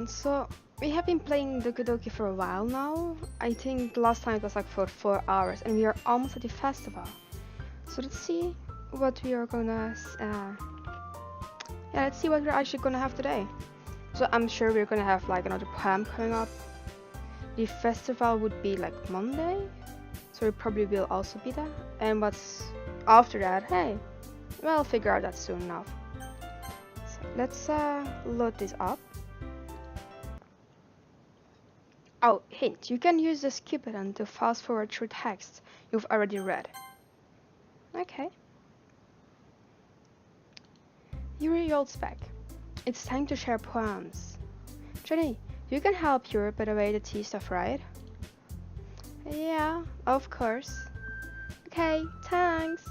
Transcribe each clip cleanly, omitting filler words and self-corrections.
So we have been playing Doki Doki for a while now. I think the last time it was like for 4 hours and we are almost at the festival. So let's see what we are let's see what we're actually gonna have today. So I'm sure we're gonna have like another poem coming up. The festival would be like Monday, so we probably will also be there. And what's after that? Hey, we'll figure out that soon enough. So let's load this up. Oh, hint, you can use the skip button to fast forward through text you've already read. Okay. Yuri yells back. It's time to share poems. Jenny, you can help Yuri put away the tea stuff, right? Yeah, of course. Okay, thanks.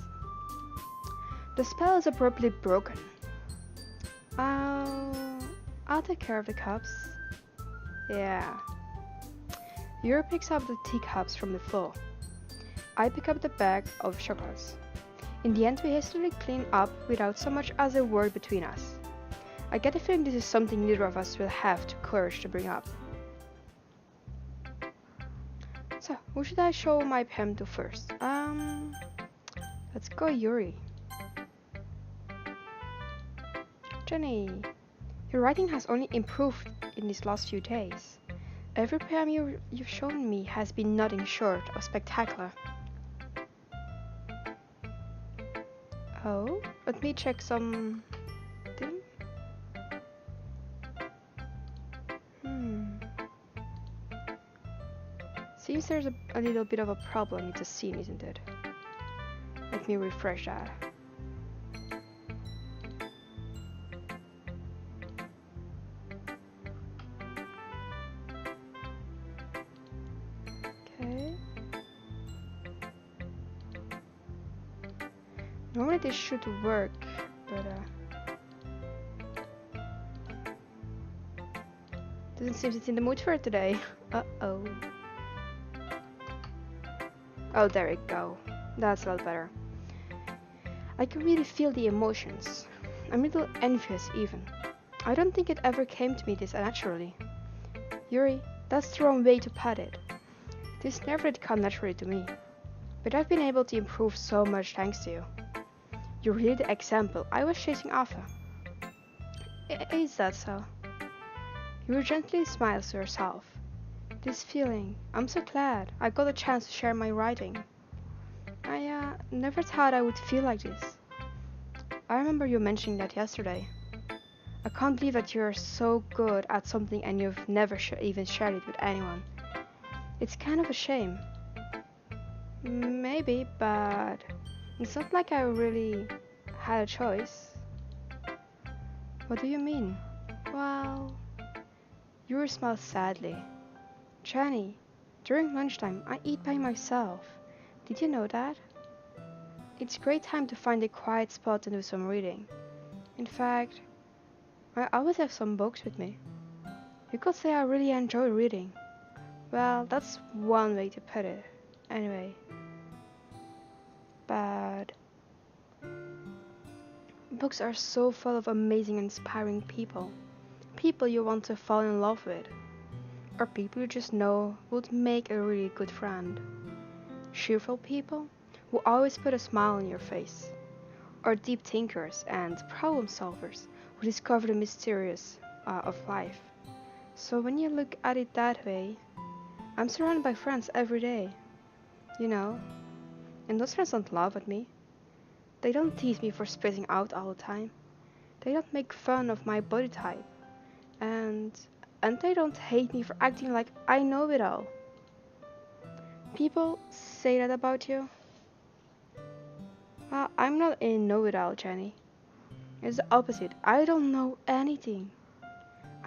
The spell is abruptly broken. I'll... I'll take care of the cups. Yeah. Yuri picks up the teacups from the floor. I pick up the bag of chocolates. In the end, we hastily clean up without so much as a word between us. I get the feeling this is something neither of us will have the courage to bring up. So, who should I show my pen to first? Let's go Yuri. Jenny, your writing has only improved in these last few days. Every poem you've shown me has been nothing short of spectacular. Oh, let me check something. Seems there's a little bit of a problem with the scene, isn't it? Let me refresh that. Okay. Normally this should work, but doesn't seem it's in the mood for it today. Uh-oh. Oh, there we go. That's a lot better. I can really feel the emotions. I'm a little envious even. I don't think it ever came to me this naturally. Yuri, that's the wrong way to put it. This never did come naturally to me. But I've been able to improve so much thanks to you. You're really the example I was chasing after. Is that so? Yuri gently smiles to herself. This feeling, I'm so glad I got a chance to share my writing. I never thought I would feel like this. I remember you mentioning that yesterday. I can't believe that you're so good at something and you've never even shared it with anyone. It's kind of a shame. Maybe, but it's not like I really had a choice. What do you mean? Well, Yuri smiles sadly. Jenny, during lunchtime I eat by myself. Did you know that? It's a great time to find a quiet spot and do some reading. In fact, I always have some books with me. You could say I really enjoy reading. Well, that's one way to put it. Anyway. But books are so full of amazing, inspiring people. People you want to fall in love with. Or people you just know would make a really good friend. Cheerful people who always put a smile on your face. Or deep thinkers and problem solvers who discover the mysterious of life. So when you look at it that way, I'm surrounded by friends every day. You know, and those friends don't laugh at me. They don't tease me for spitting out all the time. They don't make fun of my body type. And they don't hate me for acting like I know it all. People say that about you. I'm not a know-it-all, Jenny. It's the opposite. I don't know anything.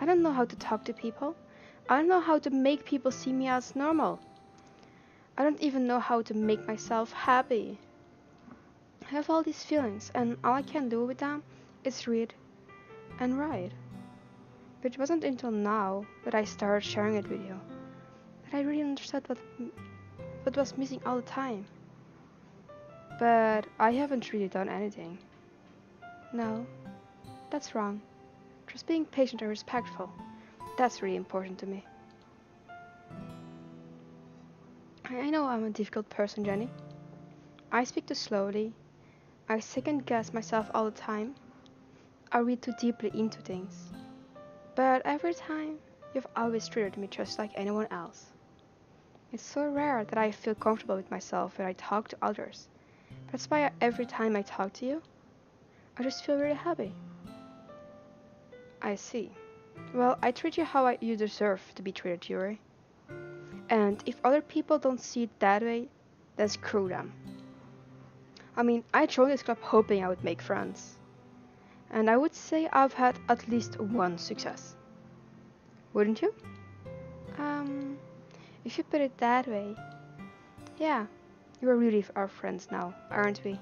I don't know how to talk to people. I don't know how to make people see me as normal. I don't even know how to make myself happy. I have all these feelings, and all I can do with them is read and write. But it wasn't until now that I started sharing it with you that I really understood what was missing all the time. But I haven't really done anything. No, that's wrong. Just being patient and respectful. That's really important to me. I know I'm a difficult person, Jenny. I speak too slowly. I second guess myself all the time. I read too deeply into things. But every time, you've always treated me just like anyone else. It's so rare that I feel comfortable with myself when I talk to others. That's why every time I talk to you, I just feel really happy. I see. Well, I treat you how you deserve to be treated, Yuri. And if other people don't see it that way, then screw them. I mean, I joined this club hoping I would make friends. And I would say I've had at least one success. Wouldn't you? Um, if you put it that way, yeah, you are really our friends now, aren't we?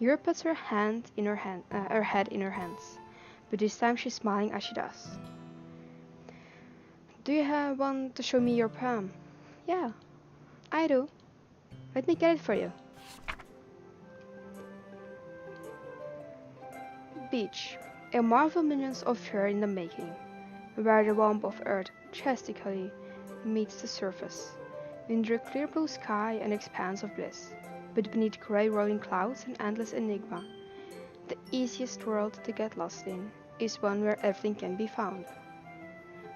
Yuri puts her head in her hands, but this time she's smiling as she does. Do you want to show me your poem? Yeah, I do. Let me get it for you. Beach, a Marvel millions of years in the making, where the warmth of Earth chastically meets the surface, under a clear blue sky and expanse of bliss, but beneath grey rolling clouds and endless enigma. The easiest world to get lost in is one where everything can be found.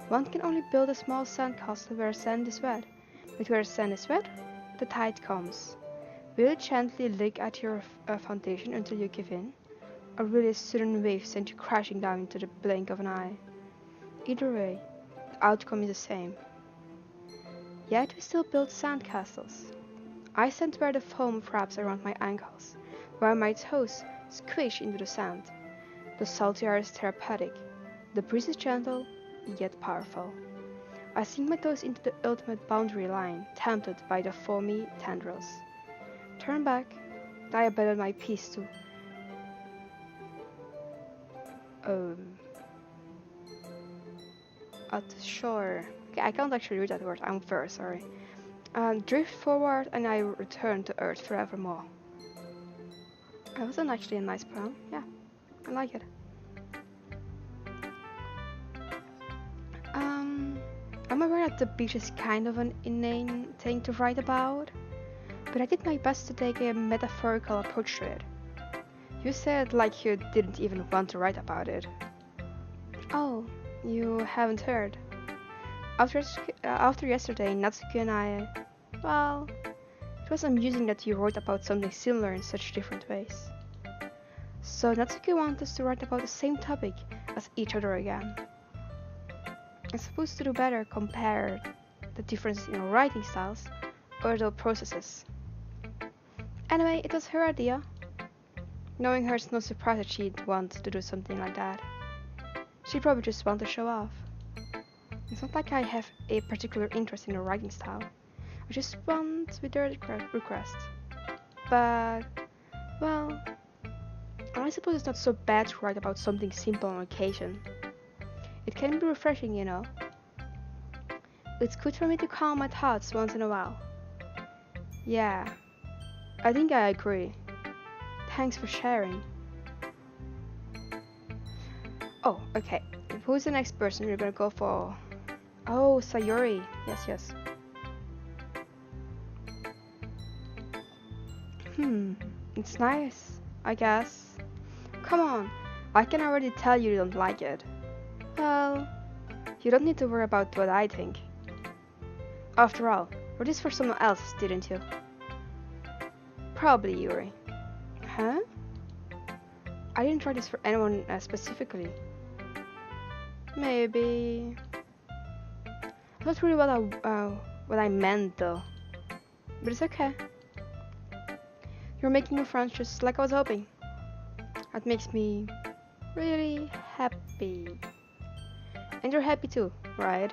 One can only build a small sandcastle where sand is wet, but where sand is wet, the tide comes. Will it gently lick at your foundation until you give in, or will a sudden wave send you crashing down into the blink of an eye? Either way, the outcome is the same. Yet we still build sandcastles. I stand where the foam wraps around my ankles, where my toes squish into the sand. The salty air is therapeutic. The breeze is gentle, yet powerful. I sink my toes into the ultimate boundary line, tempted by the foamy tendrils. Turn back, I abandon my peace to at the shore. Okay, I can't actually read that word. I'm very sorry. Drift forward, and I return to Earth forevermore. That wasn't actually a nice poem. Yeah, I like it. I'm aware that the beach is kind of an inane thing to write about, but I did my best to take a metaphorical approach to it. You said like you didn't even want to write about it. Oh, you haven't heard. After yesterday, Natsuki and I, well, it was amusing that you wrote about something similar in such different ways. So Natsuki wants us to write about the same topic as each other again. I'm supposed to do better compare the differences in our writing styles or the processes. Anyway, it was her idea. Knowing her, it's no surprise that she'd want to do something like that. She'd probably just want to show off. It's not like I have a particular interest in her writing style. I just want with her request. But, well, I suppose it's not so bad to write about something simple on occasion. It can be refreshing, you know. It's good for me to calm my thoughts once in a while. Yeah, I think I agree. Thanks for sharing. Oh, okay. Who's the next person you're gonna go for? Oh, Sayori. Yes. It's nice, I guess. Come on, I can already tell you don't like it. Well, you don't need to worry about what I think. After all, wrote this for someone else, didn't you? Probably Yuri. Huh? I didn't write this for anyone specifically. Maybe. Not really what I meant though. But it's okay. You're making new friends just like I was hoping. That makes me really happy. And you're happy too, right?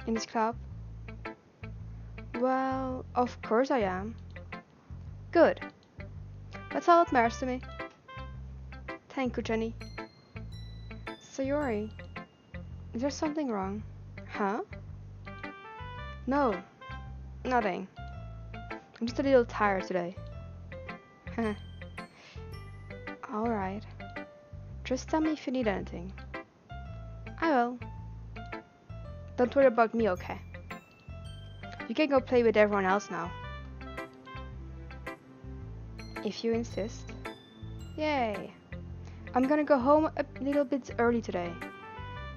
In this club? Well, of course I am. Good. That's all that matters to me. Thank you, Jenny. Sayori, is there something wrong? Huh? No, nothing. I'm just a little tired today. Alright. Just tell me if you need anything. I will. Don't worry about me, okay? You can go play with everyone else now. If you insist. Yay. I'm gonna go home a little bit early today.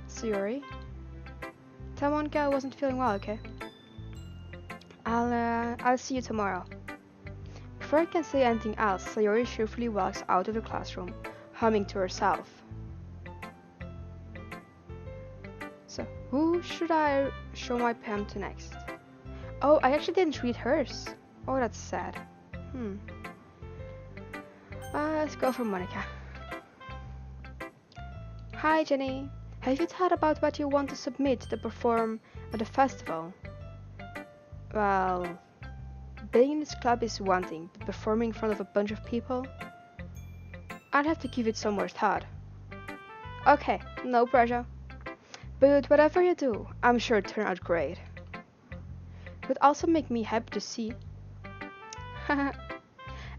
Sorry. Tell Monica I wasn't feeling well, okay? I'll see you tomorrow. Before I can say anything else, Sayori cheerfully walks out of the classroom, humming to herself. So, who should I show my poem to next? Oh, I actually didn't read hers. Oh, that's sad. Let's go for Monica. Hi, Jenny. Have you thought about what you want to submit to perform at the festival? Well, being in this club is one thing, but performing in front of a bunch of people? I'd have to give it some more thought. Okay, no pressure. But whatever you do, I'm sure it'll turn out great. It would also make me happy to see.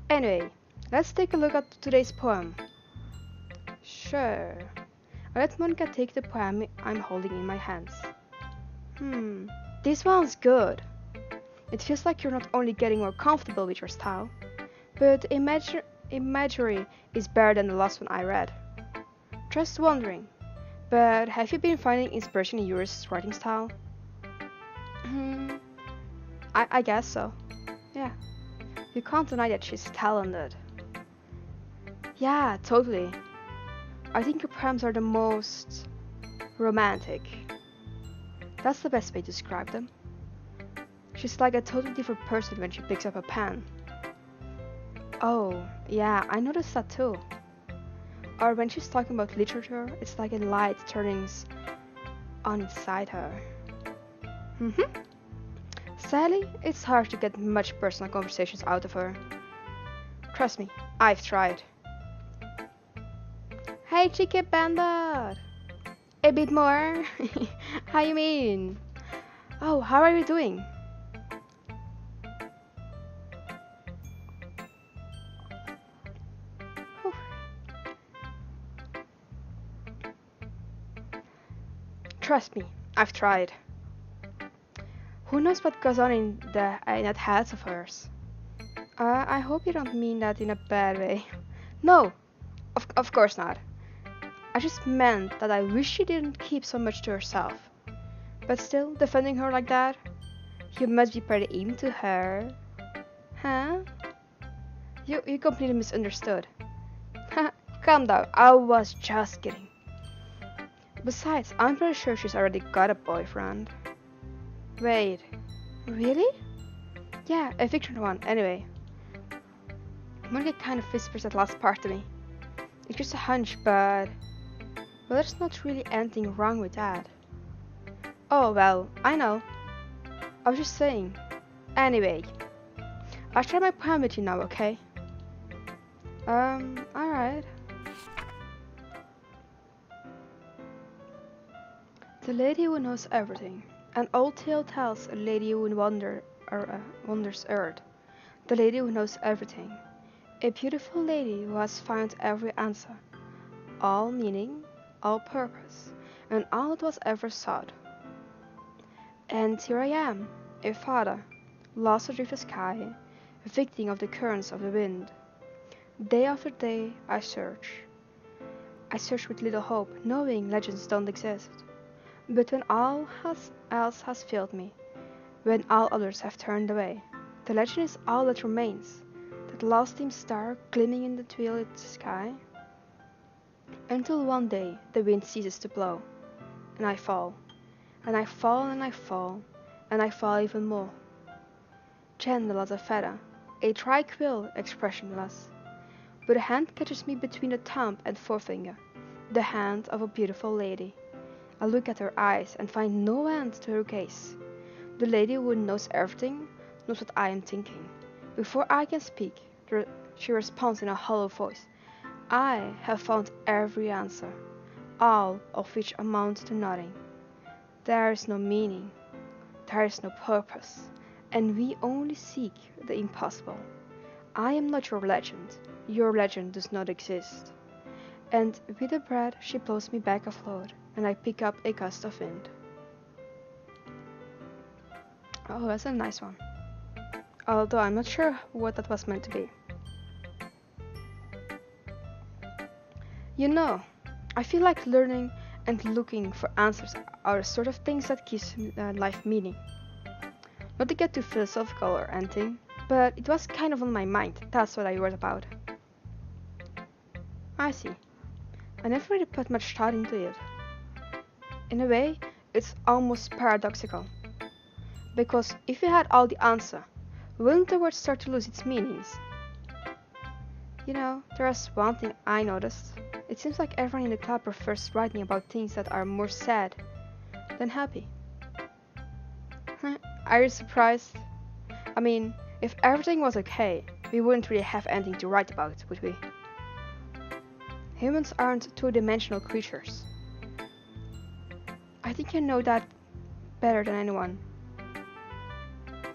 Anyway, let's take a look at today's poem. Sure. I'll let Monica take the poem I'm holding in my hands. This one's good. It feels like you're not only getting more comfortable with your style, but imagery is better than the last one I read. Just wondering, but have you been finding inspiration in your writing style? I guess so. Yeah. You can't deny that she's talented. Yeah, totally. I think your poems are the most romantic. That's the best way to describe them. She's like a totally different person when she picks up a pen. Oh, yeah, I noticed that too. Or when she's talking about literature, it's like a light turning on inside her. Sadly, it's hard to get much personal conversations out of her. Trust me, I've tried. Hey, Chicky Bandit! A bit more? How you mean? Oh, how are you doing? Trust me, I've tried. Who knows what goes on in that head of hers? I hope you don't mean that in a bad way. No, of course not. I just meant that I wish she didn't keep so much to herself. But still, defending her like that? You must be pretty into her. Huh? You completely misunderstood. Calm down, I was just kidding. Besides, I'm pretty sure she's already got a boyfriend. Wait, really? Yeah, a fictional one, anyway. Monica kind of whispers that last part to me. It's just a hunch, but... well, there's not really anything wrong with that. Oh, well, I know. I was just saying. Anyway, I'll try my poem with you now, okay? Alright. The lady who knows everything. An old tale tells a lady who wanders earth. The lady who knows everything. A beautiful lady who has found every answer. All meaning, all purpose, and all that was ever sought. And here I am, a father, lost adrift the sky, victim of the currents of the wind. Day after day I search. I search with little hope, knowing legends don't exist. But when all else has failed me, when all others have turned away, the legend is all that remains, that last dim star gleaming in the twilight sky. Until one day the wind ceases to blow, and I fall, and I fall, and I fall, and I fall even more. Gentle as a feather, a dry quill, expressionless. But a hand catches me between the thumb and forefinger, the hand of a beautiful lady. I look at her eyes and find no end to her gaze. The lady who knows everything knows what I am thinking. Before I can speak, she responds in a hollow voice. I have found every answer, all of which amount to nothing. There is no meaning, there is no purpose, and we only seek the impossible. I am not your legend does not exist. And with a breath she blows me back afloat, and I pick up a gust of wind. Oh, that's a nice one. Although I'm not sure what that was meant to be. You know, I feel like learning and looking for answers are the sort of things that gives life meaning. Not to get too philosophical or anything, but it was kind of on my mind. That's what I wrote about. I see. I never really put much thought into it. In a way, it's almost paradoxical. Because if you had all the answer, wouldn't the word start to lose its meanings? You know, there's one thing I noticed. It seems like everyone in the club prefers writing about things that are more sad than happy. Are you surprised? I mean, if everything was okay, we wouldn't really have anything to write about, would we? Humans aren't two-dimensional creatures. I think you know that better than anyone.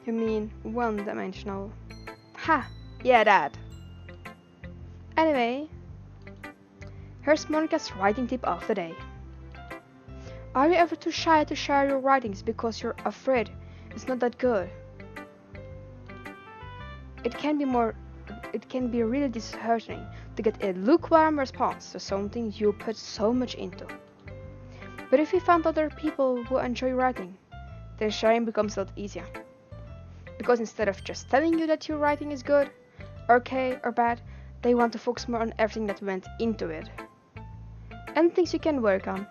You mean one-dimensional? Ha! Yeah, that. Anyway, here's Monica's writing tip of the day. Are you ever too shy to share your writings because you're afraid it's not that good? It can be really disheartening to get a lukewarm response to something you put so much into. But if you found other people who enjoy writing, then sharing becomes a lot easier. Because instead of just telling you that your writing is good, okay, or bad, they want to focus more on everything that went into it. And things you can work on.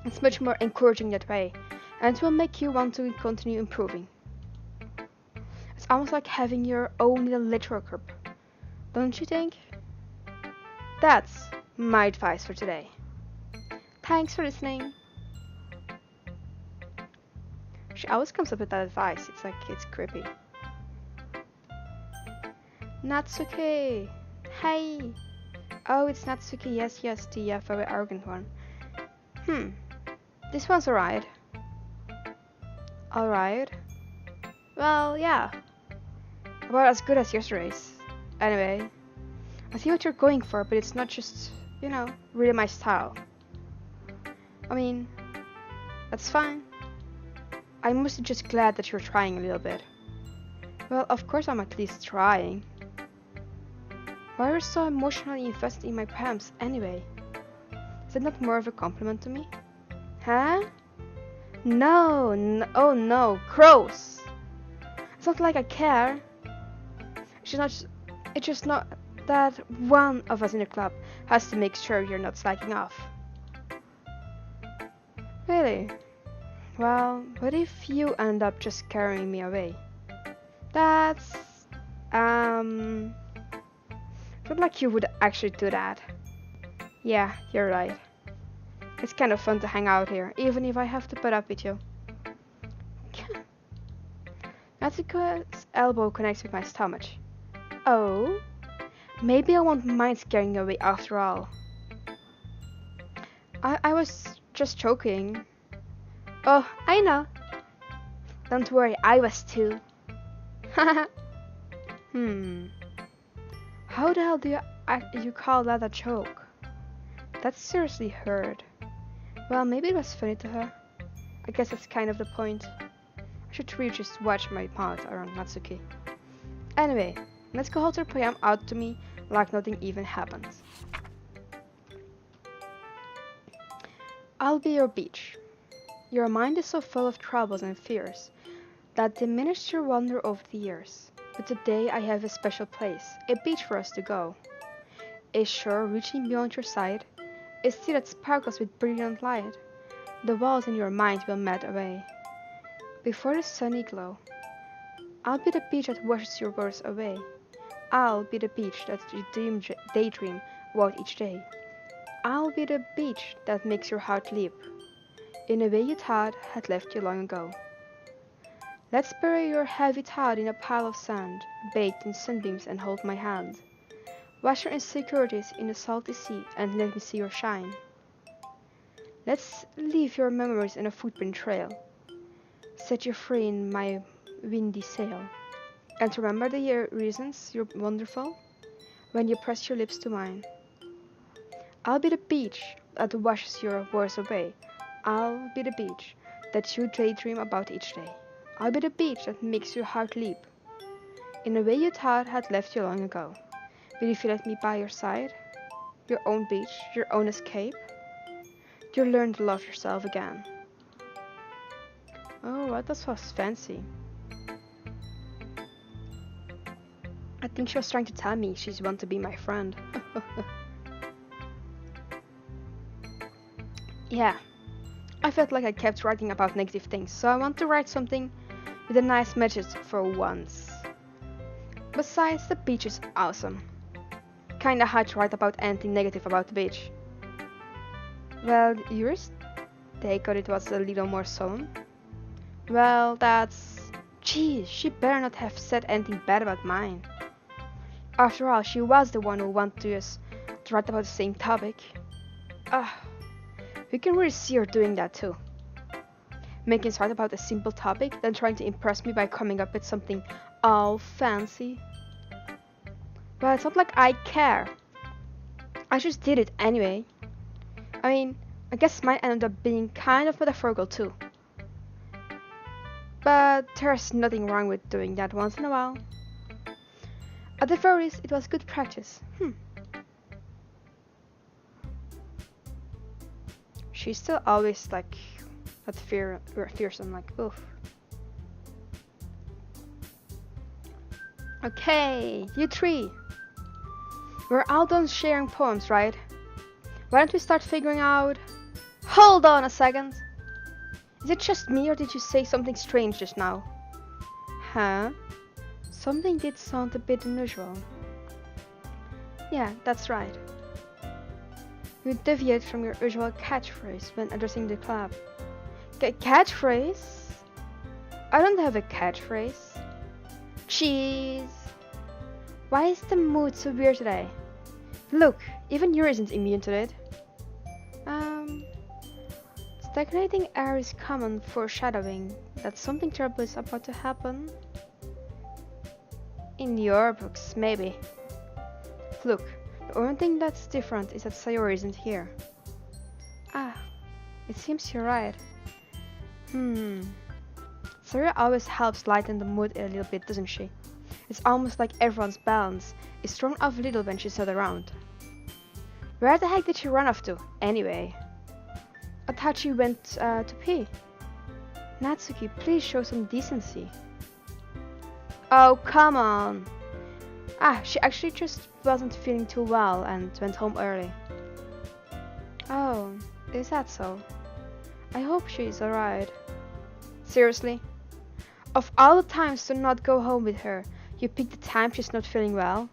It's much more encouraging that way, and it will make you want to continue improving. It's almost like having your own little literature club, don't you think? That's my advice for today. Thanks for listening. She always comes up with that advice. It's like, it's creepy. Natsuki! Hey! Oh, it's Natsuki. Yes, the very arrogant one. This one's alright. Alright. Well, yeah. About as good as yesterday's. Anyway, I see what you're going for, but it's not just, really my style. I mean, that's fine. I'm mostly just glad that you're trying a little bit. Well, of course I'm at least trying. Why are you so emotionally invested in my poems anyway? Is that not more of a compliment to me? Huh? No, oh no, gross! It's not like I care. It's just not that one of us in the club has to make sure you're not slacking off. Really? Well, what if you end up just carrying me away? That's... Not like you would actually do that. Yeah, you're right. It's kind of fun to hang out here, even if I have to put up with you. Natsuko's elbow connects with my stomach. Oh? Maybe I won't mind scaring you away after all. I was just joking. Oh, I know. Don't worry, I was too. How the hell do you call that a joke? That's seriously hurt. Well, maybe it was funny to her. I guess that's kind of the point. I should really just watch my mouth around Natsuki. Anyway, Natsuko holds her poem out to me like nothing even happened. I'll be your beach. Your mind is so full of troubles and fears that diminished your wonder over the years. But today I have a special place, a beach for us to go. A shore reaching beyond your sight, a sea that sparkles with brilliant light. The walls in your mind will melt away before the sunny glow. I'll be the beach that washes your worries away. I'll be the beach that you daydream about each day. I'll be the beach that makes your heart leap in a way you thought had left you long ago. Let's bury your heavy thought in a pile of sand, baked in sunbeams, and hold my hand. Wash your insecurities in the salty sea and let me see your shine. Let's leave your memories in a footprint trail. Set you free in my windy sail. And remember the reasons you're wonderful when you press your lips to mine. I'll be the beach that washes your worries away. I'll be the beach that you daydream about each day. I'll be the beach that makes your heart leap in a way you thought had left you long ago. Will you feel let me by your side? Your own beach, your own escape? You'll learn to love yourself again. Oh, what that was fancy. I think she was trying to tell me she's want to be my friend. Yeah, I felt like I kept writing about negative things, so I want to write something with a nice message for once. Besides, the beach is awesome. Kinda hard to write about anything negative about the beach. Well, yours take on it was a little more solemn. Well, that's... Geez, she better not have said anything bad about mine. After all, she was the one who wanted us to write about the same topic. You can really see her doing that too. Making us write about a simple topic, then trying to impress me by coming up with something all fancy. But it's not like I care. I just did it anyway. I mean, I guess mine ended up being kind of metaphorical too. But there's nothing wrong with doing that once in a while. At the very least, it was good practice. She's still always like that fearsome, like oof. Okay, you three. We're all done sharing poems, right? Why don't we start figuring out... Hold on a second! Is it just me or did you say something strange just now? Huh? Something did sound a bit unusual. Yeah, that's right. You deviate from your usual catchphrase when addressing the club. Catchphrase? I don't have a catchphrase. Jeez. Why is the mood so weird today? Look, even Yuri isn't immune to it. Stagnating air is common foreshadowing that something terrible is about to happen. In your books, maybe. Look, the only thing that's different is that Sayori isn't here. It seems you're right. Sayori always helps lighten the mood a little bit, doesn't she? It's almost like everyone's balance is thrown off a little when she's not around. Where the heck did she run off to, anyway? I thought she went to pee. Natsuki, please show some decency. Oh, come on. She actually just wasn't feeling too well and went home early. Oh, is that so? I hope she's alright. Seriously? Of all the times to not go home with her, you picked the time she's not feeling well?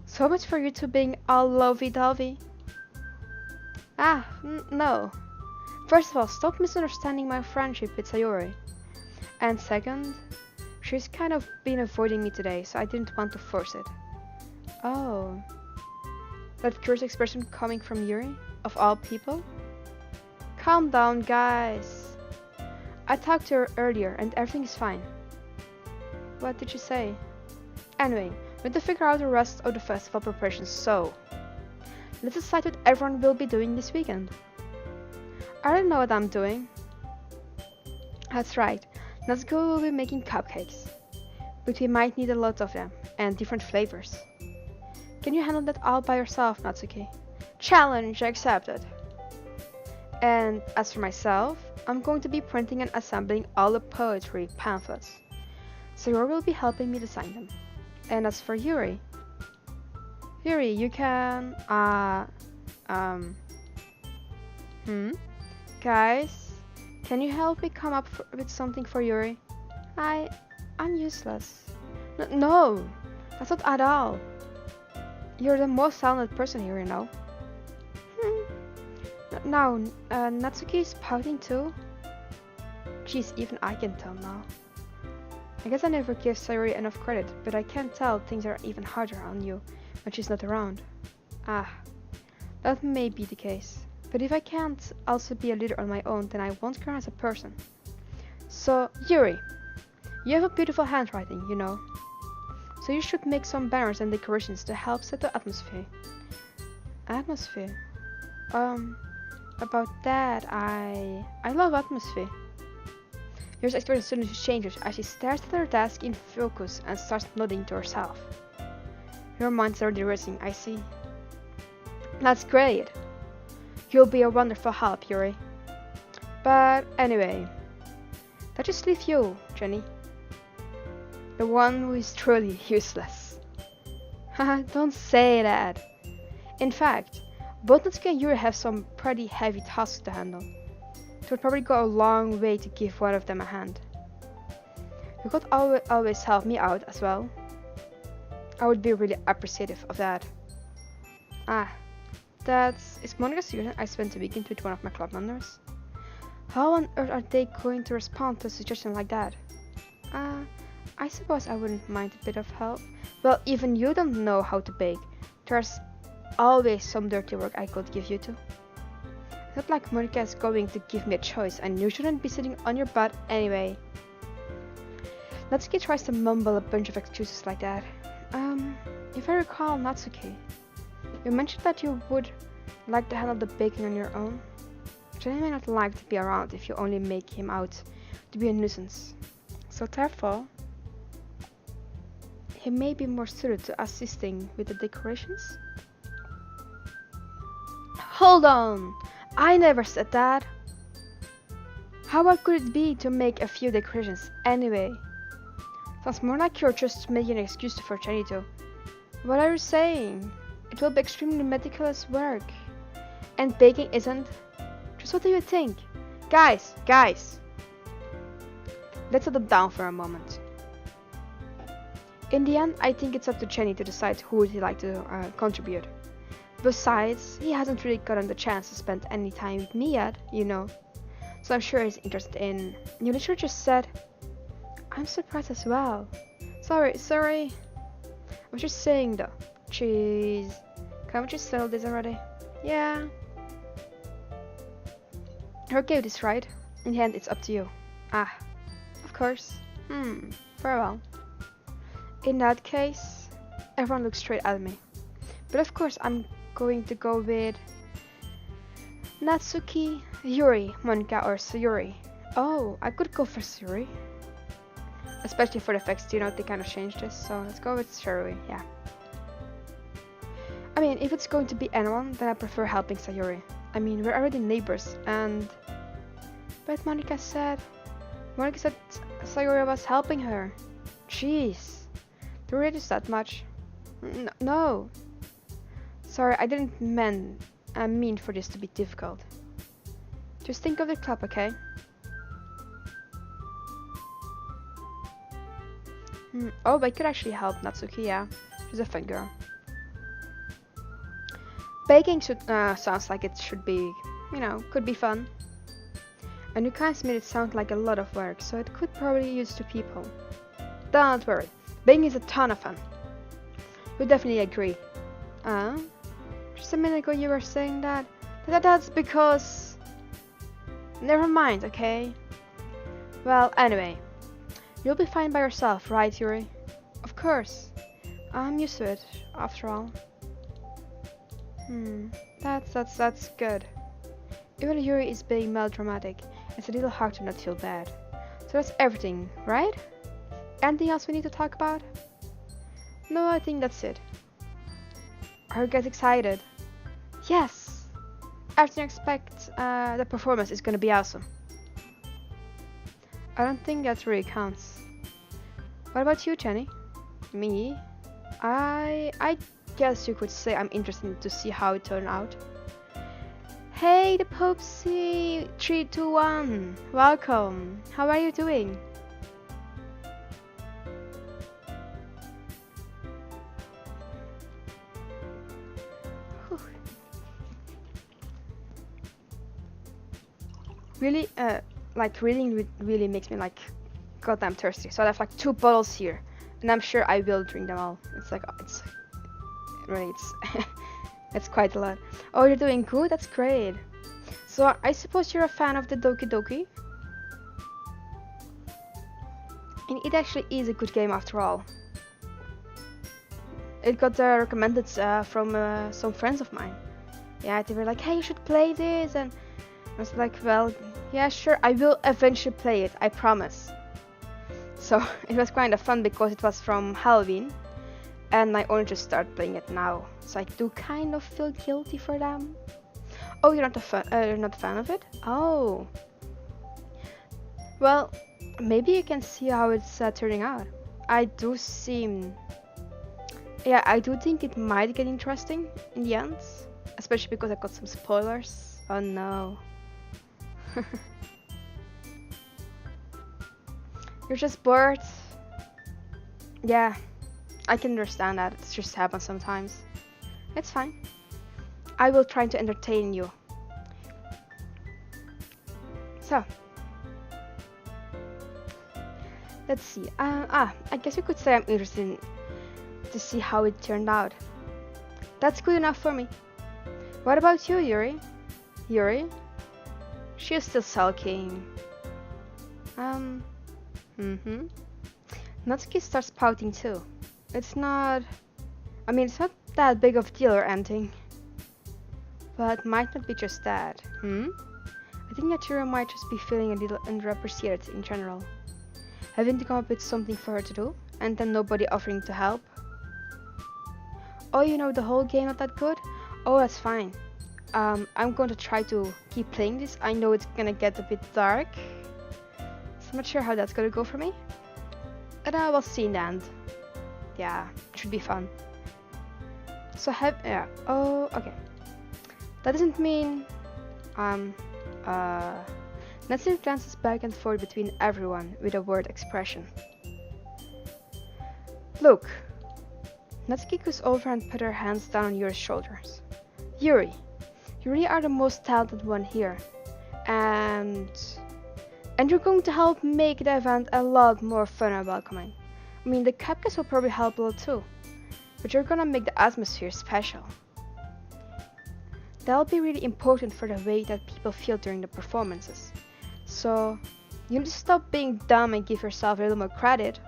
So much for you two being all lovey-dovey. No. First of all, stop misunderstanding my friendship with Sayori. And second, she's kind of been avoiding me today, so I didn't want to force it. Oh. That curious expression coming from Yuri, of all people? Calm down, guys. I talked to her earlier and everything is fine. What did you say? Anyway, we need to figure out the rest of the festival preparations, so... Let's decide what everyone will be doing this weekend. I don't know what I'm doing. That's right, Natsuko will be making cupcakes. But we might need a lot of them, and different flavors. Can you handle that all by yourself, Natsuki? Challenge accepted. And as for myself, I'm going to be printing and assembling all the poetry pamphlets. Sayori will be helping me design them. And as for Yuri, you can, Guys, can you help me come up with something for Yuri? I'm useless. No, that's not at all. You're the most talented person here, you know. Now, Natsuki is pouting too? Jeez, even I can tell now. I guess I never give Sayori enough credit, but I can tell things are even harder on you when she's not around. That may be the case. But if I can't also be a leader on my own, then I won't grow as a person. So, Yuri, you have a beautiful handwriting, you know. So you should make some banners and decorations to help set the atmosphere. Atmosphere? Um, about that, I love atmosphere. Yours experience suddenly changes as she stares at her desk in focus and starts nodding to herself. Your mind's already racing, I see. That's great. You'll be a wonderful help, Yuri. But anyway, that just leaves you, Jenny. The one who is truly useless. Haha, don't say that. In fact, both Natsuki and Yuri have some pretty heavy tasks to handle. It would probably go a long way to give one of them a hand. You could always help me out as well. I would be really appreciative of that. Ah, is Monica's suggestion I spent a weekend with one of my club members. How on earth are they going to respond to a suggestion like that? I suppose I wouldn't mind a bit of help. Well, even you don't know how to bake. There's always some dirty work I could give you to. It's not like Monica is going to give me a choice, and you shouldn't be sitting on your butt anyway. Natsuki tries to mumble a bunch of excuses like that. If I recall, Natsuki, you mentioned that you would like to handle the baking on your own. Jenny may not like to be around if you only make him out to be a nuisance. So therefore, he may be more suited to assisting with the decorations? Hold on! I never said that! How hard could it be to make a few decorations anyway? Sounds more like you're just making an excuse for Jenny to. What are you saying? It will be extremely meticulous work. And baking isn't. Just what do you think? Guys! Let's settle down for a moment. In the end, I think it's up to Jenny to decide who would he like to contribute. Besides, he hasn't really gotten the chance to spend any time with me yet, you know. So I'm sure he's interested in. You literally just said. I'm surprised as well. Sorry. I was just saying though. Jeez. Can't we just settle this already? Yeah. You're okay with this, right? In the end, it's up to you. Ah. Of course. Very well. In that case, everyone looks straight at me. But of course, I'm going to go with Natsuki, Yuri, Monika, or Sayuri. Oh, I could go for Sayuri. Especially for the effects, you know, they kind of changed this, so let's go with Sayuri, yeah. I mean, if it's going to be anyone, then I prefer helping Sayuri. I mean, we're already neighbors, and... But Monika said Sayuri was helping her. Jeez. Do you really that much? No. Sorry, I didn't mean for this to be difficult. Just think of the club, okay? Oh, I could actually help Natsuki, yeah. She's a fun girl. Baking sounds like it should be, you know, could be fun. And you guys made it sound like a lot of work, so it could probably use 2 people. Don't worry, baking is a ton of fun. We definitely agree. Just a minute ago you were saying that. That's because... Never mind, okay? Well, anyway. You'll be fine by yourself, right, Yuri? Of course. I'm used to it, after all. That's good. Even though Yuri is being melodramatic, it's a little hard to not feel bad. So that's everything, right? Anything else we need to talk about? No, I think that's it. Are you guys excited? Yes! Everything expect the performance is gonna be awesome. I don't think that really counts. What about you, Jenny? Me? I guess you could say I'm interested to see how it turned out. Hey, the Popsy 321! Welcome! How are you doing? Really, like reading really makes me like goddamn thirsty. So I have like 2 bottles here, and I'm sure I will drink them all. It's like it's it's quite a lot. Oh, you're doing good. That's great. So I suppose you're a fan of the Doki Doki, and it actually is a good game after all. It got recommended from some friends of mine. Yeah, they were like, hey, you should play this, and I was like, well, yeah, sure, I will eventually play it, I promise. So it was kind of fun because it was from Halloween, and I only just started playing it now, so I do kind of feel guilty for them. Oh, you're not a fan of it? Oh, well, maybe you can see how it's turning out. I do seem, yeah, I do think it might get interesting in the end, especially because I got some spoilers. Oh no. You're just bored? Yeah, I can understand that. It just happens sometimes. It's fine. I will try to entertain you. So, let's see. I guess you could say I'm interested in, to see how it turned out. That's good enough for me. What about you, Yuri? Yuri? She's still sulking. Mm-hmm. Natsuki starts pouting too. It's not... it's not that big of a deal or anything. But might not be just that. I think that Yuri might just be feeling a little underappreciated in general. Having to come up with something for her to do, and then nobody offering to help. Oh, you know the whole game not that good? Oh, that's fine. I'm going to try to keep playing this. I know it's gonna get a bit dark. So I'm not sure how that's gonna go for me. And I will see in the end. Yeah, it should be fun. So oh, okay. That doesn't mean, Natsuki glances back and forth between everyone with a word expression. Look. Natsuki goes over and put her hands down on Yuri's shoulders. Yuri, you really are the most talented one here. And you're going to help make the event a lot more fun and welcoming. The cupcakes will probably help a lot too. But you're gonna make the atmosphere special. That'll be really important for the way that people feel during the performances. So, you need to stop being dumb and give yourself a little more credit.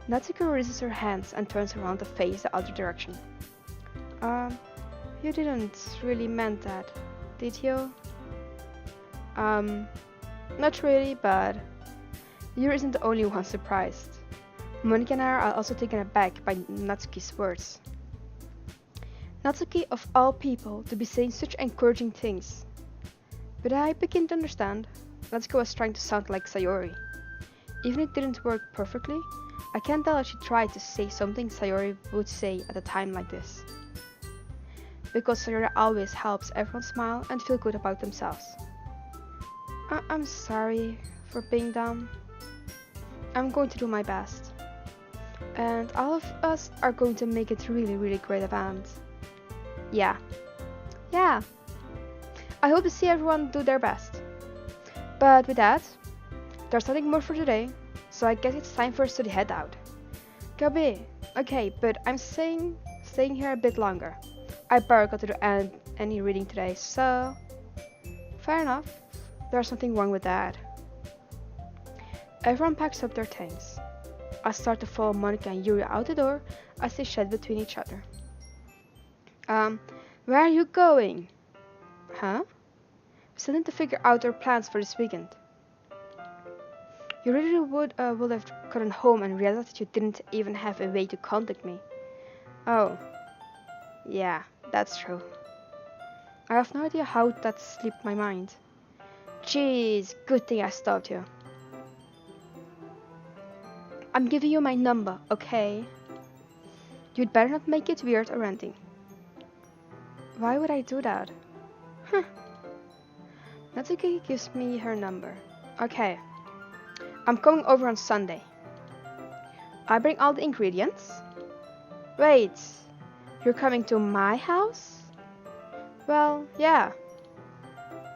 Natsuki releases her hands and turns around to face the other direction. You didn't really meant that, did you? Not really, but Yuri isn't the only one surprised. Monika and I are also taken aback by Natsuki's words. Natsuki, of all people, to be saying such encouraging things. But I begin to understand. Natsuki was trying to sound like Sayori. Even if it didn't work perfectly, I can tell that she tried to say something Sayori would say at a time like this. Because Sayori always helps everyone smile and feel good about themselves. I'm sorry for being dumb. I'm going to do my best. And all of us are going to make it really, really great event. Yeah. I hope to see everyone do their best. But with that, there's nothing more for today. So I guess it's time for us to head out. Gabi, okay, but I'm staying here a bit longer. I barely got to do any reading today, so... Fair enough. There's nothing wrong with that. Everyone packs up their things. I start to follow Monika and Yuri out the door as they chat between each other. Where are you going? Huh? We still need to figure out our plans for this weekend. You really would have gotten home and realized that you didn't even have a way to contact me. Oh. Yeah, that's true. I have no idea how that slipped my mind. Jeez, good thing I stopped you. I'm giving you my number, okay? You'd better not make it weird or anything. Why would I do that? Natsuki gives me her number. Okay. I'm coming over on Sunday. I bring all the ingredients. Wait, you're coming to my house? Well, yeah.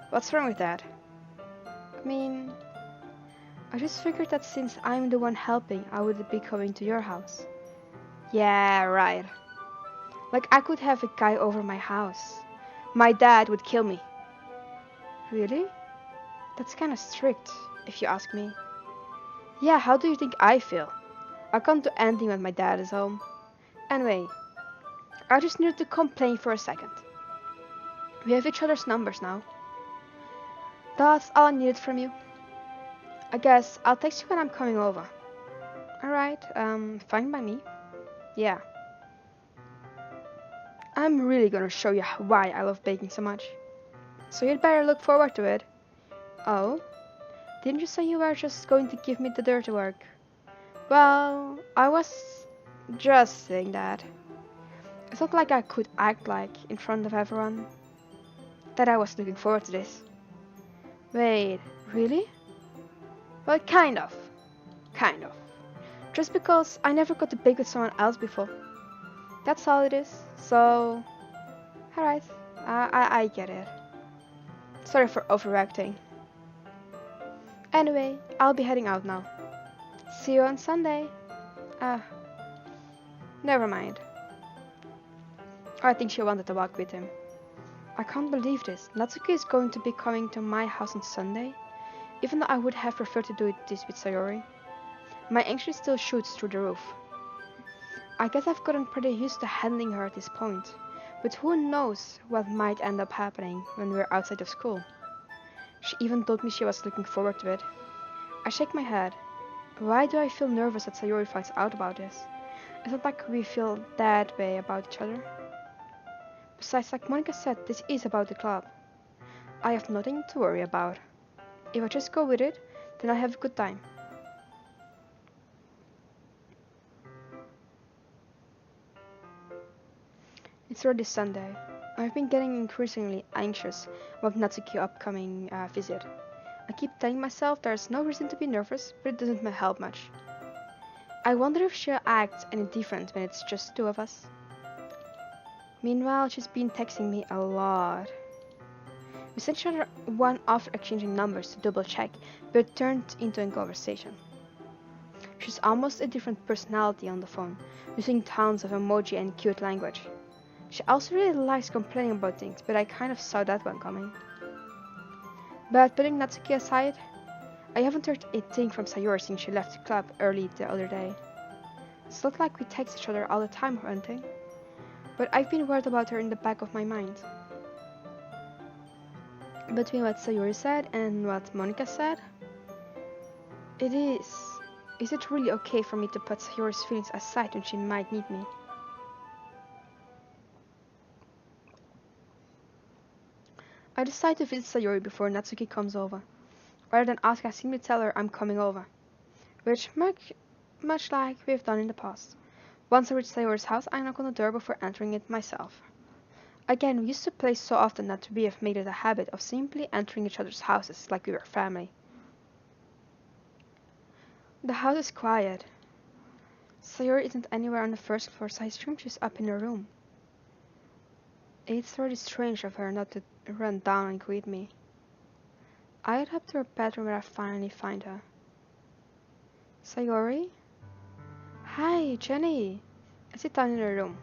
What's wrong with that? I just figured that since I'm the one helping, I would be coming to your house. Yeah, right. Like I could have a guy over my house. My dad would kill me. Really? That's kinda strict, if you ask me. Yeah, how do you think I feel? I can't do anything when my dad is home. Anyway, I just needed to complain for a second. We have each other's numbers now. That's all I needed from you. I guess I'll text you when I'm coming over. Alright, fine by me. Yeah. I'm really gonna show you why I love baking so much. So you'd better look forward to it. Oh? Didn't you say you were just going to give me the dirty work? Well, I was just saying that. It's not like I could act like, in front of everyone, that I was looking forward to this. Wait, really? Well, kind of. Kind of. Just because I never got to bake with someone else before. That's all it is. So, alright, I get it. Sorry for overreacting. Anyway, I'll be heading out now. See you on Sunday. Never mind. I think she wanted to walk with him. I can't believe this. Natsuki is going to be coming to my house on Sunday, even though I would have preferred to do this with Sayori. My anxiety still shoots through the roof. I guess I've gotten pretty used to handling her at this point, but who knows what might end up happening when we're outside of school. She even told me she was looking forward to it. I shake my head. Why do I feel nervous that Sayori finds out about this? It's not like we feel that way about each other. Besides, like Monica said, this is about the club. I have nothing to worry about. If I just go with it, then I'll have a good time. It's already Sunday. I've been getting increasingly anxious about Natsuki's upcoming visit. I keep telling myself there's no reason to be nervous, but it doesn't help much. I wonder if she'll act any different when it's just two of us. Meanwhile, she's been texting me a lot. We sent each other one after exchanging numbers to double check, but it turned into a conversation. She's almost a different personality on the phone, using tons of emoji and cute language. She also really likes complaining about things, but I kind of saw that one coming. But putting Natsuki aside, I haven't heard a thing from Sayori since she left the club early the other day. It's not like we text each other all the time or anything, but I've been worried about her in the back of my mind. Between what Sayori said and what Monica said, is it really okay for me to put Sayori's feelings aside when she might need me? I decide to visit Sayori before Natsuki comes over, rather than ask I simply tell her I'm coming over, which much like we've done in the past. Once I reach Sayori's house, I knock on the door before entering it myself. Again, we used to play so often that we have made it a habit of simply entering each other's houses like we were family. The house is quiet. Sayori isn't anywhere on the first floor, so I assume she's up in her room. It's really strange of her not to run down and greet me. I head up to her bedroom where I finally find her. Sayori? Hi, Jenny! I sit down in her room.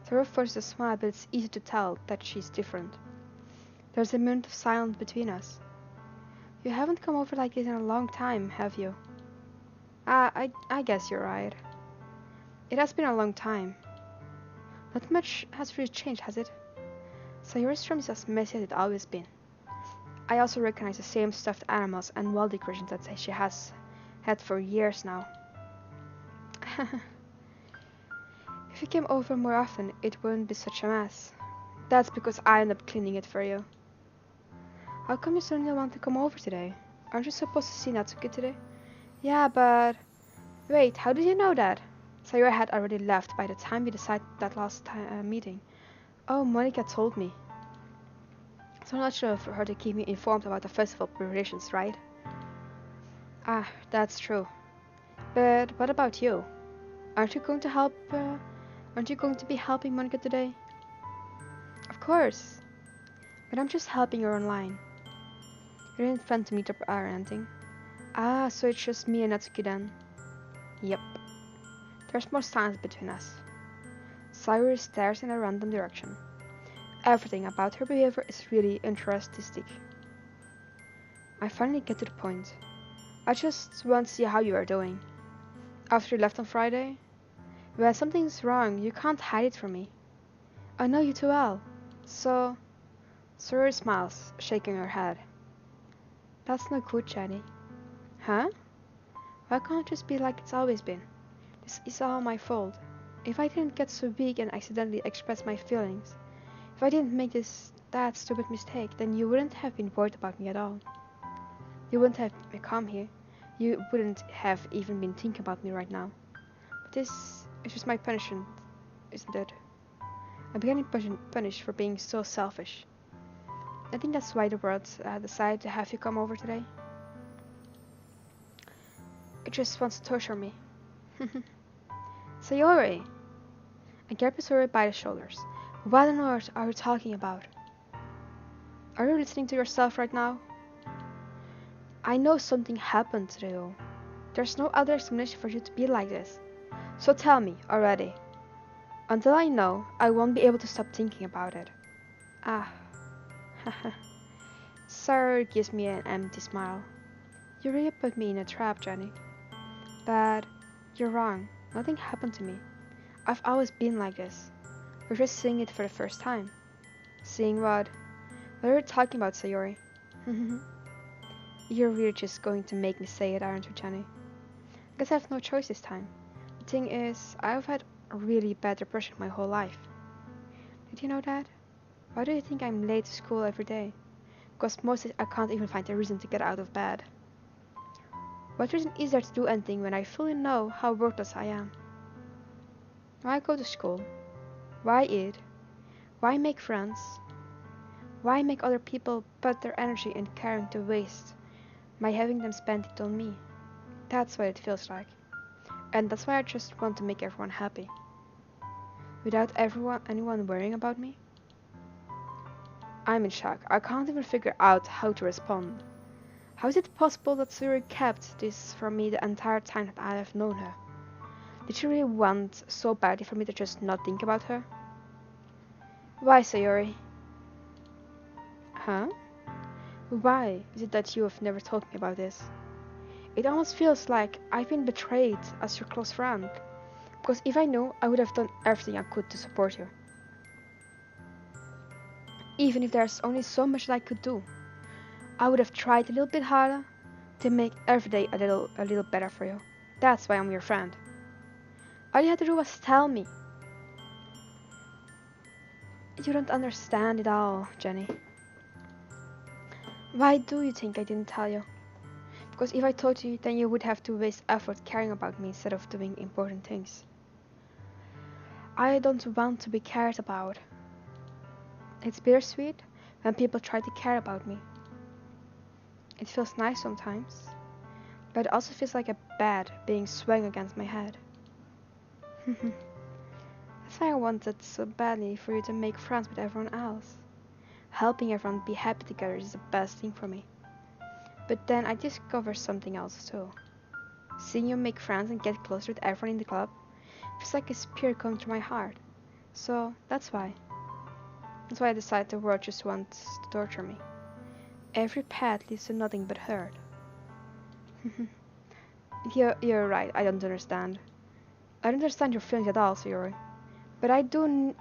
Sayori forces a smile, but it's easy to tell that she's different. There's a minute of silence between us. You haven't come over like this in a long time, have you? I guess you're right. It has been a long time. Not much has really changed, has it? Sayori's room is as messy as it's always been. I also recognize the same stuffed animals and wall decorations that she has had for years now. If you came over more often, it wouldn't be such a mess. That's because I end up cleaning it for you. How come you suddenly want to come over today? Aren't you supposed to see Natsuki today? Yeah, but... Wait, how did you know that? Sayori had already left by the time we decided that last meeting. Oh, Monica told me. So not sure for her to keep me informed about the festival preparations, right? Ah, that's true. But what about you? Aren't you going to help, aren't you going to be helping Monica today? Of course. But I'm just helping her online. You didn't plan to meet up or anything. Ah, so it's just me and Natsuki then. Yep. There's more silence between us. Sayori stares in a random direction. Everything about her behavior is really interesting. I finally get to the point. I just want to see how you are doing. After you left on Friday? When something's wrong, you can't hide it from me. I know you too well. So, Sayori smiles, shaking her head. That's no good, Jenny. Huh? Why can't it just be like it's always been? This is all my fault. If I didn't get so weak and accidentally express my feelings, if I didn't make that stupid mistake, then you wouldn't have been worried about me at all. You wouldn't have come here. You wouldn't have even been thinking about me right now. But this is just my punishment, isn't it? I'm getting punished for being so selfish. I think that's why the world decided to have you come over today. It just wants to torture me. Sayori! I grabbed Sayori by the shoulders. What on earth are you talking about? Are you listening to yourself right now? I know something happened to you. There's no other explanation for you to be like this. So tell me, already. Until I know, I won't be able to stop thinking about it. Ah. Sayori gives me an empty smile. You really put me in a trap, Jenny. But you're wrong. Nothing happened to me. I've always been like this. You're just seeing it for the first time. Seeing what? What are you talking about, Sayori? You're really just going to make me say it, aren't you, Jenny? I guess I have no choice this time. The thing is, I've had a really bad depression my whole life. Did you know that? Why do you think I'm late to school every day? Because mostly I can't even find a reason to get out of bed. What reason is there to do anything when I fully know how worthless I am? Why go to school? Why eat? Why make friends? Why make other people put their energy and caring to waste by having them spend it on me? That's what it feels like. And that's why I just want to make everyone happy. Without anyone worrying about me? I'm in shock. I can't even figure out how to respond. How is it possible that Sayori kept this from me the entire time that I have known her? Did she really want so badly for me to just not think about her? Why, Sayori? Huh? Why is it that you have never told me about this? It almost feels like I've been betrayed as your close friend. Because if I knew, I would have done everything I could to support you. Even if there's only so much that I could do. I would have tried a little bit harder to make every day a little better for you. That's why I'm your friend. All you had to do was tell me. You don't understand it all, Jenny. Why do you think I didn't tell you? Because if I told you, then you would have to waste effort caring about me instead of doing important things. I don't want to be cared about. It's bittersweet when people try to care about me. It feels nice sometimes, but it also feels like a bat being swung against my head. That's why I wanted so badly for you to make friends with everyone else. Helping everyone be happy together is the best thing for me. But then I discovered something else too. Seeing you make friends and get closer with everyone in the club feels like a spear coming through my heart. So that's why. That's why I decided the world just wants to torture me. Every path leads to nothing but hurt. You're right, I don't understand. I don't understand your feelings at all, Sayori. But I don't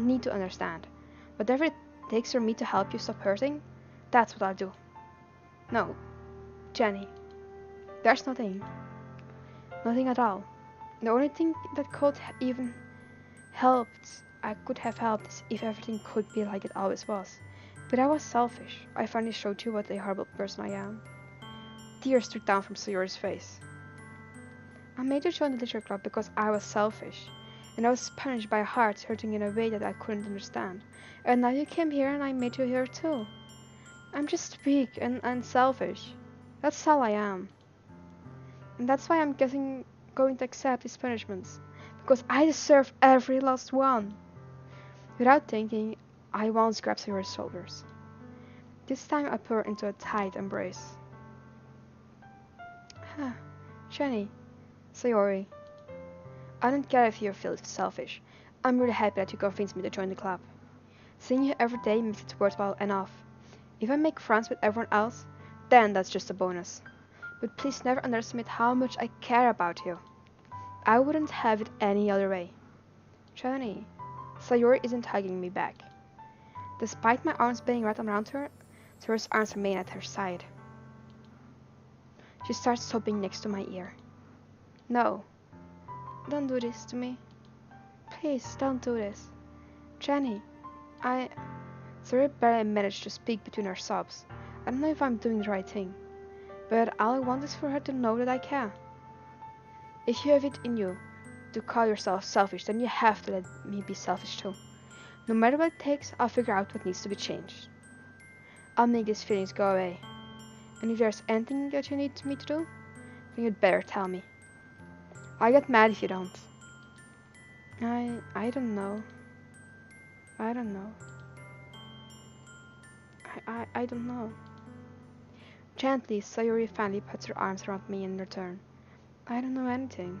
need to understand. Whatever it takes for me to help you stop hurting, that's what I'll do. No, Jenny, there's nothing. Nothing at all. The only thing that could even helped, I could have helped, is if everything could be like it always was. But I was selfish. I finally showed you what a horrible person I am. Tears streaked down from Sayori's face. I made you join the literature club because I was selfish. And I was punished by hearts hurting in a way that I couldn't understand. And now you came here and I made you here too. I'm just weak and selfish. That's all I am. And that's why I'm going to accept these punishments. Because I deserve every last one. Without thinking, I once grabbed Sayori's shoulders. This time I put her into a tight embrace. Jenny, Sayori, I don't care if you feel selfish. I'm really happy that you convinced me to join the club. Seeing you every day makes it worthwhile enough. If I make friends with everyone else, then that's just a bonus. But please never underestimate how much I care about you. I wouldn't have it any other way. Jenny, Sayori isn't hugging me back. Despite my arms being wrapped around her, Sayori's arms remain at her side. She starts sobbing next to my ear. No, don't do this to me. Please, don't do this. Jenny, Sayori barely managed to speak between her sobs. I don't know if I'm doing the right thing, but all I want is for her to know that I care. If you have it in you to call yourself selfish, then you have to let me be selfish too. No matter what it takes, I'll figure out what needs to be changed. I'll make these feelings go away. And if there's anything that you need me to do, then you'd better tell me. I'll get mad if you don't. I don't know. I don't know. I don't know. Gently, Sayori finally puts her arms around me in return. I don't know anything.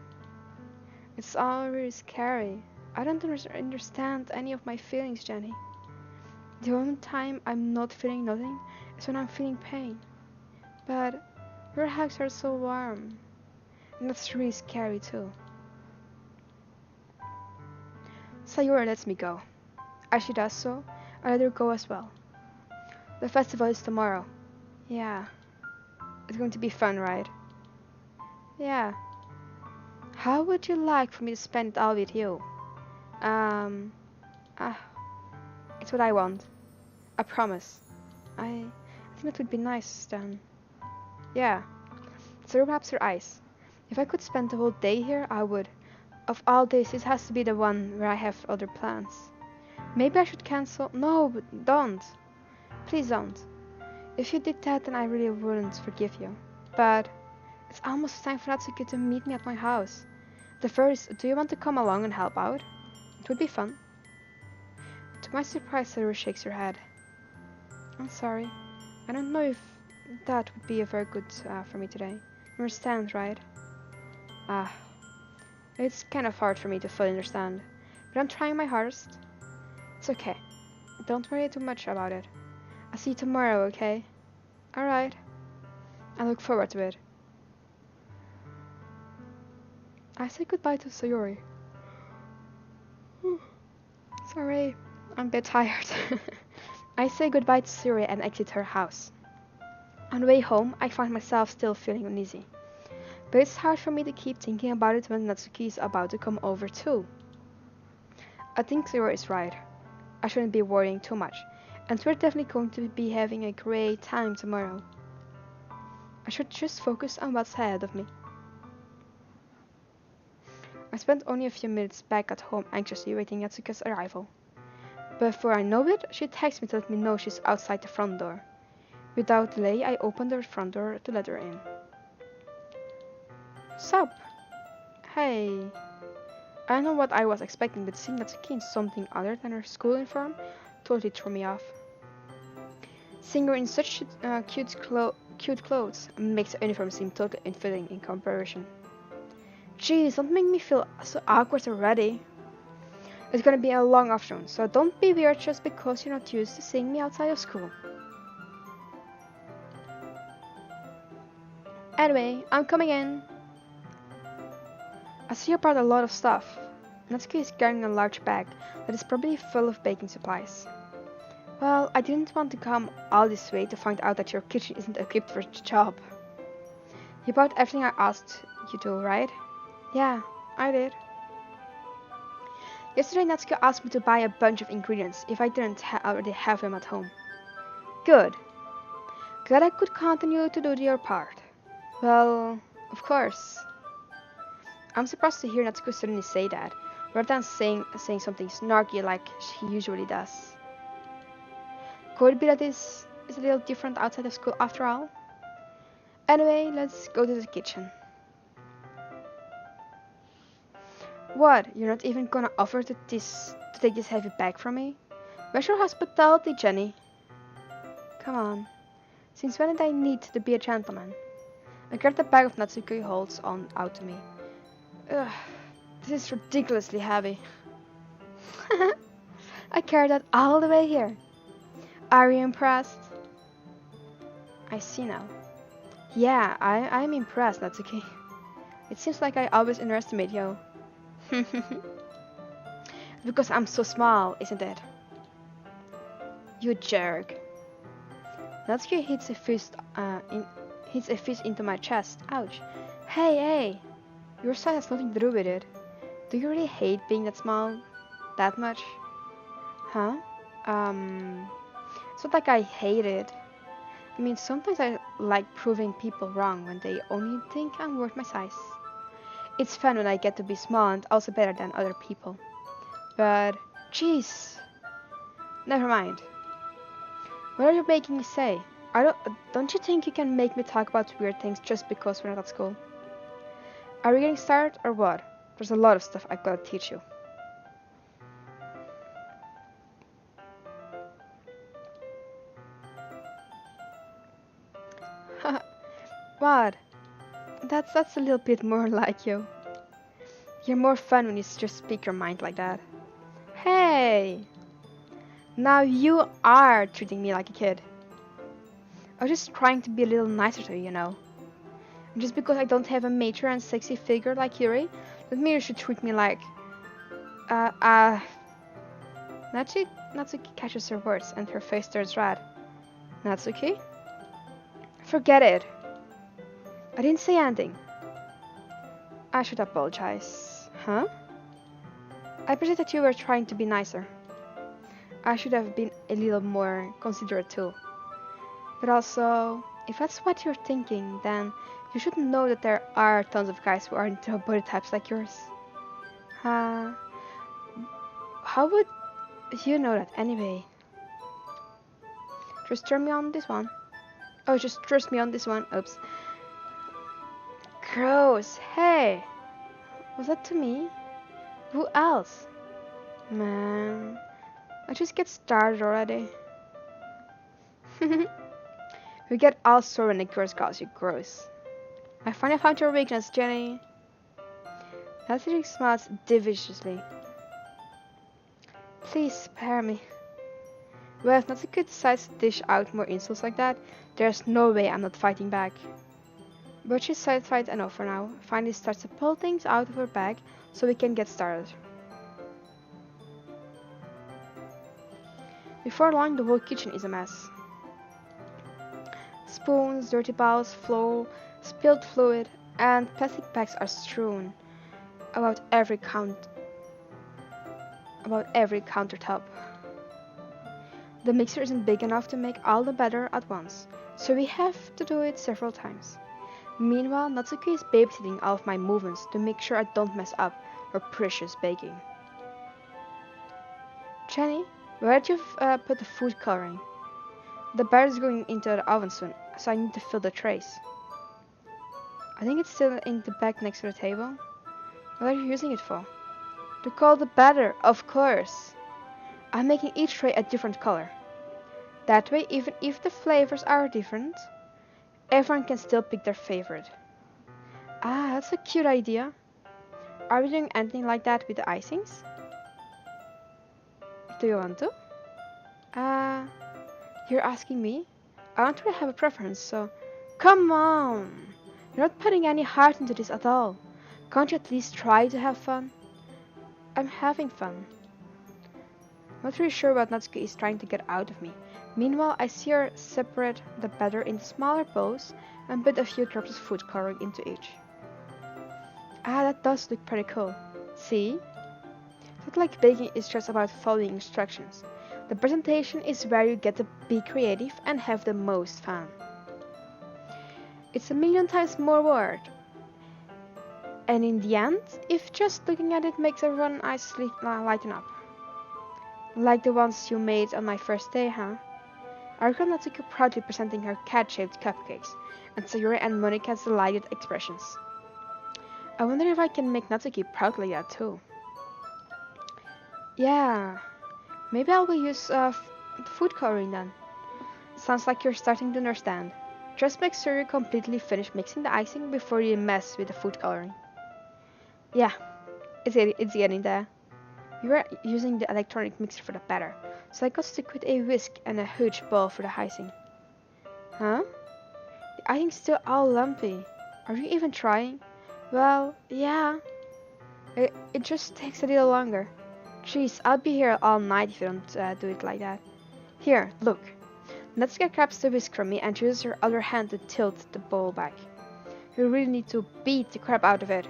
It's all really scary. I don't understand any of my feelings, Jenny. The only time I'm not feeling nothing is when I'm feeling pain. But your hugs are so warm. And that's really scary too. Sayori lets me go. As she does so, I let her go as well. The festival is tomorrow. Yeah. It's going to be fun, right? Yeah. How would you like for me to spend it all with you? It's what I want. I promise. I think that would be nice then. Yeah. Sarah wraps her eyes. If I could spend the whole day here, I would. Of all days, this has to be the one where I have other plans. Maybe I should cancel. No, but don't. Please don't. If you did that, then I really wouldn't forgive you. But it's almost time for Natsuki to meet me at my house. The first, do you want to come along and help out? It would be fun. To my surprise, Sarah shakes her head. I'm sorry. I don't know if that would be a very good for me today. You understand, right? It's kind of hard for me to fully understand, but I'm trying my hardest. It's okay. Don't worry too much about it. I'll see you tomorrow, okay? Alright. I look forward to it. I say goodbye to Sayori. Sorry, I'm a bit tired. I say goodbye to Sayori and exit her house. On the way home, I find myself still feeling uneasy. But it's hard for me to keep thinking about it when Natsuki is about to come over too. I think Sayori is right. I shouldn't be worrying too much, and we're definitely going to be having a great time tomorrow. I should just focus on what's ahead of me. I spent only a few minutes back at home anxiously waiting Natsuka's arrival. Before I know it, she texts me to let me know she's outside the front door. Without delay, I opened the front door to let her in. Sup? Hey. I don't know what I was expecting, but seeing Natsuki in something other than her school uniform totally threw me off. Seeing her in such cute clothes makes the uniform seem totally unfitting in comparison. Jeez, don't make me feel so awkward already. It's gonna be a long afternoon, so don't be weird just because you're not used to seeing me outside of school. Anyway, I'm coming in. I see you brought a lot of stuff. Natsuki is carrying a large bag that is probably full of baking supplies. Well, I didn't want to come all this way to find out that your kitchen isn't equipped for the job. You bought everything I asked you to, right? Yeah, I did. Yesterday Natsuki asked me to buy a bunch of ingredients if I didn't already have them at home. Good. Glad I could continue to do your part. Well, of course. I'm surprised to hear Natsuki suddenly say that, rather than saying something snarky like she usually does. Could it be that this is a little different outside of school after all? Anyway, let's go to the kitchen. What? You're not even gonna offer to take this heavy bag from me? Where's your hospitality, Jenny? Come on. Since when did I need to be a gentleman? I grabbed the bag of Natsuki holds on out to me. Ugh, this is ridiculously heavy. I carried that all the way here. Are you impressed? I see now. Yeah, I'm impressed, Natsuki. It seems like I always underestimate you. Because I'm so small, isn't it? You jerk. Natsuki hits a fist into my chest. Ouch. Hey! Your size has nothing to do with it. Do you really hate being that small? That much? Huh? It's not like I hate it. I mean, sometimes I like proving people wrong when they only think I'm worth my size. It's fun when I get to be small and also better than other people. But, jeez. Never mind. What are you making me say? Don't you think you can make me talk about weird things just because we're not at school? Are we getting started or what? There's a lot of stuff I've got to teach you. What? That's a little bit more like you. You're more fun when you just speak your mind like that. Hey! Now you are treating me like a kid. I was just trying to be a little nicer to you, you know. And just because I don't have a mature and sexy figure like Yuri, doesn't mean you should treat me like... Natsuki catches her words and her face turns red. Natsuki? Forget it. I didn't say anything. I should apologize. Huh? I perceived that you were trying to be nicer. I should have been a little more considerate too. But also, if that's what you're thinking, then you should know that there are tons of guys who aren't body types like yours. How would you know that anyway? Just trust me on this one. Oh, just trust me on this one. Oops. Gross. Hey. Was that to me? Who else? Man. I just get started already. We get all sore when a girl calls you gross. I finally found your weakness, Jenny. Natsuki smiles deliciously. Please spare me. Well, if Natsuki decides to dish out more insults like that, there's no way I'm not fighting back. But she's satisfied enough for now. Finally starts to pull things out of her bag so we can get started. Before long, the whole kitchen is a mess. Spoons, dirty bowls, flour, spilled fluid, and plastic bags are strewn about every countertop. The mixer isn't big enough to make all the batter at once, so we have to do it several times. Meanwhile, Natsuki is babysitting all of my movements to make sure I don't mess up her precious baking. Jenny, where did you put the food coloring? The batter is going into the oven soon, so I need to fill the trays. I think it's still in the bag next to the table. What are you using it for? To color the batter, of course. I'm making each tray a different color. That way, even if the flavors are different, everyone can still pick their favorite. Ah, that's a cute idea. Are we doing anything like that with the icings? Do you want to? You're asking me? I don't really have a preference, so... Come on! You're not putting any heart into this at all. Can't you at least try to have fun? I'm having fun. Not really sure what Natsuki is trying to get out of me. Meanwhile, I see her separate the batter into smaller bowls and put a few drops of food coloring into each. Ah, that does look pretty cool. See? It's not like baking is just about following instructions. The presentation is where you get to be creative and have the most fun. It's a million times more work. And in the end, if just looking at it makes everyone's eyes lighten up. Like the ones you made on my first day, huh? I recall Natsuki proudly presenting her cat-shaped cupcakes, and Sayuri and Monika's delighted expressions. I wonder if I can make Natsuki proud like that too. Yeah, maybe I will use food coloring then. Sounds like you're starting to understand. Just make sure you completely finish mixing the icing before you mess with the food coloring. Yeah, it's getting there. We were using the electronic mixer for the batter, so I got stuck with a whisk and a huge bowl for the icing. Huh? The icing's still all lumpy. Are you even trying? Well, yeah. It just takes a little longer. Jeez, I'll be here all night if you don't do it like that. Here, look. Natsuki grabs the whisk from me and uses her other hand to tilt the bowl back. You really need to beat the crap out of it.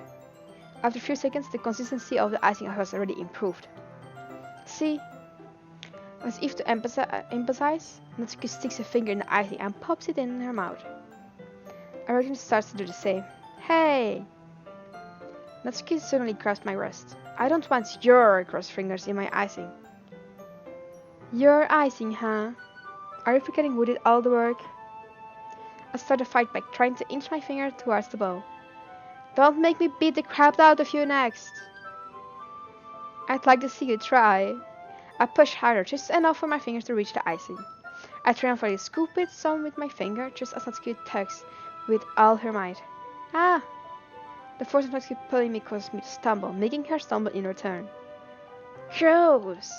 After a few seconds, the consistency of the icing has already improved. See? As if to emphasize, Natsuki sticks a finger in the icing and pops it in her mouth. Arjun starts to do the same. Hey! Natsuki suddenly grabs my wrist. I don't want your crossed fingers in my icing. Your icing, huh? Are you forgetting who did all the work? I start a fight back, trying to inch my finger towards the bowl. Don't make me beat the crap out of you next. I'd like to see you try. I push harder, just enough for my fingers to reach the icing. I triumphantly scoop it some with my finger, just as Natsuki tugs with all her might. Ah! The force of Natsuki pulling me caused me to stumble, making her stumble in return. Gross!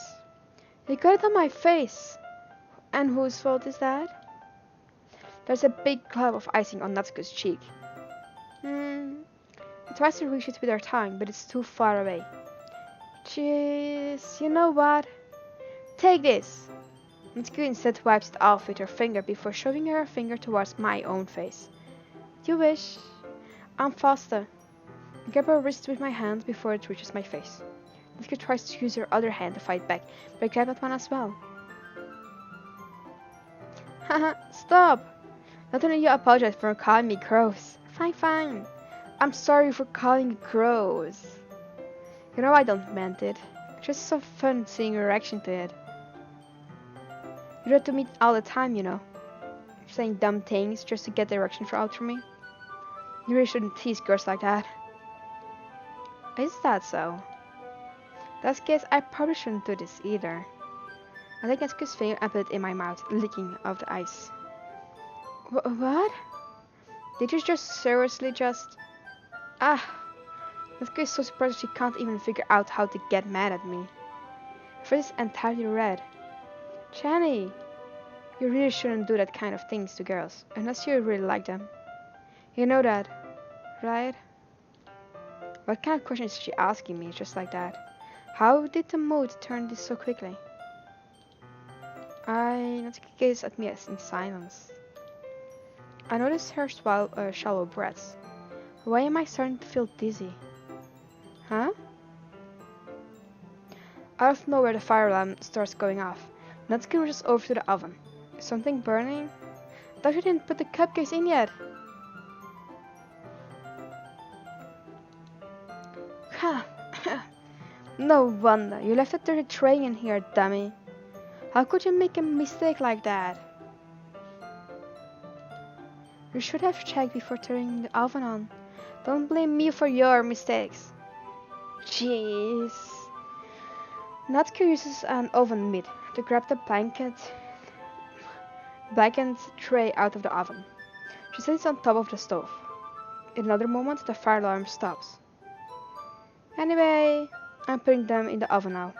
You got it on my face. And whose fault is that? There's a big glob of icing on Natsuko's cheek. It tries to reach it with her tongue, but it's too far away. Jeez, you know what? Take this! Natsuko instead wipes it off with her finger before shoving her finger towards my own face. You wish. I'm faster. I grab her wrist with my hand before it reaches my face. Natsuko tries to use her other hand to fight back, but I grab that one as well. Haha, stop! Not only you apologize for calling me gross. Fine. I'm sorry for calling you gross. You know I don't meant it. Just so fun seeing your reaction to it. You do that to me all the time, you know. Saying dumb things just to get the erection out from me. You really shouldn't tease girls like that. Is that so? In that case, I probably shouldn't do this either. I take Natsuko's finger and put it in my mouth, licking off the ice. What? Did you just seriously just... Ah! Natsuko is so surprised she can't even figure out how to get mad at me. Her face is entirely red. Jenny! You really shouldn't do that kind of things to girls, unless you really like them. You know that, right? What kind of question is she asking me just like that? How did the mood turn this so quickly? Natsuki gazes at me in silence. I notice her shallow breaths. Why am I starting to feel dizzy? Huh? Out of nowhere, the fire alarm starts going off. Natsuki rushes over to the oven. Is something burning? I thought you didn't put the cupcakes in yet. No wonder. You left a dirty tray in here, dummy. How could you make a mistake like that? You should have checked before turning the oven on. Don't blame me for your mistakes. Jeez. Natsuki uses an oven mitt to grab the blackened tray out of the oven. She sits on top of the stove. In another moment, the fire alarm stops. Anyway, I'm putting them in the oven now.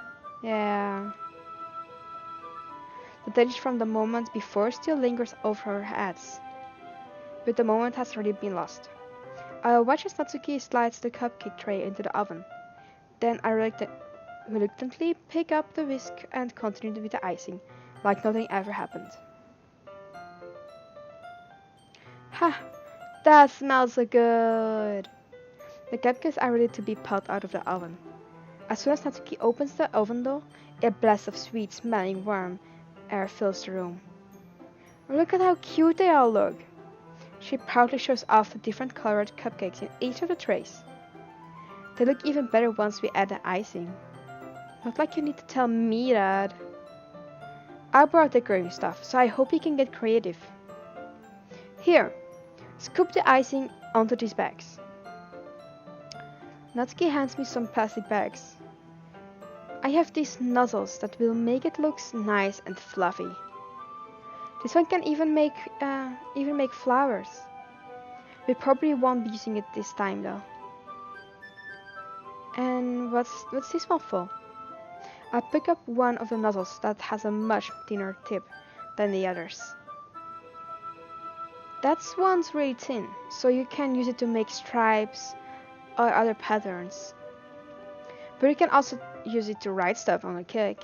Yeah. The tension from the moment before still lingers over our heads. But the moment has already been lost. I watch as Natsuki slides the cupcake tray into the oven. Then I reluctantly pick up the whisk and continue with the icing, like nothing ever happened. Ha! That smells so good! The cupcakes are ready to be pulled out of the oven. As soon as Natsuki opens the oven door, a blast of sweet-smelling warm air fills the room. Look at how cute they all look! She proudly shows off the different colored cupcakes in each of the trays. They look even better once we add the icing. Not like you need to tell me that. I brought decorating stuff, so I hope you can get creative. Here, scoop the icing onto these bags. Natsuki hands me some plastic bags. I have these nozzles that will make it look nice and fluffy. This one can even make flowers. We probably won't be using it this time though. And what's this one for? I pick up one of the nozzles that has a much thinner tip than the others. That one's really thin, so you can use it to make stripes or other patterns. But you can also use it to write stuff on a cake.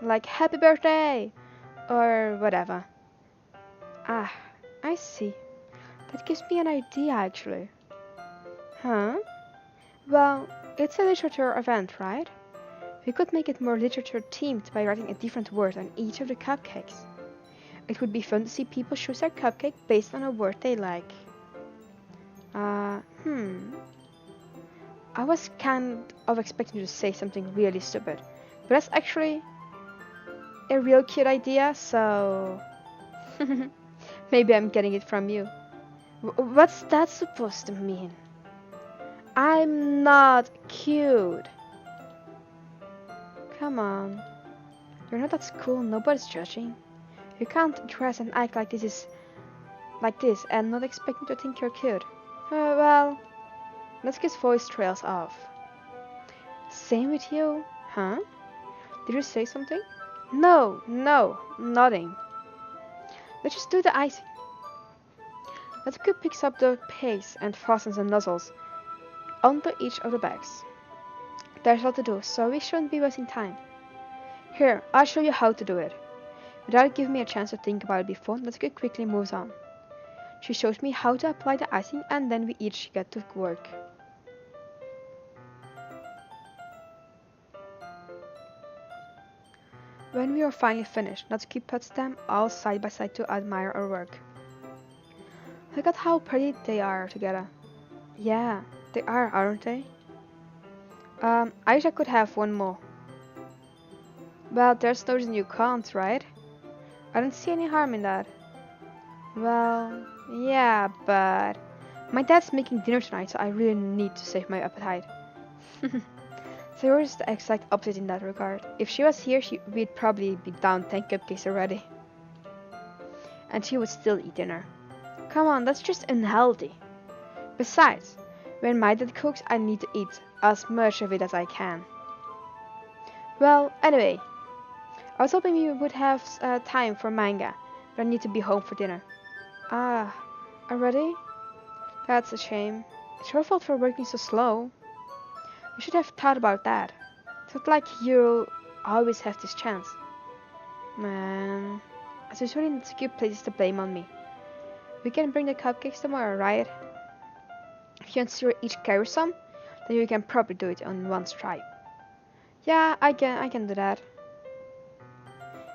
Like happy birthday! Or whatever. Ah, I see. That gives me an idea actually. Huh? Well, it's a literature event, right? We could make it more literature themed by writing a different word on each of the cupcakes. It would be fun to see people choose their cupcake based on a word they like. Uh, hmm. I was kind of expecting you to say something really stupid, but that's actually a real cute idea, so maybe I'm getting it from you. What's that supposed to mean? I'm not cute. Come on. You're not at school, nobody's judging. You can't dress and act like this and not expect me to think you're cute. Well, Natsuki's voice trails off. Same with you, huh? Did you say something? No, nothing. Let's just do the icing. Natsuki picks up the paste and fastens the nozzles onto each of the bags. There's a lot to do, so we shouldn't be wasting time. Here, I'll show you how to do it. Without giving me a chance to think about it before, Natsuki quickly moves on. She shows me how to apply the icing and then we each get to work. When we are finally finished, Natsuki puts them all side by side to admire our work. Look at how pretty they are together. Yeah, they are, aren't they? I wish I could have one more. Well, there's no reason you can't, right? I don't see any harm in that. Well, yeah, but my dad's making dinner tonight, so I really need to save my appetite. Sayori is the exact opposite in that regard. If she was here, we'd probably be down 10 cupcakes already. And she would still eat dinner. Come on, that's just unhealthy. Besides, when my dad cooks, I need to eat as much of it as I can. Well, anyway, I was hoping we would have time for manga, but I need to be home for dinner. Ah, already? That's a shame. It's your fault for working so slow. You should have thought about that. It's not like you always have this chance. Man, as usually Natsuki places the blame on me. We can bring the cupcakes tomorrow, right? If you and Siri each carry some, then you can probably do it on one strike. Yeah, I can do that.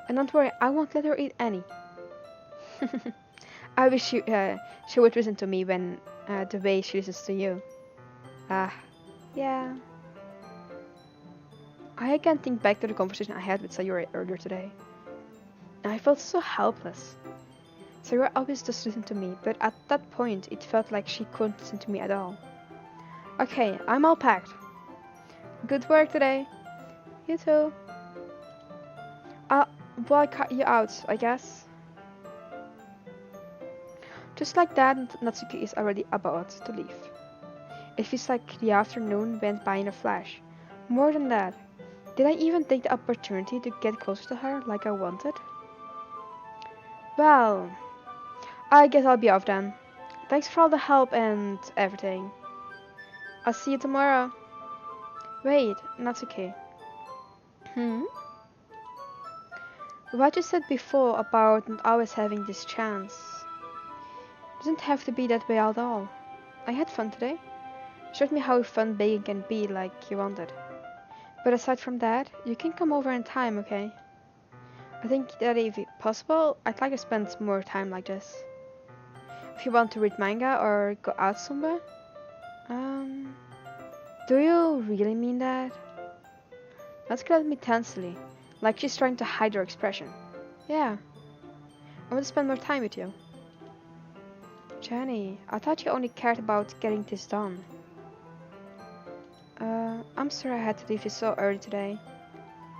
And don't worry, I won't let her eat any. I wish she would listen to me when the way she listens to you. Ah, yeah. I can't think back to the conversation I had with Sayori earlier today. I felt so helpless. Sayori always does listen to me, but at that point it felt like she couldn't listen to me at all. Okay, I'm all packed. Good work today. You too. Well, I cut you out, I guess. Just like that, Natsuki is already about to leave. It feels like the afternoon went by in a flash. More than that, did I even take the opportunity to get closer to her like I wanted? Well, I guess I'll be off then. Thanks for all the help and everything. I'll see you tomorrow. Wait, Natsuki. What you said before about not always having this chance doesn't have to be that way at all. I had fun today. Showed me how fun baking can be like you wanted. But aside from that, you can come over in time, okay? I think that if possible, I'd like to spend more time like this. If you want to read manga or go out somewhere. Do you really mean that? Let's look at me tensely, like she's trying to hide her expression. Yeah, I want to spend more time with you. Jenny, I thought you only cared about getting this done. I'm sorry I had to leave you so early today.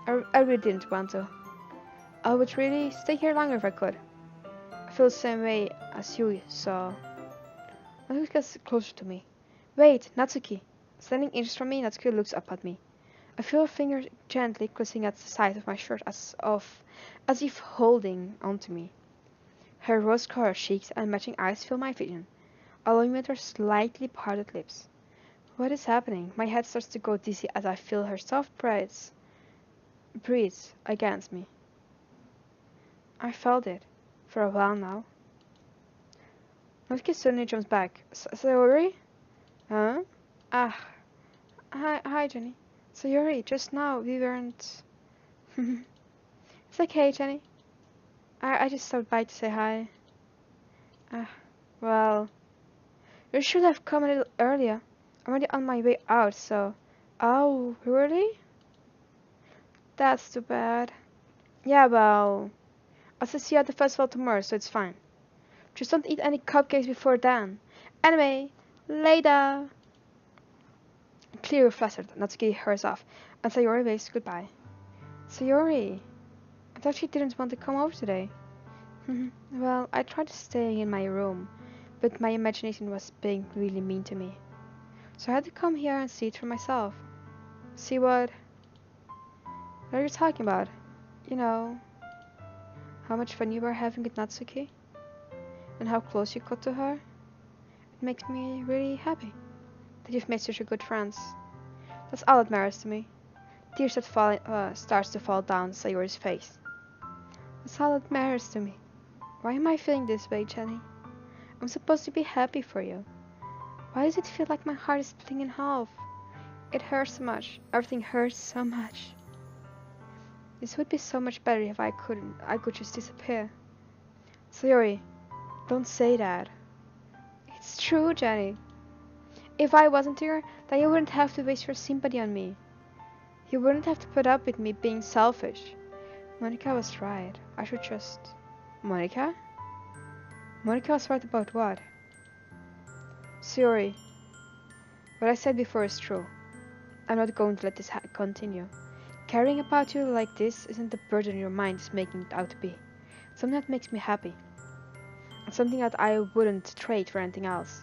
I really didn't want to. I would really stay here longer if I could. I feel the same way as you, so... Natsuki gets closer to me. Wait, Natsuki. Standing inches from me, Natsuki looks up at me. I feel her fingers gently closing at the side of my shirt as if holding onto me. Her rose-colored cheeks and matching eyes fill my vision, along with her slightly parted lips. What is happening? My head starts to go dizzy as I feel her soft breathe against me. I felt it for a while now. Natsuki suddenly jumps back. Sayori? Huh? Ah. Hi, Jenny. Sayori, just now we weren't... It's okay, Jenny. I just stopped by to say hi. Ah, well... You should have come a little earlier. I'm already on my way out, so... Oh, really? That's too bad. Yeah, well... I'll see you at the festival tomorrow, so it's fine. Just don't eat any cupcakes before then. Anyway, later. Clearly flustered, Natsuki hurries off, and Sayori waves goodbye. Sayori, I thought you didn't want to come over today. Well, I tried staying in my room, but my imagination was being really mean to me. So I had to come here and see it for myself. See what? What are you talking about? You know, how much fun you were having with Natsuki? And how close you got to her? It makes me really happy that you've made such a good friends. That's all that matters to me. Tears that starts to fall down Sayori's face. That's all that matters to me. Why am I feeling this way, Jenny? I'm supposed to be happy for you. Why does it feel like my heart is splitting in half? It hurts so much. Everything hurts so much. This would be so much better if I could just disappear. Sayori, don't say that. It's true, Jenny. If I wasn't here, then you wouldn't have to waste your sympathy on me. You wouldn't have to put up with me being selfish. Monica was right. I should just... Monica? Monica was right about what? Sayori, what I said before is true. I'm not going to let this continue. Caring about you like this isn't the burden your mind is making it out to be. It's something that makes me happy. And something that I wouldn't trade for anything else.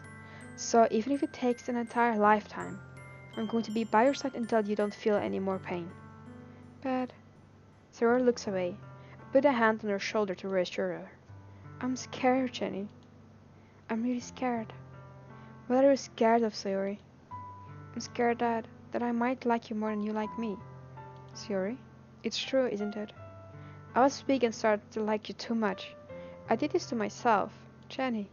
So even if it takes an entire lifetime, I'm going to be by your side until you don't feel any more pain. But... Sayori looks away. I put a hand on her shoulder to reassure her. I'm scared, Jenny. I'm really scared. What are you scared of, Sayori? I'm scared that I might like you more than you like me. Sayori, it's true, isn't it? I was weak and started to like you too much. I did this to myself. Jenny,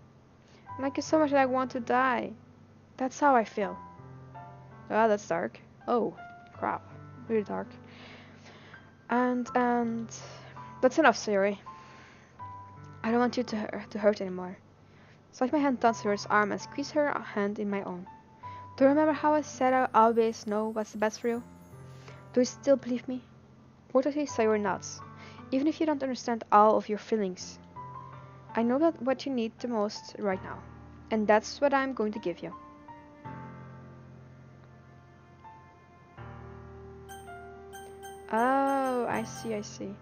I like you so much that I want to die. That's how I feel. Ah, that's dark. Oh, crap. Really dark. And that's enough, Sayori. I don't want you to hurt anymore. Slide my hand down Sayori's arm and squeeze her hand in my own. Do you remember how I said I always know what's the best for you? Do you still believe me? Fortunately, Sayori nods. Even if you don't understand all of your feelings, I know that what you need the most right now, and that's what I'm going to give you. Oh, I see.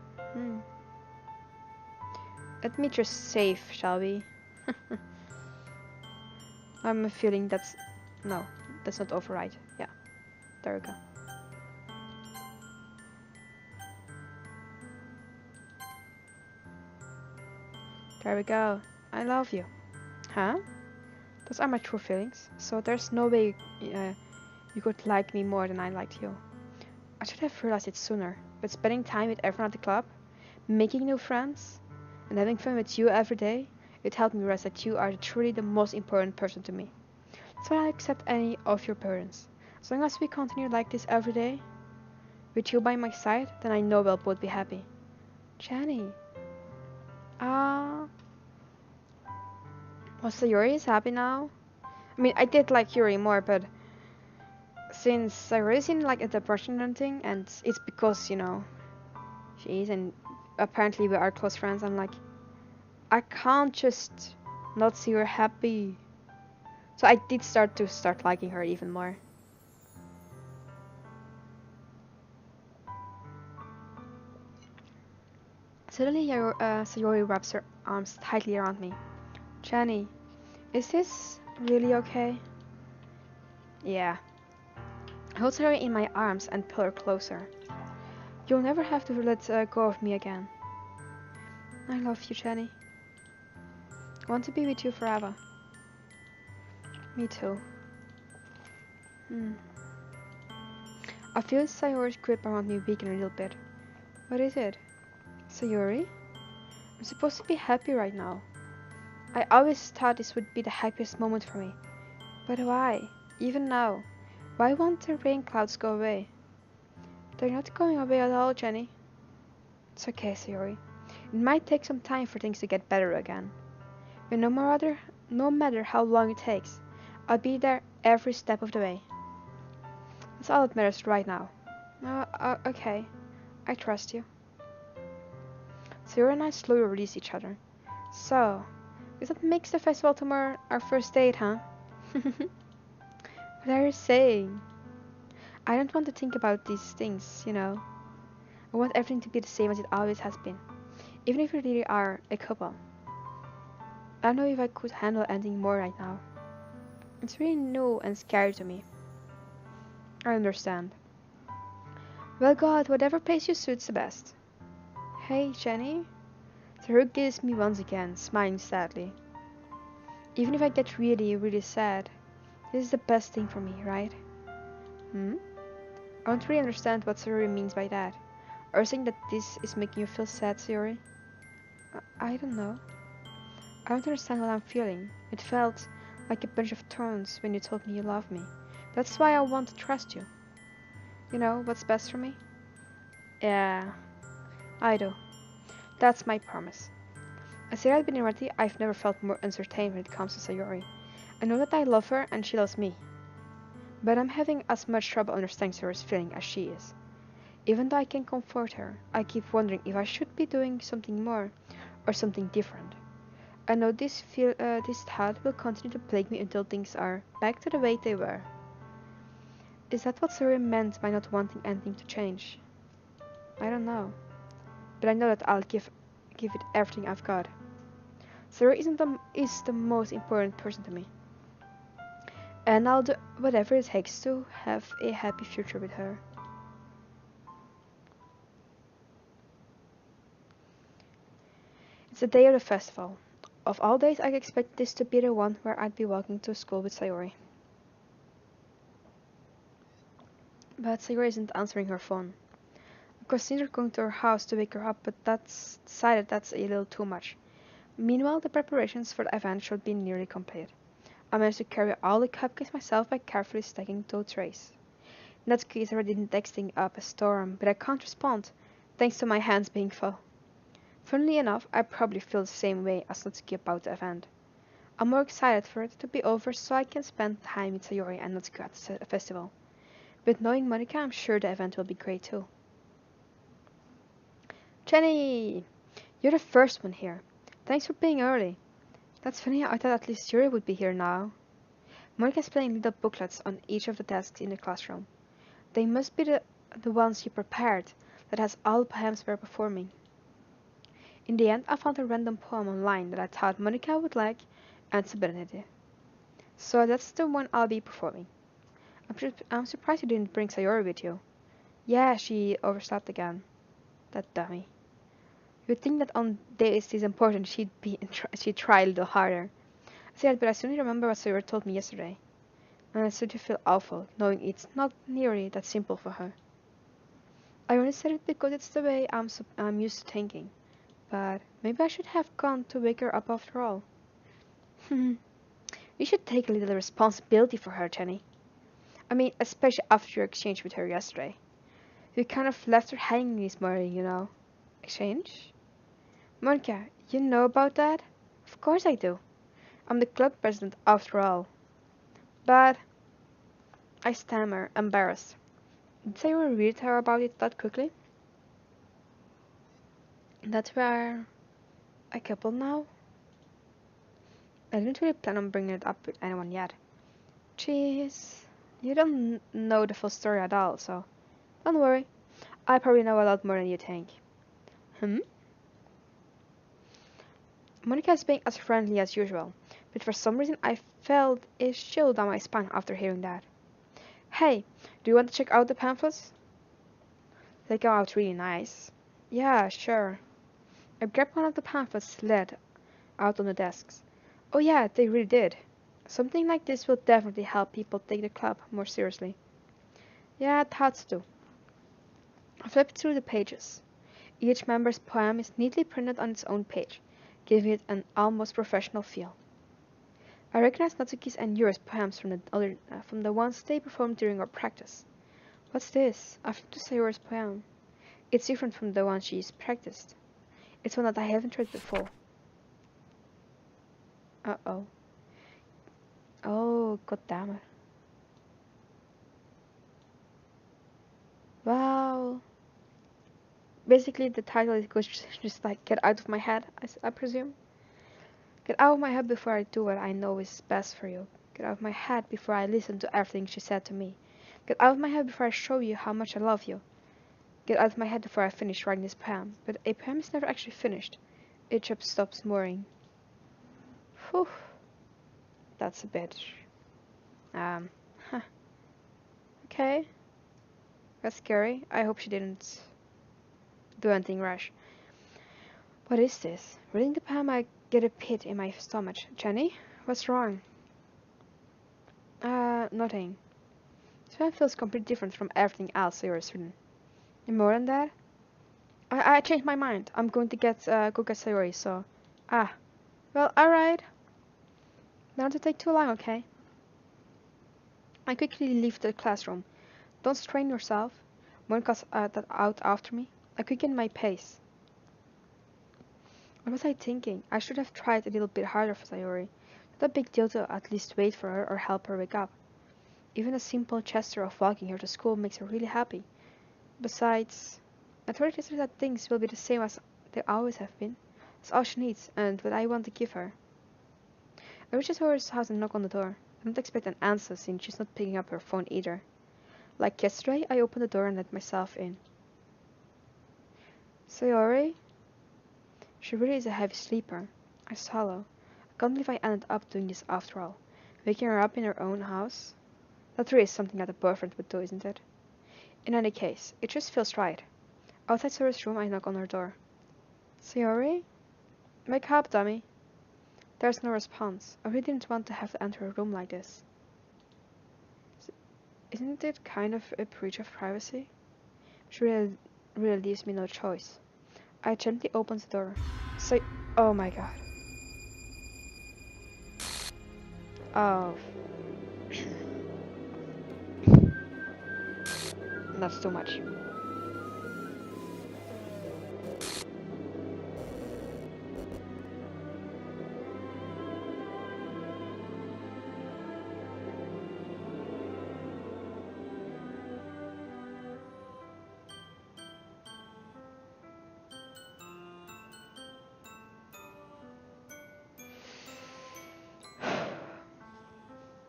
Let me just save, shall we? I'm feeling that's... No, that's not override. Yeah, there we go. There we go. I love you. Huh? Those are my true feelings. So there's no way you could like me more than I liked you. I should have realized it sooner, but spending time with everyone at the club, making new friends, and having fun with you every day, it helped me realize that you are truly the most important person to me. So I accept any of your parents. As long as we continue like this every day, with you by my side, then I know we'll both be happy. Jenny. Ah. Well, so Yuri is happy now? I mean, I did like Yuri more, but since I really seen like a depression and thing, and it's because, you know, she is, and apparently we are close friends, I'm like, I can't just not see her happy. So I did start liking her even more. Suddenly, Sayori wraps her arms tightly around me. Jenny, is this really okay? Yeah. I hold Sayori in my arms and pull her closer. You'll never have to let go of me again. I love you, Jenny. I want to be with you forever. Me too. Hmm. I feel Sayori's grip around me weaken a little bit. What is it? Sayori? I'm supposed to be happy right now. I always thought this would be the happiest moment for me. But why? Even now? Why won't the rain clouds go away? They're not going away at all, Jenny. It's okay, Sayori. It might take some time for things to get better again. But no matter how long it takes, I'll be there every step of the way. That's all that matters right now. Okay. I trust you. Sayori and I slowly release each other. So, guess that makes the festival tomorrow our first date, huh? What are you saying? I don't want to think about these things. I want everything to be the same as it always has been. Even if we really are a couple. I don't know if I could handle anything more right now. It's really new and scary to me. I understand. Well, God, whatever pace you suits the best. Hey, Jenny? Saru gives me once again, smiling sadly. Even if I get really, really sad, this is the best thing for me, right? Hmm? I don't really understand what Saru means by that. Are you saying that this is making you feel sad, Sayori? I don't know. I don't understand what I'm feeling. It felt like a bunch of thorns when you told me you love me. That's why I want to trust you. You know what's best for me? Yeah, I do. That's my promise. As I have been in reality, I've never felt more uncertain when it comes to Sayori. I know that I love her and she loves me. But I'm having as much trouble understanding Sayori's feeling as she is. Even though I can comfort her, I keep wondering if I should be doing something more or something different. I know this thought will continue to plague me until things are back to the way they were. Is that what Sayori meant by not wanting anything to change? I don't know, but I know that I'll give it everything I've got. Sayori is the most important person to me, and I'll do whatever it takes to have a happy future with her. It's the day of the festival. Of all days, I expect this to be the one where I'd be walking to school with Sayori. But Sayori isn't answering her phone. I considered going to her house to wake her up, but that's decided that's a little too much. Meanwhile, the preparations for the event should be nearly complete. I managed to carry all the cupcakes myself by carefully stacking two trays. In that case, I already didn't texting up a storm, but I can't respond, thanks to my hands being full. Funnily enough, I probably feel the same way as Natsuki about the event. I'm more excited for it to be over so I can spend time with Sayori and Natsuki at the festival. But knowing Monica, I'm sure the event will be great too. Jenny! You're the first one here. Thanks for being early. That's funny, I thought at least Yuri would be here now. Monica's playing little booklets on each of the desks in the classroom. They must be the ones you prepared, that has all poems we're performing. In the end, I found a random poem online that I thought Monica would like and submitted it. So that's the one I'll be performing. I'm surprised you didn't bring Sayori with you. Yeah, she overslept again. That dummy. You'd think that on days this important she'd try a little harder. I said, but I suddenly remember what Sayori told me yesterday. And I started to feel awful, knowing it's not nearly that simple for her. I only said it because it's the way I'm used to thinking. But maybe I should have gone to wake her up after all. You should take a little responsibility for her, Jenny. I mean, especially after your exchange with her yesterday. You kind of left her hanging this morning. Exchange? Monica, you know about that? Of course I do. I'm the club president after all. But I stammer, embarrassed. Did Sayori really tell her about it that quickly? That we're a couple now? I didn't really plan on bringing it up with anyone yet. Jeez, you don't know the full story at all, so don't worry. I probably know a lot more than you think. Hmm? Monica is being as friendly as usual, but for some reason I felt a chill down my spine after hearing that. Hey, do you want to check out the pamphlets? They come out really nice. Yeah, sure. I grabbed one of the pamphlets laid out on the desks. Oh yeah, they really did. Something like this will definitely help people take the club more seriously. Yeah, I thought so too. I flipped through the pages. Each member's poem is neatly printed on its own page, giving it an almost professional feel. I recognized Natsuki's and Yura's poems from the ones they performed during our practice. What's this? I flipped to Sayori's poem. It's different from the one she's practiced. It's one that I haven't read before. Uh-oh. Oh, goddammit. Wow. Basically, the title is just like, get out of my head, I presume. Get out of my head before I do what I know is best for you. Get out of my head before I listen to everything she said to me. Get out of my head before I show you how much I love you. Get out of my head before I finish writing this poem. But a poem is never actually finished. It just stops mooring. Whew. That's a bit... Huh. Okay. That's scary. I hope she didn't do anything rash. What is this? Reading the poem, I get a pit in my stomach. Jenny? What's wrong? Nothing. This poem feels completely different from everything else you've written. And more than that, I changed my mind. I'm going to go get Sayori, so... Well, alright. Not to take too long, okay? I quickly leave the classroom. Don't strain yourself. One calls that out after me. I quicken my pace. What was I thinking? I should have tried a little bit harder for Sayori. Not a big deal to at least wait for her or help her wake up. Even a simple gesture of walking her to school makes her really happy. Besides, I told her yesterday that things will be the same as they always have been. That's all she needs, and what I want to give her. I reach Sayori's house and knock on the door. I don't expect an answer since she's not picking up her phone either. Like yesterday, I opened the door and let myself in. Sayori? She really is a heavy sleeper. I swallow. I can't believe I ended up doing this after all. Waking her up in her own house? That really is something that a boyfriend would do, isn't it? In any case, it just feels right. Outside Sayori's room, I knock on her door. Sayori? Wake up, dummy. There's no response. I really didn't want to have to enter a room like this. Isn't it kind of a breach of privacy? She really leaves me no choice. I gently open the door. Oh my god. Oh. That's too much.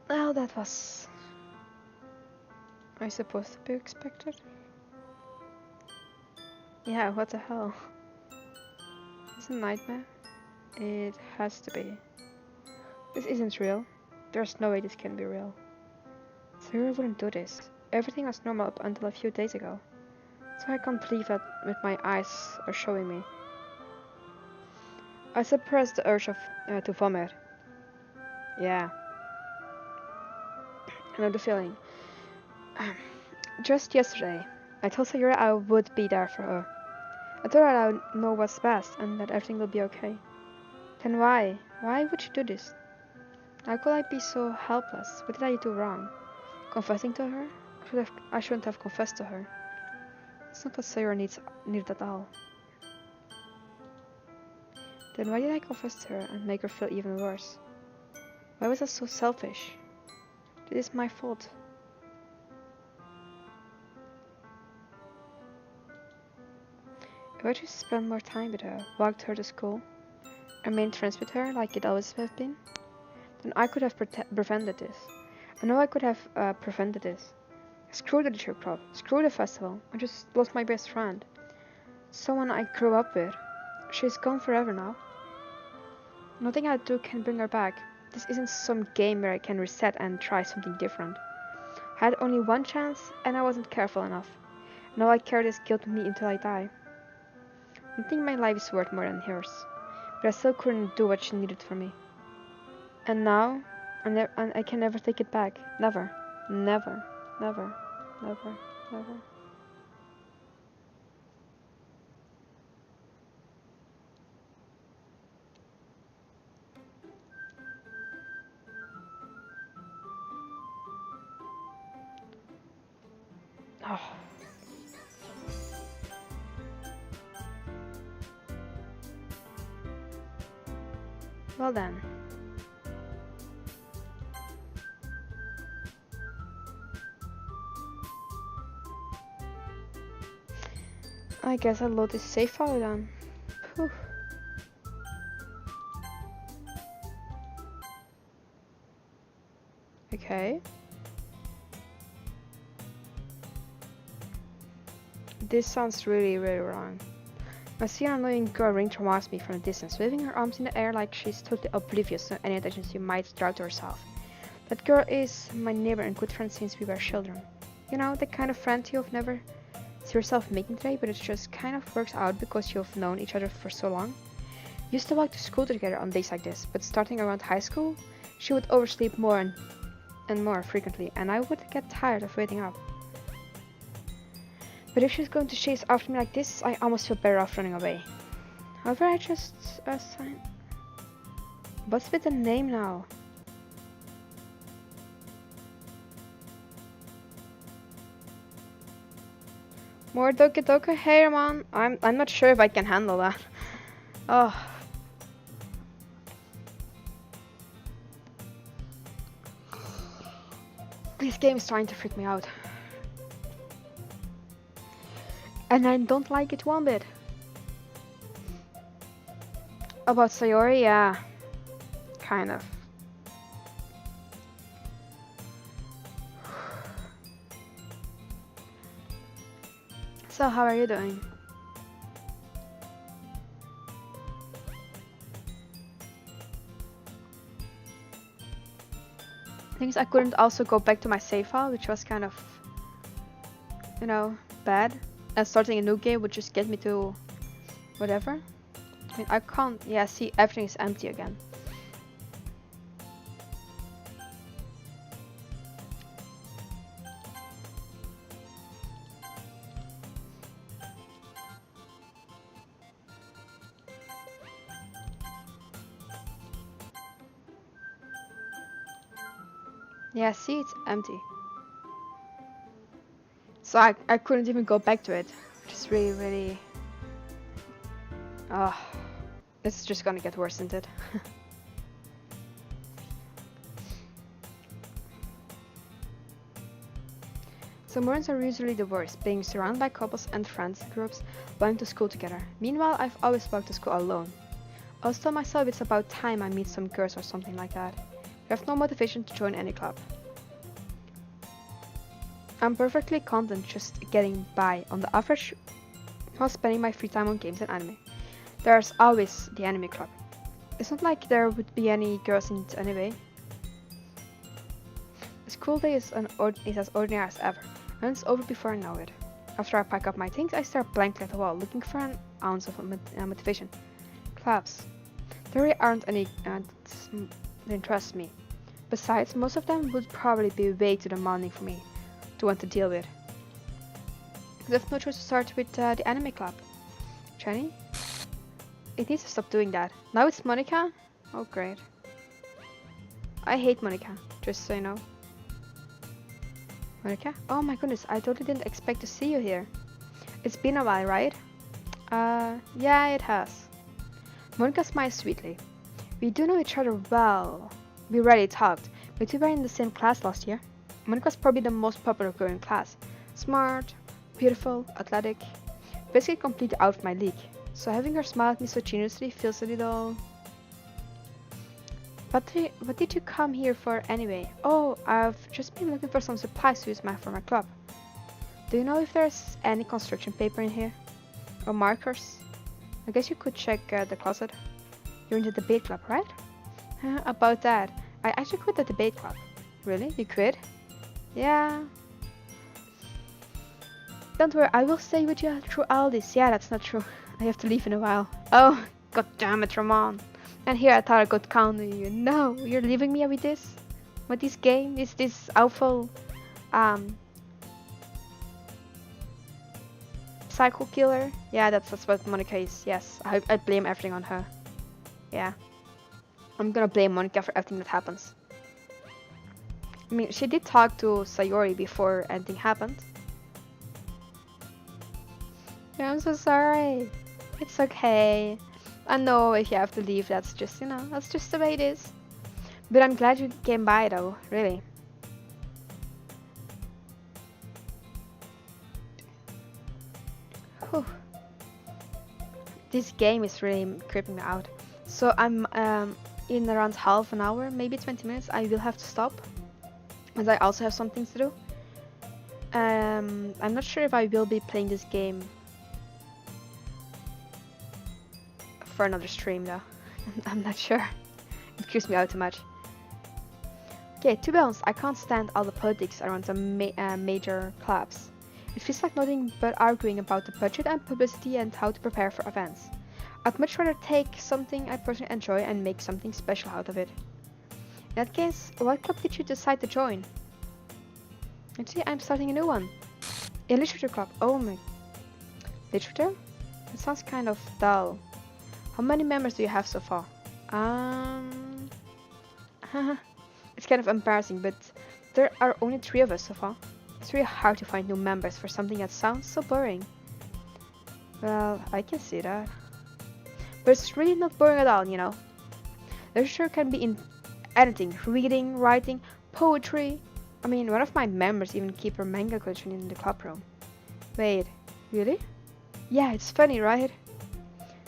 Well, that was... I supposed to be expected? Yeah, what the hell? It's a nightmare. It has to be. This isn't real. There's no way this can be real. Sarah wouldn't do this. Everything was normal up until a few days ago. So I can't believe that what my eyes are showing me. I suppressed the urge to vomit. Yeah. I know the feeling. Just yesterday, I told Sayura I would be there for her. I told her I would know what's best and that everything will be okay. Then why? Why would she do this? How could I be so helpless? What did I do wrong? Confessing to her? I shouldn't have confessed to her. It's not what Sayura needed at all. Then why did I confess to her and make her feel even worse? Why was I so selfish? This is my fault. If I just spent more time with her, walked her to school, remained friends with her like it always have been, then I could have prevented this. I know I could have prevented this. Screw the teacher club, screw the festival, I just lost my best friend. Someone I grew up with. She's gone forever now. Nothing I do can bring her back. This isn't some game where I can reset and try something different. I had only one chance and I wasn't careful enough. Now I carry this guilt with me until I die. I think my life is worth more than hers, but I still couldn't do what she needed from me. And now, And I can never take it back. Never. Never. Never. Never. Never. Oh. Well then. I guess I'll load this save file then. Whew. Okay. This sounds really, really wrong. I see an annoying girl ring towards me from a distance, waving her arms in the air like she's totally oblivious to any attention she might draw to herself. That girl is my neighbor and good friend since we were children. You know, the kind of friend you've never see yourself making today, but it just kind of works out because you've known each other for so long. Used to walk to school together on days like this, but starting around high school, she would oversleep more and more frequently, and I would get tired of waiting up. But if she's going to chase after me like this, I almost feel better off running away. However, I just assign. What's with the name now? More Doki Doki? Hey, man. I'm not sure if I can handle that. Oh. This game is trying to freak me out. And I don't like it one bit. About Sayori, yeah. Kind of. So, how are you doing? Things I couldn't also go back to my save file, which was kind of, you know, bad. And starting a new game would just get me to whatever. I mean, I can't, yeah, see, everything is empty again. Yeah, see, it's empty. So I couldn't even go back to it, which is really, really... Oh, it's just gonna get worse, isn't it? So mornings are usually the worst, being surrounded by couples and friends groups going to school together. Meanwhile, I've always walked to school alone. I always tell myself it's about time I meet some girls or something like that. I have no motivation to join any club. I'm perfectly content just getting by on the average while spending my free time on games and anime. There's always the anime club. It's not like there would be any girls in it anyway. The school day is as ordinary as ever, and it's over before I know it. After I pack up my things, I stare blankly at the wall, looking for an ounce of motivation. Clubs. There really aren't any that interest me. Besides, most of them would probably be way too demanding for me to want to deal with. Because I've no choice to start with the anime club. Jenny? It needs to stop doing that. Now it's Monica? Oh great. I hate Monica, just so you know. Monica? Oh my goodness, I totally didn't expect to see you here. It's been a while, right? Yeah, it has. Monica smiles sweetly. We do know each other well. We rarely talked, but we were in the same class last year. Monica's probably the most popular girl in class. Smart, beautiful, athletic, basically completely out of my league. So having her smile at me so genuinely feels a little... What did you come here for anyway? Oh, I've just been looking for some supplies to use for my club. Do you know if there's any construction paper in here? Or markers? I guess you could check the closet. You're in the debate club, right? About that. I actually quit the debate club. Really? You quit? Yeah. Don't worry, I will stay with you through all this. Yeah, that's not true. I have to leave in a while. Oh, god damn it, Ramon. And here I thought I could count on you. No, you're leaving me with this? What this game is, this awful um psycho killer. Yeah, that's what Monica is. Yes, I blame everything on her. Yeah, I'm gonna blame Monica for everything that happens. I mean, she did talk to Sayori before anything happened. Yeah, I'm so sorry. It's okay. I know if you have to leave, that's just, that's just the way it is. But I'm glad you came by though, really. Whew. This game is really creeping me out. So I'm in around half an hour, maybe 20 minutes, I will have to stop. As I also have some things to do. I'm not sure if I will be playing this game for another stream though. I'm not sure. It creeps me out too much. Okay, to be honest, I can't stand all the politics around the major clubs. It feels like nothing but arguing about the budget and publicity and how to prepare for events. I'd much rather take something I personally enjoy and make something special out of it. In that case, what club did you decide to join? Actually, I'm starting a new one. A literature club. Oh my... Literature? That sounds kind of dull. How many members do you have so far? It's kind of embarrassing, but there are only 3 of us so far. It's really hard to find new members for something that sounds so boring. Well, I can see that. But it's really not boring at all, Literature can be in anything. Reading, writing, poetry. I mean, one of my members even keep her manga collection in the club room. Wait, really? Yeah, it's funny, right?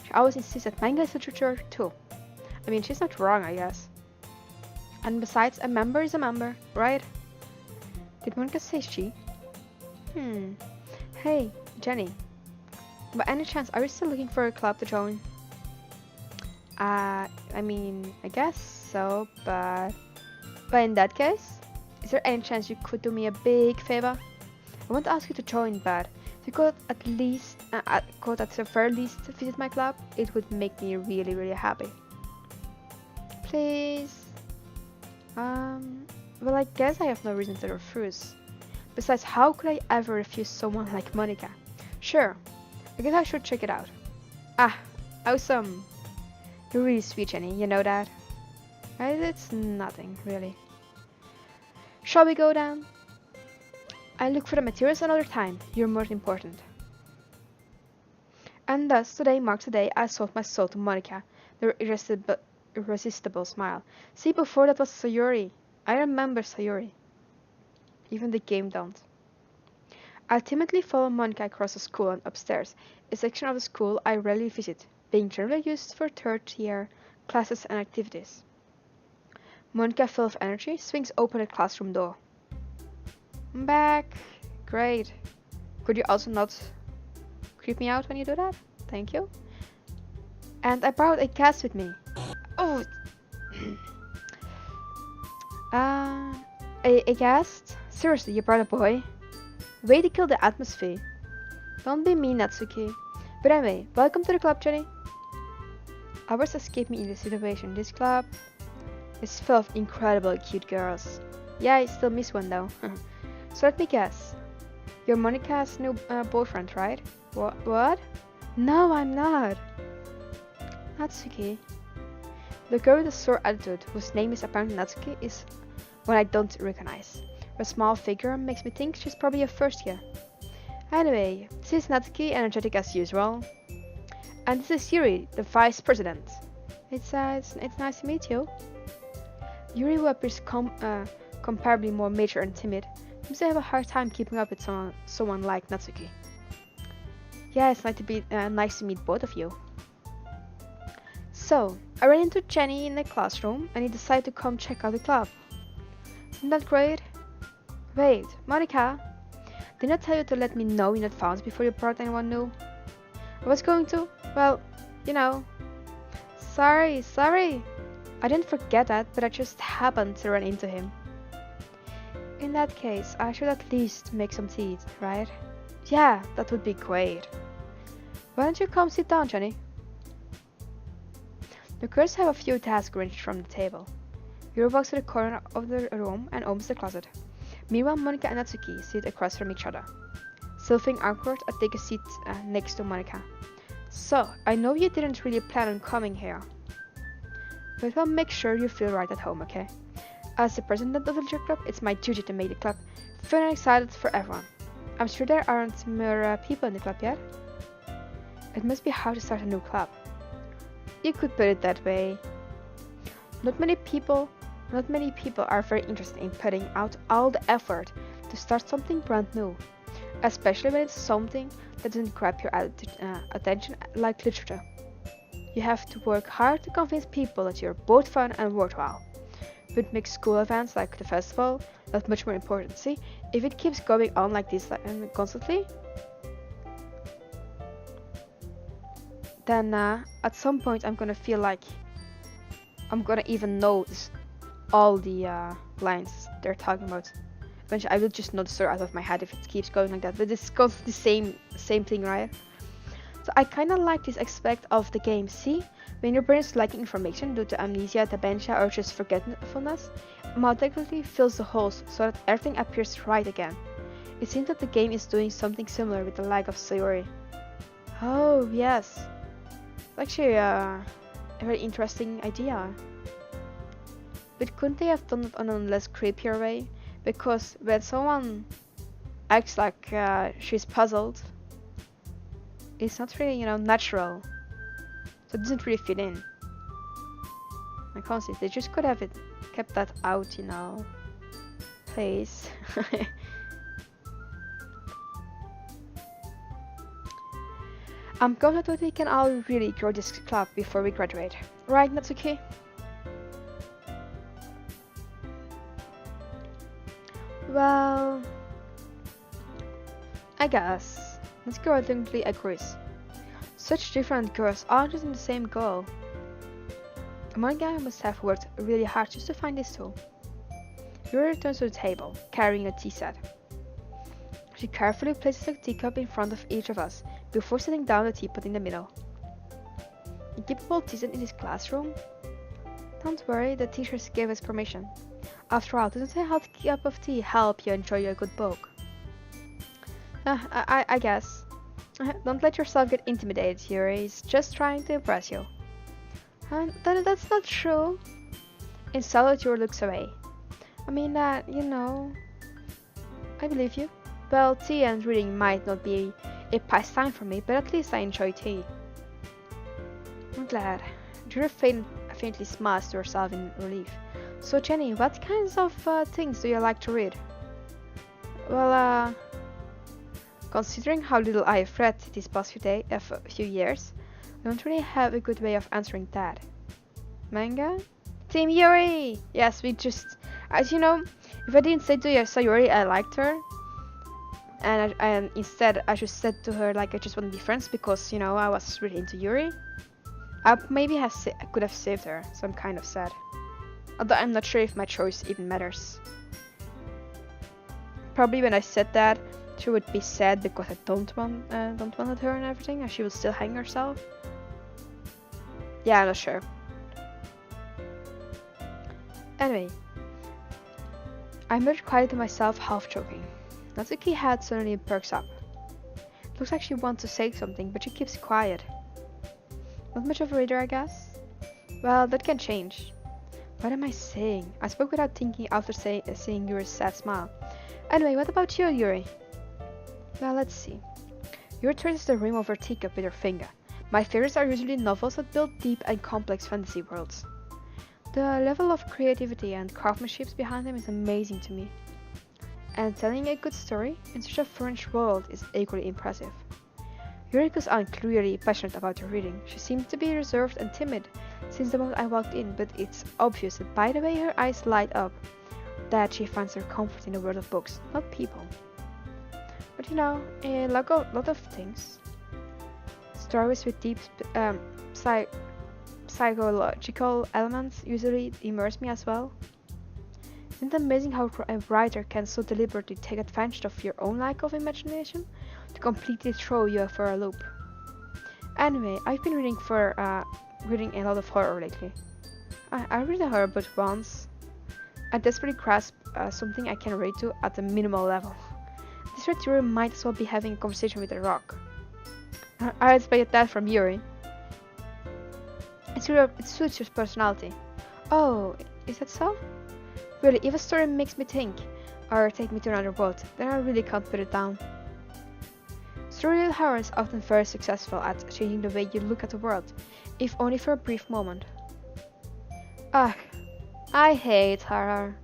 She always insists that manga is literature too. I mean, she's not wrong, I guess. And besides, a member is a member, right? Did Monica say she? Hey, Jenny. By any chance, are you still looking for a club to join? I mean, I guess so, but in that case, is there any chance you could do me a big favor? I want to ask you to join, but if you could at the very least visit my club, it would make me really, really happy. Please. Well, I guess I have no reason to refuse. Besides, how could I ever refuse someone like Monica? Sure, I guess I should check it out. Ah, awesome. You're really sweet, Jenny, you know that? It's nothing, really. Shall we go then? I'll look for the materials another time. You're more important. And thus, today marks the day I sold my soul to Monica, the irresistible smile. See, before that was Sayori. I remember Sayori. Even the game don't. I ultimately follow Monica across the school and upstairs, a section of the school I rarely visit, being generally used for third-year classes and activities. Monica, full of energy, swings open the classroom door. I'm back. Great. Could you also not creep me out when you do that? Thank you. And I brought a guest with me. Oh. A guest? Seriously, you brought a boy? Way to kill the atmosphere. Don't be mean, Natsuki. But anyway, welcome to the club, Jenny. Hours escape me in this situation. This club is full of incredible cute girls. Yeah, I still miss one though. So let me guess. You're Monica's new boyfriend, right? What? No, I'm not. Natsuki. The girl with the sore attitude, whose name is apparently Natsuki, is one I don't recognize. Her small figure makes me think she's probably a first year. Anyway, this is Natsuki, energetic as usual. And this is Yuri, the vice president. It's nice to meet you. Yuri, who appears comparably more mature and timid, seems to have a hard time keeping up with someone like Natsuki. Yeah, it's nice to meet both of you. So, I ran into Jenny in the classroom and he decided to come check out the club. Isn't that great? Wait, Monica, didn't I tell you to let me know in advance before you brought anyone new? I was going to, well, Sorry. I didn't forget that, but I just happened to run into him. In that case, I should at least make some tea, right? Yeah, that would be great. Why don't you come sit down, Jenny? The girls have a few tasks arranged from the table. Yuri walks to the corner of the room and opens the closet. Meanwhile, Monica and Natsuki sit across from each other. Still feeling awkward, I take a seat next to Monica. So, I know you didn't really plan on coming here, but we'll make sure you feel right at home, okay? As the president of the literature club, it's my duty to make the club fun and excited for everyone. I'm sure there aren't more people in the club yet. It must be hard to start a new club. You could put it that way. Not many people are very interested in putting out all the effort to start something brand new, especially when it's something that doesn't grab your attention like literature. You have to work hard to convince people that you're both fun and worthwhile. But make school events like the festival that much more important. See, if it keeps going on like this constantly, then at some point I'm gonna feel like I'm gonna even know all the lines they're talking about. Eventually, I will just know the story out of my head if it keeps going like that. But it's constantly the same thing, right? So I kind of like this aspect of the game. See, when your brain is lacking information due to amnesia, dementia, or just forgetfulness, it automatically fills the holes so that everything appears right again. It seems that the game is doing something similar with the lack of Sayori. Oh yes, actually a very interesting idea. But couldn't they have done it on a less creepier way? Because when someone acts like she's puzzled, it's not really, natural. So it doesn't really fit in. I can't see. They just could have kept that out, place. I'm confident that we can all really grow this club before we graduate. Right, Natsuki? Well, I guess. Natsuki reluctantly agrees. Such different girls all just in the same goal. Monica must have worked really hard just to find this tool. Yuri returns to the table, carrying a tea set. She carefully places a teacup in front of each of us, before setting down the teapot in the middle. You keep a bowl teaspoon in this classroom? Don't worry, the teachers gave us permission. After all, doesn't a hot cup of tea help you enjoy a good book? I guess. Don't let yourself get intimidated, Yuri. He's just trying to impress you. That's not true. Insulted, Yuri looks away. I mean, I believe you. Well, tea and reading might not be a pastime for me, but at least I enjoy tea. I'm glad. Yuri faintly smiles to herself in relief. So, Jenny, what kinds of things do you like to read? Well, considering how little I have read these past few years, I don't really have a good way of answering that. Manga? Team Yuri! Yes, we just... As you know, if I didn't say to Sayori I liked her, and instead I just said to her like I just want to be friends because, I was really into Yuri, I maybe could have saved her, so I'm kind of sad. Although I'm not sure if my choice even matters. Probably when I said that, she would be sad because I don't want her and everything, and she would still hang herself. Yeah, I'm not sure. Anyway, I muttered quietly to myself, half joking. Natsuki's head suddenly perks up. It looks like she wants to say something, but she keeps quiet. Not much of a reader, I guess? Well, that can change. What am I saying? I spoke without thinking after seeing Yuri's sad smile. Anyway, what about you, Yuri? Well, let's see. Yuri turns the rim of her teacup with her finger. My favorites are usually novels that build deep and complex fantasy worlds. The level of creativity and craftsmanship behind them is amazing to me. And telling a good story in such a French world is equally impressive. Yuri goes on clearly passionate about her reading. She seemed to be reserved and timid since the moment I walked in, but it's obvious that by the way her eyes light up, that she finds her comfort in the world of books, not people. But a lot of things. Stories with deep psychological elements usually immerse me as well. Isn't it amazing how a writer can so deliberately take advantage of your own lack of imagination to completely throw you for a loop? Anyway, I've been reading a lot of horror lately. I read a horror book once. I desperately grasp something I can relate to at the minimal level. This red Yuri might as well be having a conversation with a rock. I expected that from Yuri. It suits your personality. Oh, is that so? Really, if a story makes me think, or take me to another world, then I really can't put it down. Storytell horror is often very successful at changing the way you look at the world, if only for a brief moment. Ugh, I hate horror.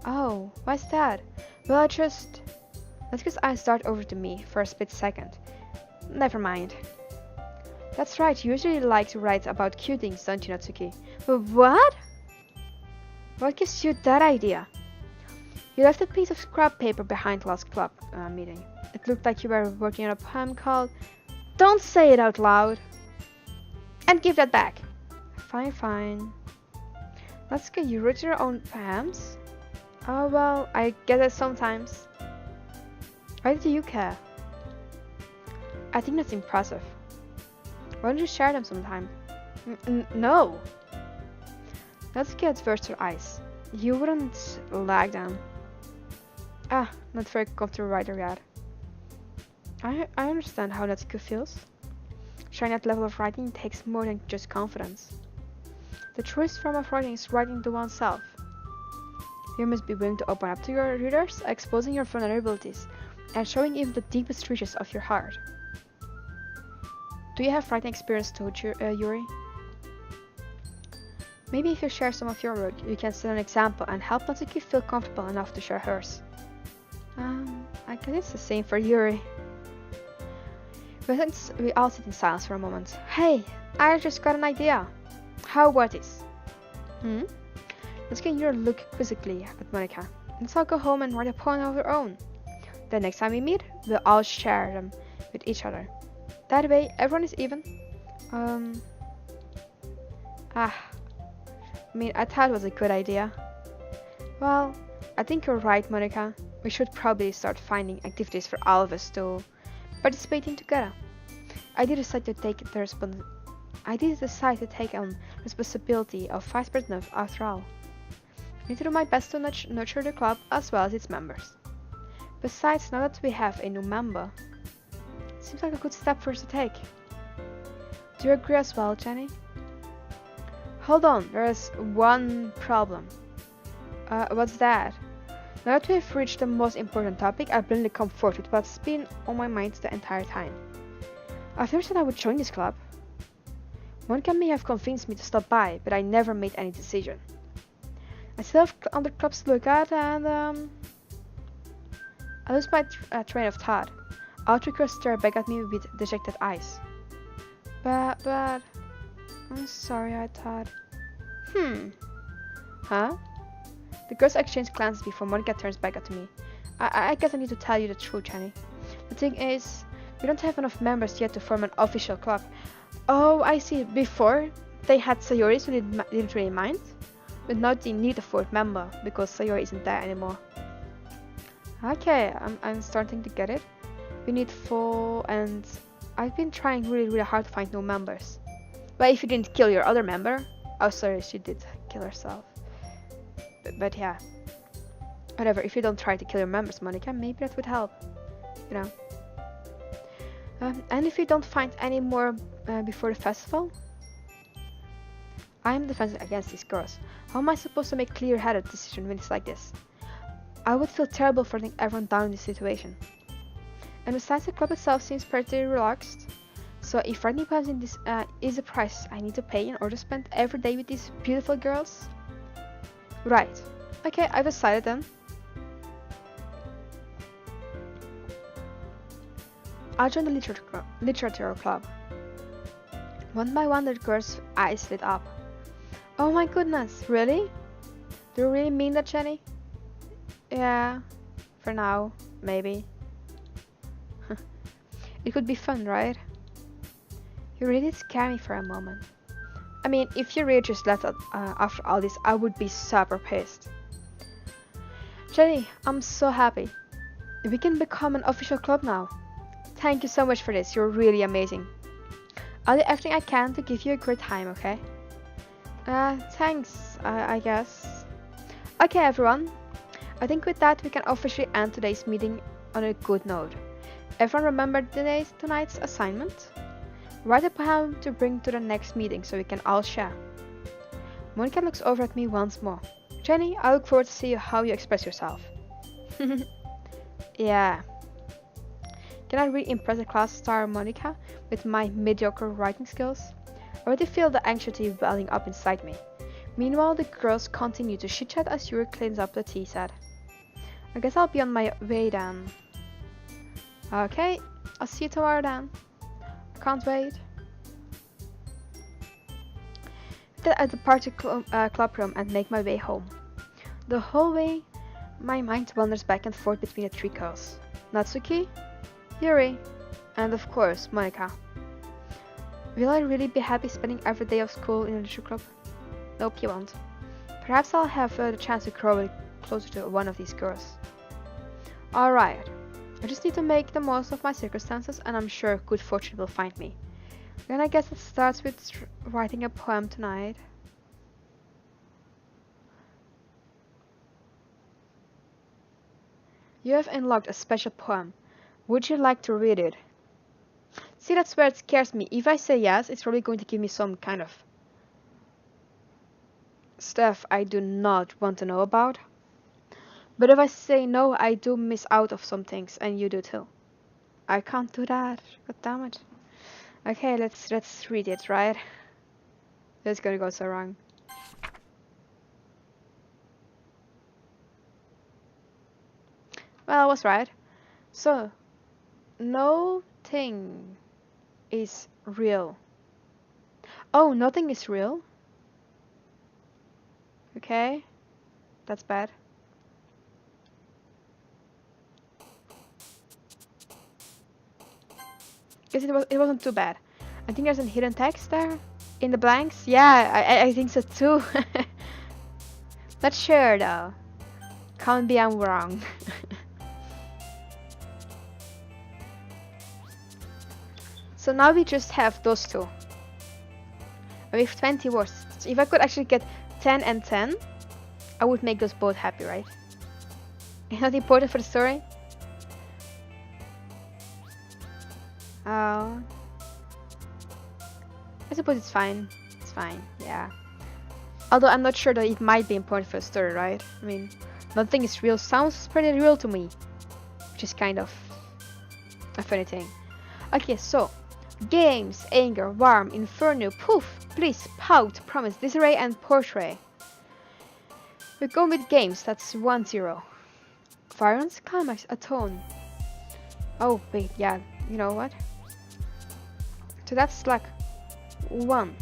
Oh, why's that? Well, that's because I start over to me for a split second. Never mind. That's right, you usually like to write about cute things, don't you, Natsuki? What? What gives you that idea? You left a piece of scrap paper behind last club meeting. It looked like you were working on a poem called... Don't say it out loud! And give that back! Fine, fine. Natsuki, you wrote your own poems? Oh well, I get it sometimes. Why do you care? I think that's impressive. Why don't you share them sometime? No! Natsuki adverts her eyes. You wouldn't like them. Ah, not very comfortable writer yet. I understand how Natsuki feels. Sharing that level of writing takes more than just confidence. The truest form of writing is writing to oneself. You must be willing to open up to your readers, exposing your vulnerabilities, and showing even the deepest reaches of your heart. Do you have writing experience too, Yuri? Maybe if you share some of your work, you can set an example and help Natsuki feel comfortable enough to share hers. I guess it's the same for Yuri. We all sit in silence for a moment. Hey, I just got an idea. How about this? Let's get Yuri look quizzically at Monica. Let's all go home and write a poem of our own. The next time we meet, we'll all share them with each other. That way, everyone is even. I thought it was a good idea. Well, I think you're right, Monica. We should probably start finding activities for all of us to participate in together. I did decide to take on responsibility of vice president after all. I need to do my best to nurture the club as well as its members. Besides, now that we have a new member, it seems like a good step for us to take. Do you agree as well, Jenny? Hold on, there is one problem. What's that? Now that we've reached the most important topic, I've blindly come forward with what's been on my mind the entire time. I've never said I would join this club. Monica may have convinced me to stop by, but I never made any decision. I still have other clubs to look at, and I lose my train of thought. All three girls stare back at me with dejected eyes. But, I'm sorry, I thought. Huh? The girls exchange glances before Monica turns back at me. I guess I need to tell you the truth, Jenny. The thing is, we don't have enough members yet to form an official club. Oh, I see. Before, they had Sayori, so they didn't really mind. But now they need a fourth member, because Sayori isn't there anymore. Okay, I'm starting to get it. We need 4, and I've been trying really hard to find new members. But if you didn't kill your other member... Oh, sorry, she did kill herself. But yeah. Whatever, if you don't try to kill your members, Monica, maybe that would help. You know. And if you don't find any more before the festival? I am defensive against these girls. How am I supposed to make clear-headed decisions when it's like this? I would feel terrible for letting everyone down in this situation. And besides, the club itself seems pretty relaxed. So if writing poems in this is a price I need to pay in order to spend every day with these beautiful girls? Right. Okay, I've decided then. I'll join the literature club. One by one the girls' eyes lit up. Oh my goodness, really? Do you really mean that, Jenny? Yeah, for now, maybe. It could be fun, right? You really scare me for a moment. I mean, if you really just left after all this, I would be super pissed. Jenny, I'm so happy. We can become an official club now. Thank you so much for this, you're really amazing. I'll do everything I can to give you a great time, okay? Thanks, I guess. Okay, everyone. I think with that we can officially end today's meeting on a good note. Everyone remember tonight's assignment? Write a poem to bring to the next meeting so we can all share. Monica looks over at me once more. Jenny, I look forward to see how you express yourself. Yeah. Can I really impress the class star Monica with my mediocre writing skills? I already feel the anxiety welling up inside me. Meanwhile, the girls continue to chit-chat as Yuri cleans up the tea set. I guess I'll be on my way then. Okay, I'll see you tomorrow then. Can't wait. I depart the club room and make my way home. The whole way, my mind wanders back and forth between the three girls. Natsuki, Yuri, and of course, Monika. Will I really be happy spending every day of school in a literature club? Nope, you won't. Perhaps I'll have the chance to grow closer to one of these girls. Alright, I just need to make the most of my circumstances and I'm sure good fortune will find me. Then I guess it starts with writing a poem tonight. You have unlocked a special poem. Would you like to read it? See, that's where it scares me. If I say yes, it's probably going to give me some kind of stuff I do not want to know about. But if I say no, I do miss out of some things, and you do too. I can't do that. God damn it. Okay, let's read it, right? This is gonna go so wrong. Well, I was right. So, no thing is real. Oh, nothing is real? Okay, that's bad. Guess it wasn't too bad. I think there's a hidden text there in the blanks. Yeah, I think so too. Not sure though. Can't be I'm wrong. So now we just have those two. We have 20 words. So if I could actually get 10 and 10, I would make those both happy, right? Not important for the story? Oh. I suppose it's fine. It's fine, yeah. Although I'm not sure that it might be important for the story, right? I mean, nothing is real sounds pretty real to me. Which is kind of a funny thing. Okay, so. Games, anger, warm, inferno, poof, bliss, pout, promise, disarray, and portray. We're going with games, that's 1-0. Violence, climax, atone. Oh, wait, yeah, you know what? So that's like 1.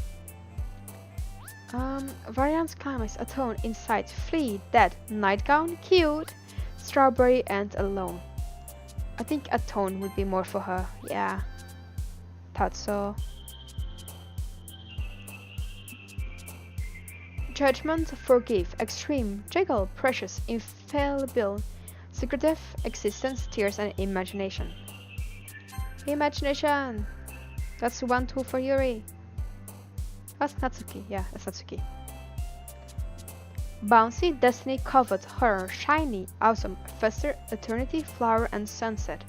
Variance, climax, atone, insight, flee, dead, nightgown, cute, strawberry, and alone. I think atone would be more for her, yeah. Thought so. Judgment, forgive, extreme, jiggle, precious, infallible, secretive, existence, tears, and imagination. Imagination! That's 1-2 for Yuri. That's Natsuki. Yeah, that's Natsuki. Bouncy, destiny, covet, horror, shiny, awesome, fester, eternity, flower, and sunset.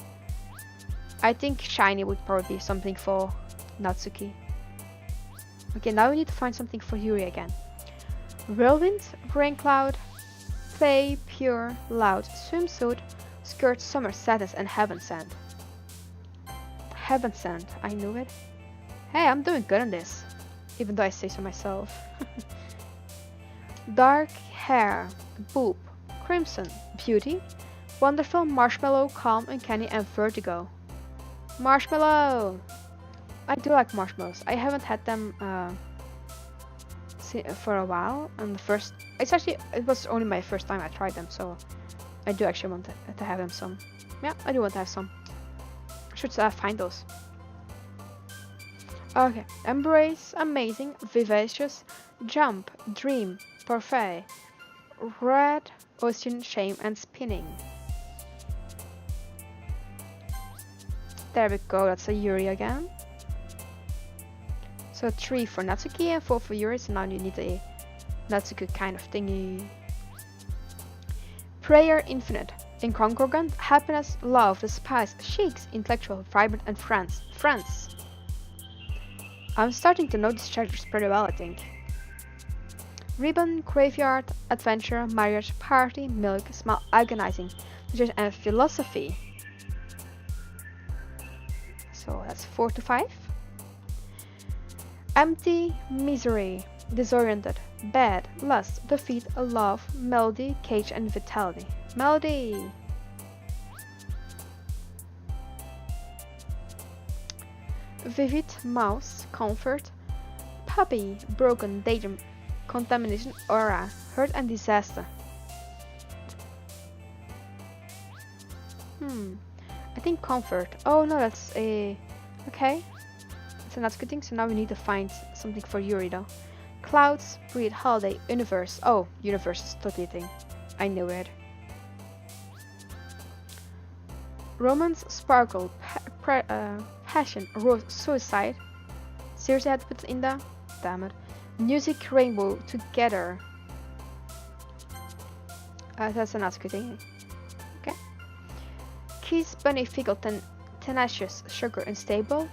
I think shiny would probably be something for Natsuki. Okay, now we need to find something for Yuri again. Whirlwind, rain cloud, play, pure, loud, swimsuit, skirt, summer, sadness, and heaven sent. Heaven sent, I knew it. Hey, I'm doing good on this. Even though I say so myself. Dark hair, boob, crimson, beauty, wonderful, marshmallow, calm, uncanny, and vertigo. Marshmallow! I do like marshmallows. I haven't had them for a while. And it was only my first time I tried them, so I do actually want to have them some. Yeah, I do want to have some. I should find those. Okay, embrace, amazing, vivacious, jump, dream, parfait, red, ocean, shame, and spinning. There we go, that's a Yuri again. So 3 for Natsuki and 4 for Yuri, so now you need a Natsuki kind of thingy. Prayer infinite. Incongruent, happiness, love, the spice, sheiks, intellectual, vibrant, and friends. Friends. I'm starting to know these characters pretty well, I think. Ribbon, graveyard, adventure, marriage, party, milk, smile, agonizing, and philosophy. So that's 4 to 5. Empty, misery, disoriented, bad, lust, defeat, love, melody, cage, and vitality. Melody. Vivid, mouse, comfort, puppy, broken, daydream, contamination, aura, hurt and disaster. I think comfort. Oh no, that's a... Okay. So that's a good thing. So now we need to find something for Yuri though. Clouds, breed, holiday, universe. Oh, universe is totally a thing. I knew it. Romance, sparkle, passion, rose, suicide. Seriously, I had to put it in there? Damn it. Music, rainbow, together. That's another good thing. Okay. Kiss, bunny, fickle, tenacious, sugar, unstable.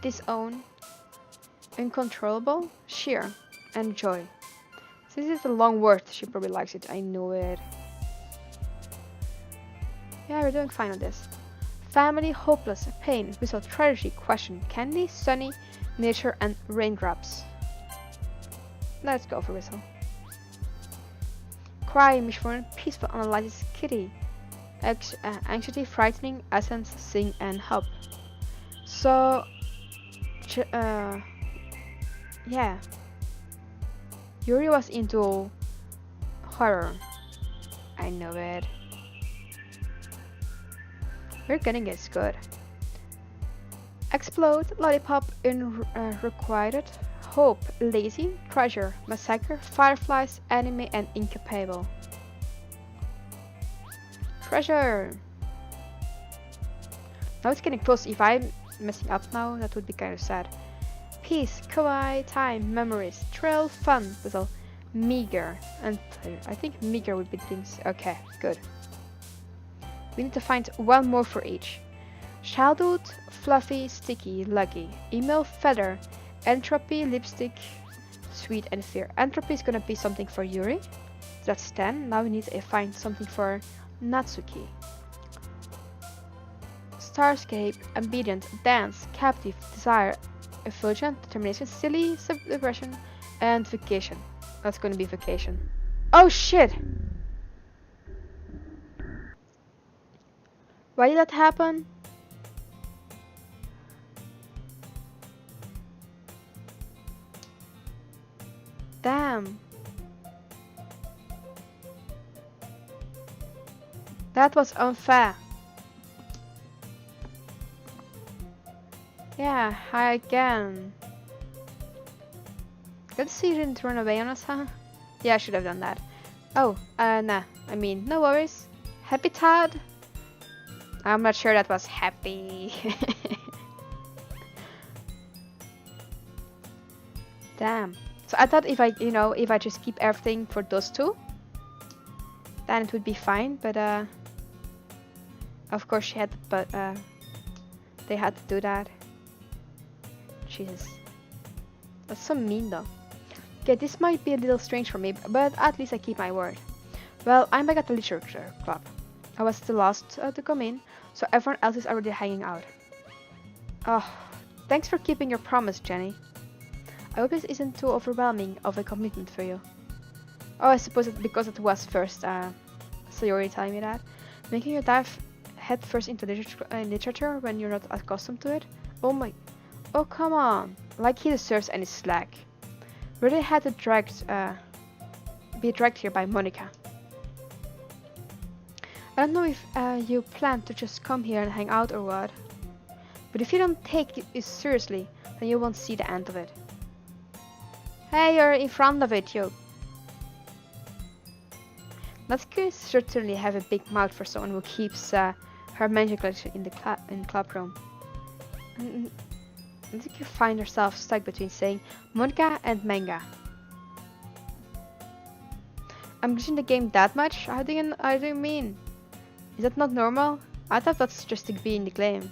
Disown, uncontrollable, sheer, and joy. So this is a long word. She probably likes it. I know it. Yeah, we're doing fine on this. Family, hopeless, pain, whistle, tragedy, question, candy, sunny, nature, and raindrops. Let's go for whistle. Cry, mission, peaceful, analysis, kitty, anxiety, frightening, essence, sing, and help. So, yeah. Yuri was into horror. I know it. We're getting it, good. Explode, lollipop, unrequited, hope, lazy, treasure, massacre, fireflies, anime, and incapable. Treasure! Now it's getting close. If I'm messing up now, that would be kind of sad. Peace, kawaii, time, memories, thrill, fun, little, meager, and I think meager would be things. Okay, good. We need to find one more for each. Childhood, fluffy, sticky, lucky. Email, feather. Entropy, lipstick, sweet, and fear. Entropy is gonna be something for Yuri. That's 10. Now we need to find something for Natsuki. Starscape, obedient, dance, captive, desire, effulgent, determination, silly, celebration, and vacation. That's gonna be vacation. Oh shit! Why did that happen? Damn. That was unfair. Yeah, hi again. Good to see you didn't run away on us, huh? Yeah, I should have done that. Oh, nah. I mean, no worries. Happy Todd? I'm not sure that was happy. Damn. So I thought if I just keep everything for those two, then it would be fine. But of course she had, they had to do that. Jesus, that's so mean though. Okay, this might be a little strange for me, but at least I keep my word. Well, I'm back at the literature club. I was the last to come in, so everyone else is already hanging out. Oh, thanks for keeping your promise, Jenny. I hope this isn't too overwhelming of a commitment for you. Oh, I suppose it's because it was first, so you're already telling me that. Making you dive head first into literature when you're not accustomed to it? Oh come on, like he deserves any slack. Really had to be dragged here by Monica. I don't know if you plan to just come here and hang out or what, but if you don't take it seriously, then you won't see the end of it. Hey, you're in front of it, you. Natsuki certainly have a big mouth for someone who keeps her magic collection in the club room. Natsuki find herself stuck between saying Monica and manga. I'm glitching the game that much? How do you mean? Is that not normal? I thought that's just to be in the game.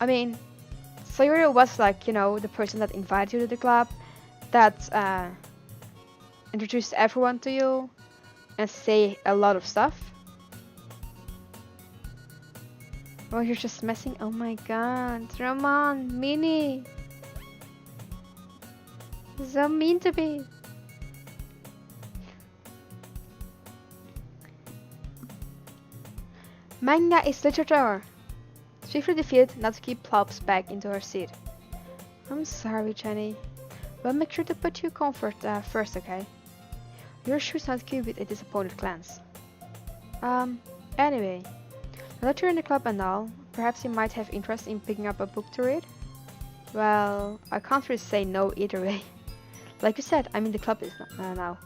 I mean, Sayuri was like, you know, the person that invited you to the club, that introduced everyone to you, and say a lot of stuff. Oh, you're just messing. Oh my god, Ramon, Minnie. So mean to me. Manga is literature. Swiftly defeated, Natsuki plops back into her seat. I'm sorry, Jenny. But make sure to put your comfort first, okay? Your shoes Natsuki with a disappointed glance. Anyway. Now that you're in the club and all, perhaps you might have interest in picking up a book to read? Well, I can't really say no either way. Like you said, I'm in the club now.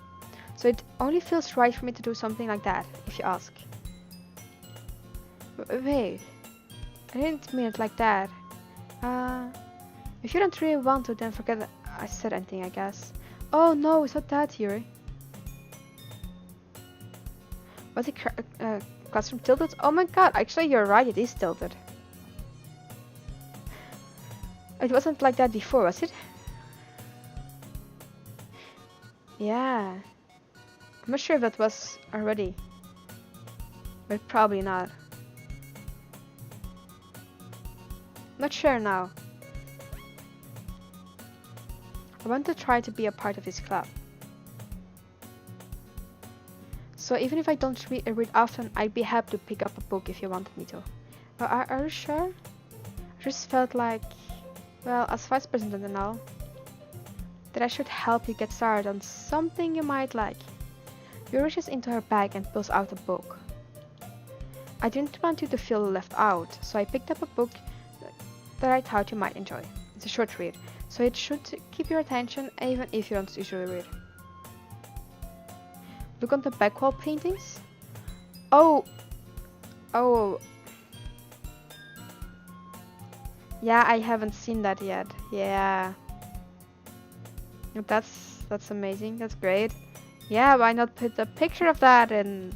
So it only feels right for me to do something like that, if you ask. Wait, I didn't mean it like that. If you don't really want to, then forget that I said anything, I guess. Oh no, it's not that, Yuri. Was the classroom tilted? Oh my god, actually you're right, it is tilted. It wasn't like that before, was it? Yeah. I'm not sure if that was already. But probably not. Not sure now. I want to try to be a part of his club. So even if I don't read often, I'd be happy to pick up a book if you wanted me to. Are you sure? I just felt like, well, as vice president and all, that I should help you get started on something you might like. She reaches into her bag and pulls out a book. I didn't want you to feel left out, so I picked up a book that I thought you might enjoy. It's a short read, so it should keep your attention even if you don't usually read. Look on the back wall paintings. Oh. Yeah, I haven't seen that yet. Yeah. That's amazing. That's great. Yeah, why not put a picture of that in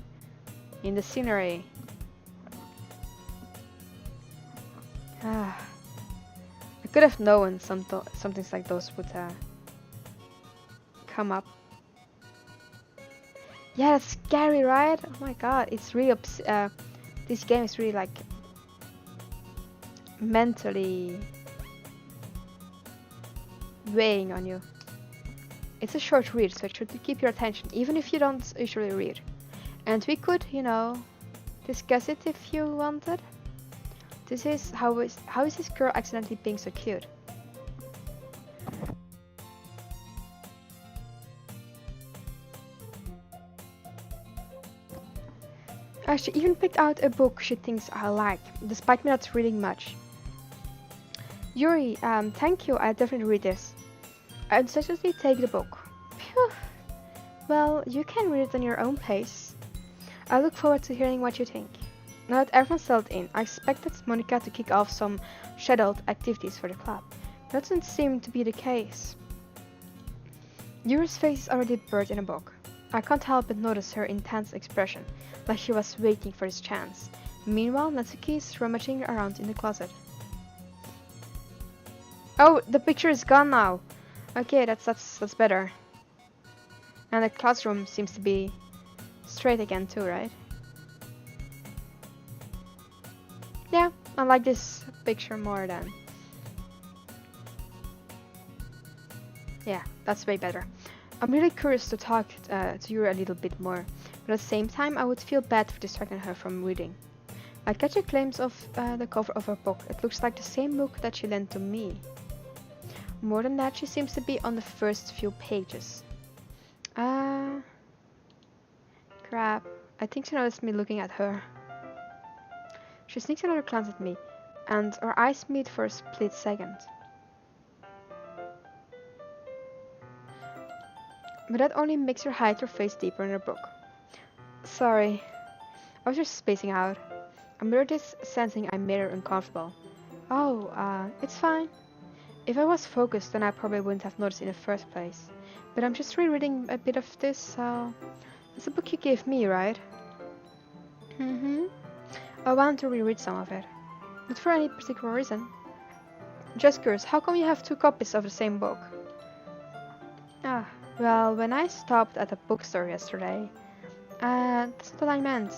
the scenery? I could have known something like those would come up. Yeah, that's scary, right? Oh my god, it's really this game is really like mentally weighing on you. It's a short read, so it should keep your attention, even if you don't usually read. And we could, you know, discuss it if you wanted. This is how is this girl accidentally being so cute? She even picked out a book she thinks I like, despite me not reading much. Yuri, thank you, I'll definitely read this. I'd seriously take the book. Phew. Well, you can read it on your own pace. I look forward to hearing what you think. Now that everyone's settled in, I expected Monica to kick off some scheduled activities for the club. That doesn't seem to be the case. Yuri's face is already buried in a book. I can't help but notice her intense expression, like she was waiting for this chance. Meanwhile, Natsuki is rummaging around in the closet. Oh, the picture is gone now. Okay, that's better. And the classroom seems to be straight again too, right? Yeah, I like this picture more than... Yeah, that's way better. I'm really curious to talk to you a little bit more, but at the same time I would feel bad for distracting her from reading. I catch a glimpse of the cover of her book. It looks like the same book that she lent to me. More than that, she seems to be on the first few pages. Crap. I think she noticed me looking at her. She sneaks another glance at me, and our eyes meet for a split second. But that only makes her hide her face deeper in her book. Sorry. I was just spacing out. I'm really just sensing I made her uncomfortable. Oh, it's fine. If I was focused, then I probably wouldn't have noticed in the first place. But I'm just rereading a bit of this, so... It's a book you gave me, right? Mm-hmm. I want to reread some of it. Not for any particular reason. Just curious, how come you have two copies of the same book? Ah, well, when I stopped at a bookstore yesterday, that's not what I meant.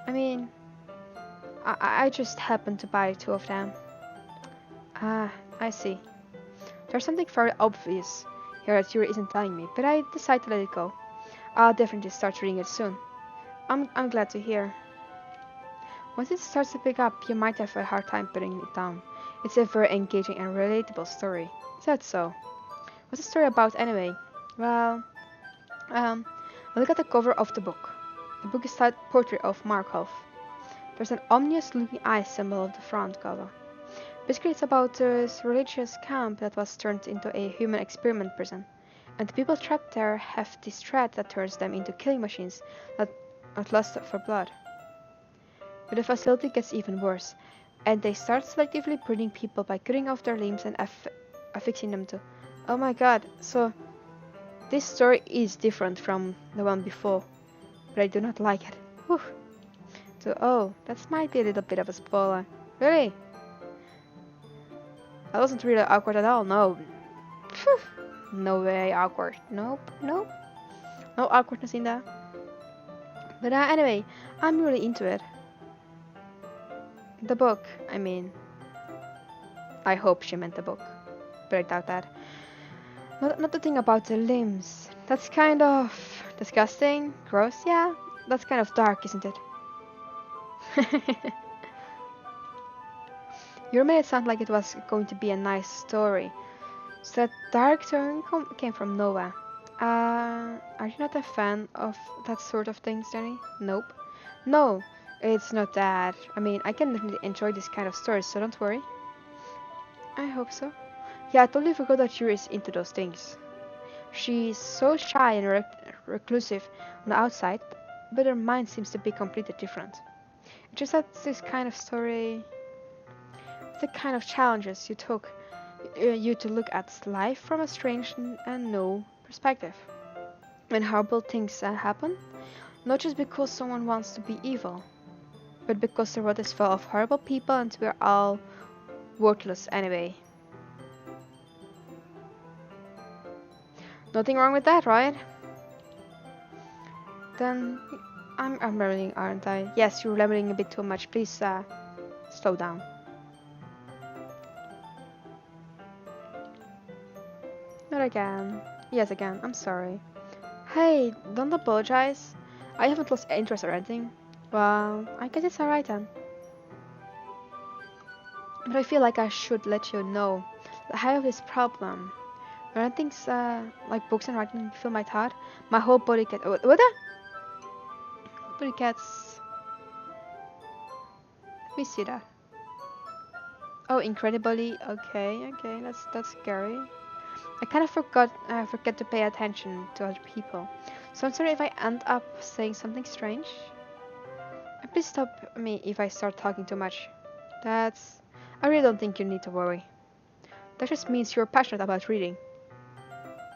I mean, I just happened to buy two of them. Ah, I see. There's something very obvious here that Yuri isn't telling me, but I decided to let it go. I'll definitely start reading it soon. I'm glad to hear. Once it starts to pick up, you might have a hard time putting it down. It's a very engaging and relatable story. Is that so? What's the story about anyway? Well, look at the cover of the book. The book is titled Portrait of Markov. There's an ominous looking eye symbol of the front cover. Basically, it's about this religious camp that was turned into a human experiment prison. And the people trapped there have this threat that turns them into killing machines that lust for blood. But the facility gets even worse, and they start selectively breeding people by cutting off their limbs and affixing them to... Oh my god, so this story is different from the one before, but I do not like it. Whew. So, oh, that might be a little bit of a spoiler. Really? That wasn't really awkward at all, no. Phew. No way awkward. Nope, nope. No awkwardness in that. But anyway, I'm really into it. The book, I mean. I hope she meant the book, but I doubt that. Not the thing about the limbs. That's kind of disgusting, gross, yeah. That's kind of dark, isn't it? You made it sound like it was going to be a nice story. So that dark turn came from nowhere. Are you not a fan of that sort of things, Jenny? Nope. No, it's not that. I mean, I can definitely enjoy this kind of stories, so don't worry. I hope so. Yeah, I totally forgot that Yuri is into those things. She's so shy and reclusive on the outside, but her mind seems to be completely different. It's just that this kind of story, the kind of challenges you to look at life from a strange and new perspective. When horrible things happen, not just because someone wants to be evil, but because the world is full of horrible people and we're all worthless anyway. Nothing wrong with that, right? Then I'm rambling, aren't I? Yes, you're rambling a bit too much. Please slow down. Not again. Yes, again. I'm sorry. Hey, don't apologize. I haven't lost interest or anything. Well, I guess it's alright then. But I feel like I should let you know that I have this problem. When things like books and writing fill my thought, my whole body gets... What the? Body gets... Let me see that. Oh, incredibly. Okay, that's scary. I kind of forget to pay attention to other people. So I'm sorry if I end up saying something strange. And please stop me if I start talking too much. I really don't think you need to worry. That just means you're passionate about reading.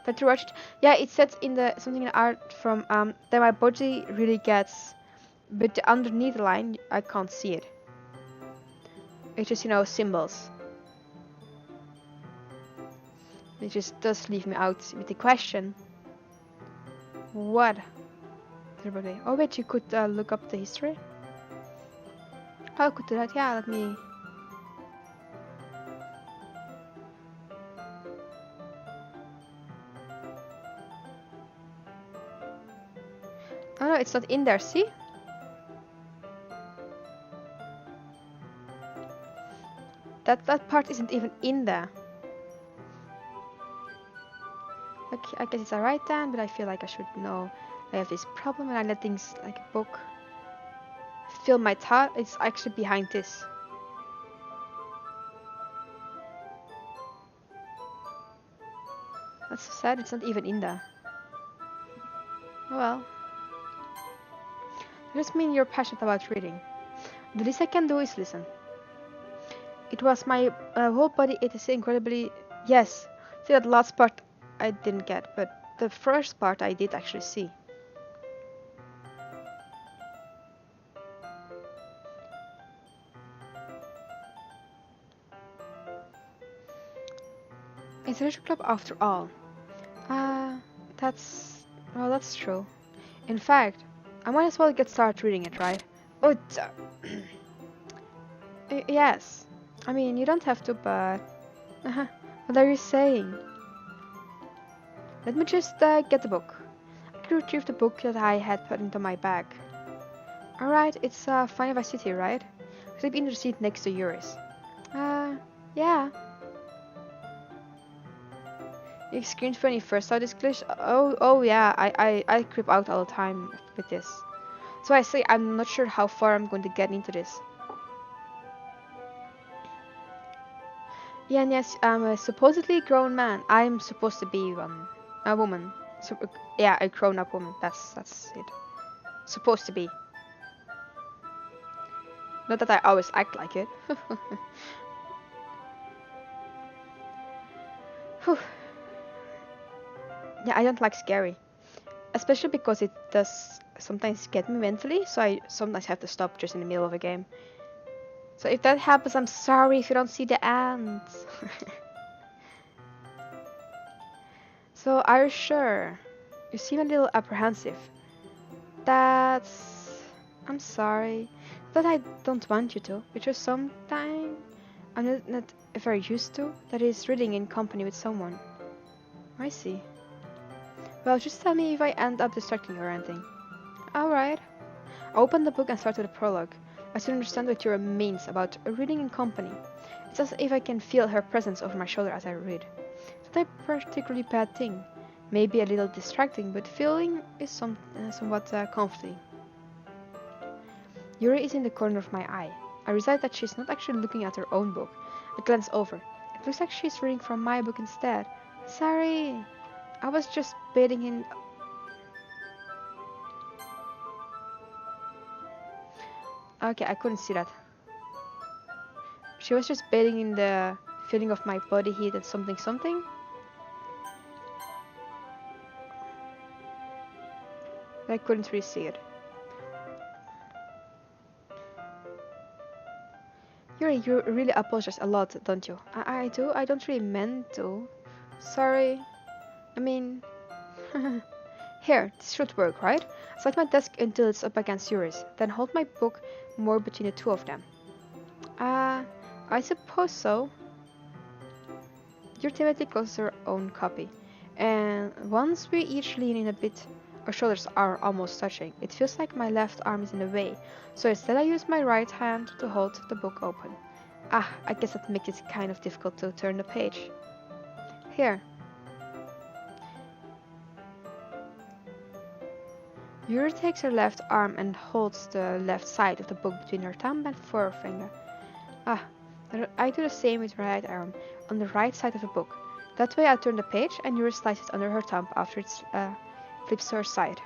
That you watched? Yeah, it says in something in the art from that my body really gets, but the underneath the line I can't see it. It's just symbols. It just does leave me out with the question. What? Everybody. Oh wait, you could look up the history. Oh, I could do that. Yeah, let me. Oh no, it's not in there. See? That part isn't even in there. Okay, I guess it's alright then, but I feel like I should know I have this problem when I let things like a book fill my thought. It's actually behind this. That's so sad, it's not even in there. Well, that just means you're passionate about reading. The least I can do is listen. It was my whole body, it is incredibly Yes, see that last part I didn't get, but the first part I did actually see. It's a literature club after all. Ah, that's... well, that's true. In fact, I might as well get started reading it, right? Oh, yes. I mean, you don't have to, but... what are you saying? Let me just get the book. I could retrieve the book that I had put into my bag. Alright, it's Fine Vice City, right? Sleep in the seat next to yours. Yeah. You screamed when you first saw this glitch? Oh yeah, I creep out all the time with this. So I say I'm not sure how far I'm going to get into this. Yeah, and yes, I'm a supposedly grown man. I'm supposed to be one. A woman. So, yeah, a grown-up woman. That's it. Supposed to be. Not that I always act like it. Whew. Yeah, I don't like scary. Especially because it does sometimes get me mentally, so I sometimes have to stop just in the middle of a game. So if that happens, I'm sorry if you don't see the end. So are you sure? You seem a little apprehensive. That's... I'm sorry. That I don't want you to. It's just something I'm not very used to. That is reading in company with someone. I see. Well, just tell me if I end up distracting you or anything. Alright. I open the book and start with the prologue. I soon understand what Yura means about reading in company. It's as if I can feel her presence over my shoulder as I read. It's not a particularly bad thing. Maybe a little distracting, but feeling is somewhat comforting. Yuri is in the corner of my eye. I realize that she's not actually looking at her own book. I glance over. It looks like she's reading from my book instead. Sorry, I was just bathing in... Okay, I couldn't see that. She was just bathing in the feeling of my body heat and something something. But I couldn't really see it. Yuri, you really apologize a lot, don't you? I do. I don't really meant to. Sorry. I mean... Here, this should work, right? Slide my desk until it's up against yours, then hold my book more between the two of them. Uh, I suppose so. You're timidly close to her own copy, and once we each lean in a bit, our shoulders are almost touching. It feels like my left arm is in the way, so instead I use my right hand to hold the book open. Ah, I guess that makes it kind of difficult to turn the page. Here. Yuri takes her left arm and holds the left side of the book between her thumb and forefinger. Ah, I do the same with my right arm, on the right side of the book. That way I turn the page and Yuri slides it under her thumb after it flips to her side.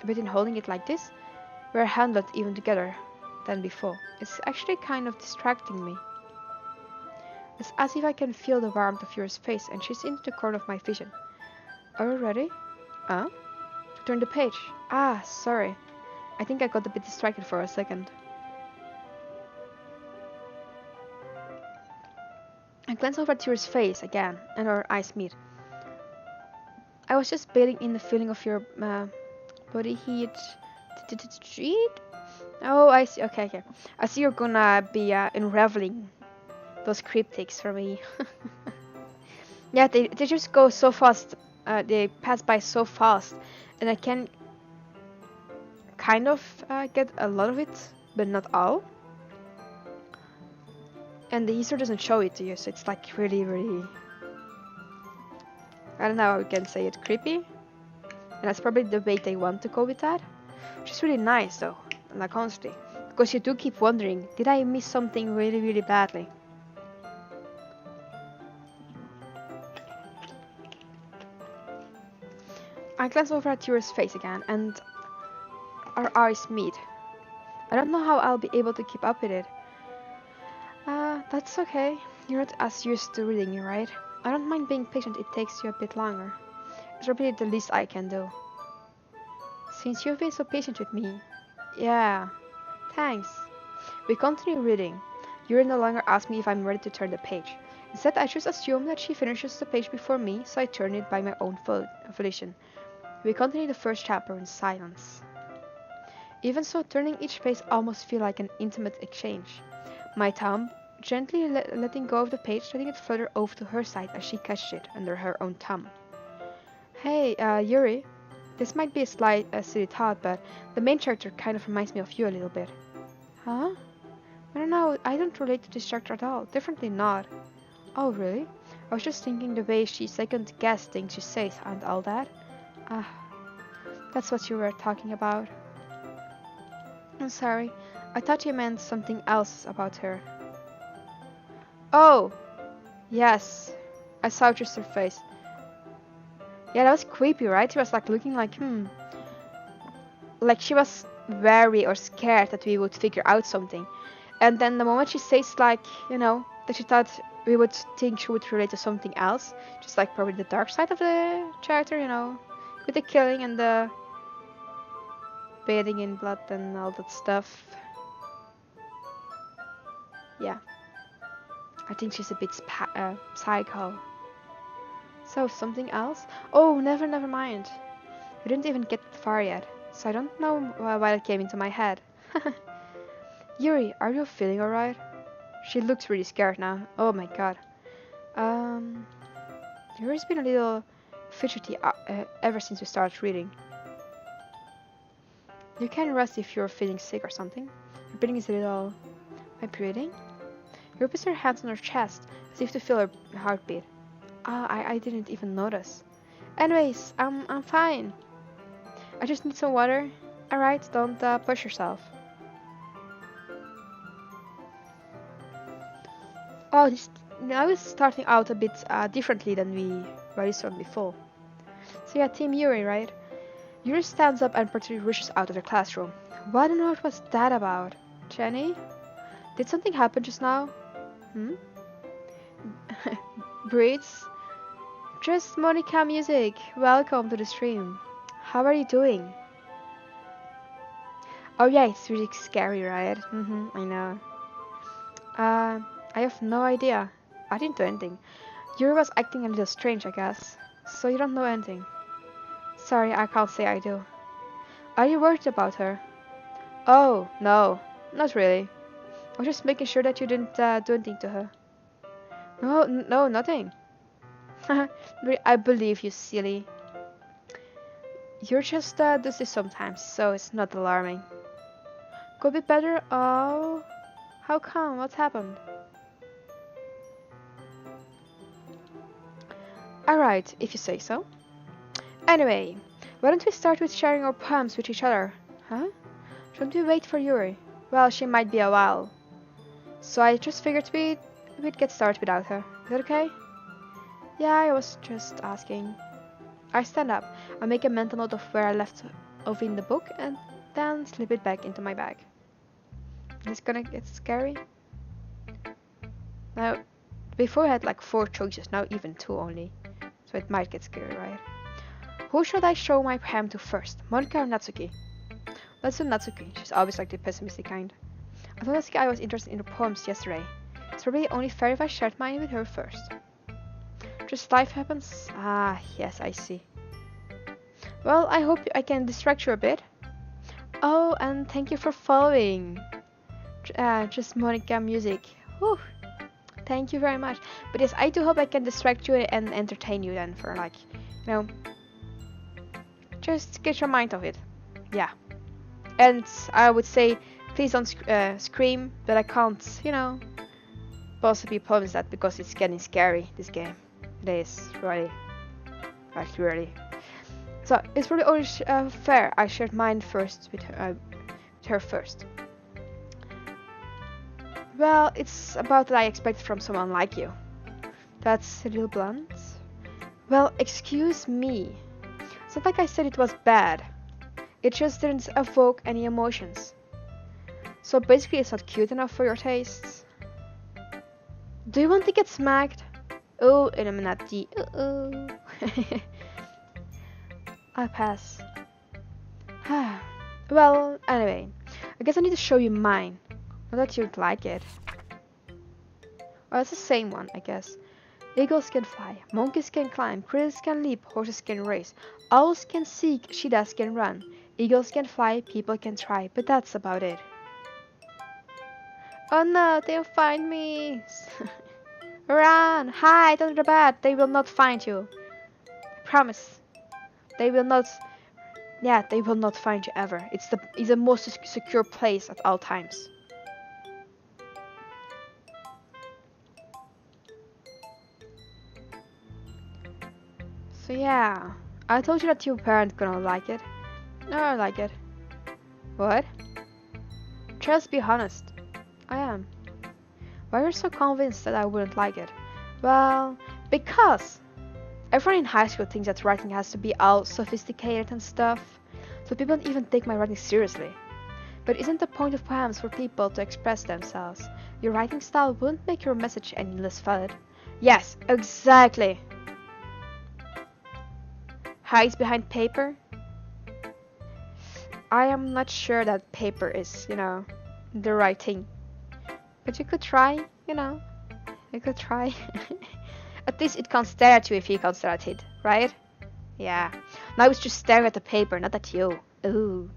But in holding it like this, we're handled even together than before. It's actually kind of distracting me. It's as if I can feel the warmth of Yuri's face and she's into the corner of my vision. Are you ready? Huh? To turn the page. Ah, sorry. I think I got a bit distracted for a second. I glance over at Yuri's face again, and our eyes meet. I was just bathing in the feeling of your body heat. Oh, I see. Okay. I see you're gonna be unraveling those cryptics for me. Yeah, they just go so fast. They pass by so fast, and I can kind of get a lot of it, but not all. And the history doesn't show it to you, so it's like really, really... I don't know how I can say it, creepy. And that's probably the way they want to go with that. Which is really nice though, like honestly. Because you do keep wondering, did I miss something really, really badly? I glance over at Yura's face again, and our eyes meet. I don't know how I'll be able to keep up with it. That's okay. You're not as used to reading, right? I don't mind being patient, it takes you a bit longer. It's really the least I can do. Since you've been so patient with me. Yeah, thanks. We continue reading. Yuri no longer asks me if I'm ready to turn the page. Instead, I just assume that she finishes the page before me, so I turn it by my own volition. We continue the first chapter in silence. Even so, turning each page almost feels like an intimate exchange. My thumb gently letting go of the page, letting it flutter over to her side as she catches it under her own thumb. Hey, Yuri. This might be a silly thought, but the main character kind of reminds me of you a little bit. Huh? I don't know, I don't relate to this character at all. Definitely not. Oh, really? I was just thinking the way she second-guessed things she says and all that. Ah, that's what you were talking about. I'm sorry. I thought you meant something else about her. Oh! Yes. I saw just her face. Yeah, that was creepy, right? She was like looking like, like she was wary or scared that we would figure out something. And then the moment she says like, that she thought we would think she would relate to something else, just like probably the dark side of the character, with the killing and the bathing in blood and all that stuff. Yeah. I think she's a bit psycho. So, something else? Oh, never mind. We didn't even get far yet, so I don't know why it came into my head. Yuri, are you feeling alright? She looks really scared now. Oh my god. Yuri's been a little fidgety ever since we started reading. You can rest if you're feeling sick or something. Your breathing is a little... My breathing? Yuri puts her hands on her chest, as if to feel her heartbeat. I didn't even notice. Anyways, I'm fine. I just need some water. Alright, don't push yourself. Oh, now it's starting out a bit differently than we already saw before. So yeah, Team Yuri, right? Yuri stands up and practically rushes out of the classroom. What on earth was that about? Jenny? Did something happen just now? Breeds? Just Monica Music. Welcome to the stream. How are you doing? Oh yeah, it's really scary, right? I know. I have no idea. I didn't do anything. Yuri was acting a little strange, I guess. So you don't know anything. Sorry, I can't say I do. Are you worried about her? Oh, no. Not really. I was just making sure that you didn't do anything to her. No, nothing. I believe you, silly. You're just does this sometimes, so it's not alarming. Could be better. Oh, how come? What happened? Alright, if you say so. Anyway, why don't we start with sharing our poems with each other? Huh? Shouldn't we wait for Yuri? Well, she might be a while. So I just figured we'd get started without her. Is that okay? Yeah, I was just asking. I stand up. I make a mental note of where I left off in the book and then slip it back into my bag. It's gonna get scary. Now, before I had like 4 choices, now even 2 only. So it might get scary, right? Who should I show my poem to first? Monika or Natsuki? Let's do Natsuki. She's always like the pessimistic kind. I told Natsuki I was interested in her poems yesterday. It's probably only fair if I shared mine with her first. Just life happens? Ah, yes, I see. Well, I hope I can distract you a bit. Oh, and thank you for following. Just Monica Music. Whew. Thank you very much. But yes, I do hope I can distract you and entertain you then for like, just get your mind off it. Yeah. And I would say, please don't scream, but I can't, possibly promise that because it's getting scary, this game. It is, really. Like, really. So, it's probably only fair I shared mine first with her first. Well, it's about what I expected from someone like you. That's a little blunt. Well, excuse me. It's not like I said it was bad. It just didn't evoke any emotions. So basically it's not cute enough for your tastes. Do you want to get smacked? Oh, Illuminati. Uh-oh. I pass. Well, anyway, I guess I need to show you mine. Not that you'd like it. Oh, it's the same one, I guess. Eagles can fly, monkeys can climb, critters can leap, horses can race, owls can seek, cheetahs can run. Eagles can fly, people can try, but that's about it. Oh no, they'll find me! Run! Hide under the bed! They will not find you. I promise. They will not. Yeah, they will not find you ever. It's the most secure place at all times. So yeah, I told you that your parents gonna like it. No, I like it. What? Just be honest. I am. Why are you so convinced that I wouldn't like it? Well, because everyone in high school thinks that writing has to be all sophisticated and stuff, so people don't even take my writing seriously. But isn't the point of poems for people to express themselves? Your writing style wouldn't make your message any less valid. Yes, exactly. Hides behind paper? I am not sure that paper is, the right thing. But you could try, You could try. At least it can't stare at you if you can't stare at it, right? Yeah. Now it's just staring at the paper, not at you. Ooh.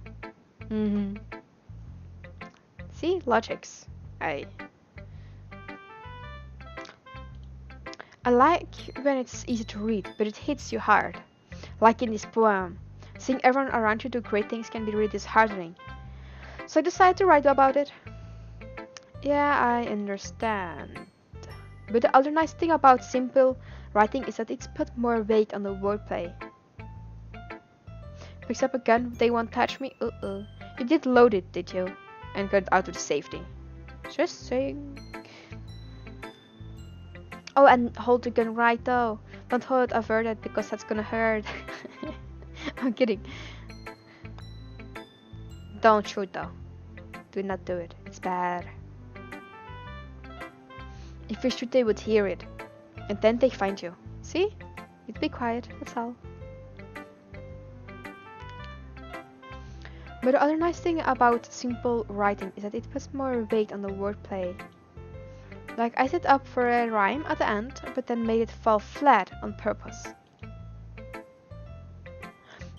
See? Logics. I like when it's easy to read, but it hits you hard. Like in this poem. Seeing everyone around you do great things can be really disheartening. So I decided to write about it. Yeah, I understand. But the other nice thing about simple writing is that it's put more weight on the wordplay. Picks up a gun, they won't touch me. You did load it, did you? And got it out of the safety. Just saying. Oh, and hold the gun right though. Don't hold it averted because that's gonna hurt. I'm kidding. Don't shoot though. Do not do it. It's bad. If you shoot, they would hear it. And then they find you. See? You'd be quiet, that's all. But the other nice thing about simple writing is that it puts more weight on the wordplay. Like I set up for a rhyme at the end, but then made it fall flat on purpose.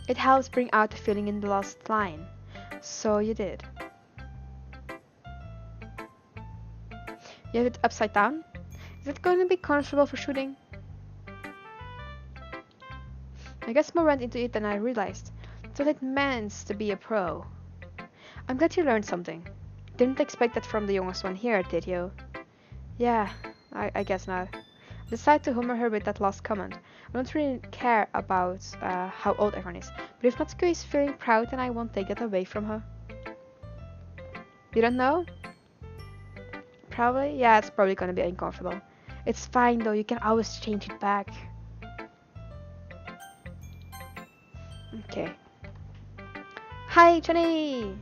It helps bring out the feeling in the last line. So you did. You have it upside down? Is it going to be comfortable for shooting? I guess more went into it than I realized. So it meant to be a pro. I'm glad you learned something. Didn't expect that from the youngest one here, did you? Yeah, I guess not. I decided to humor her with that last comment. I don't really care about how old everyone is, but if Natsuko is feeling proud, then I won't take it away from her. You don't know? Probably? Yeah, it's probably gonna be uncomfortable. It's fine though, you can always change it back. Okay. Hi, Johnny!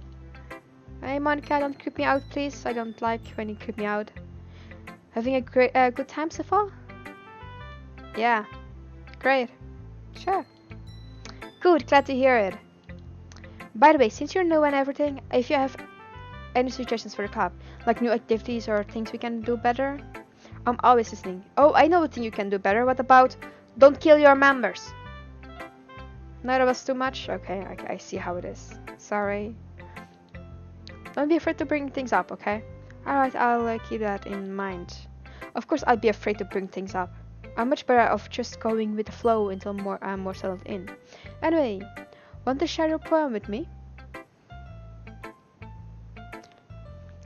Hey, Monica, don't creep me out, please. I don't like when you creep me out. Having a good time so far? Yeah. Great. Sure. Good, glad to hear it. By the way, since you're new and everything, if you have any suggestions for the club, like new activities or things we can do better, I'm always listening. Oh, I know a thing you can do better. What about don't kill your members? No, that was too much? Okay, I see how it is. Sorry. Don't be afraid to bring things up, okay? Alright, I'll keep that in mind. Of course, I'd be afraid to bring things up. I'm much better off just going with the flow until I'm more settled in. Anyway, want to share your poem with me?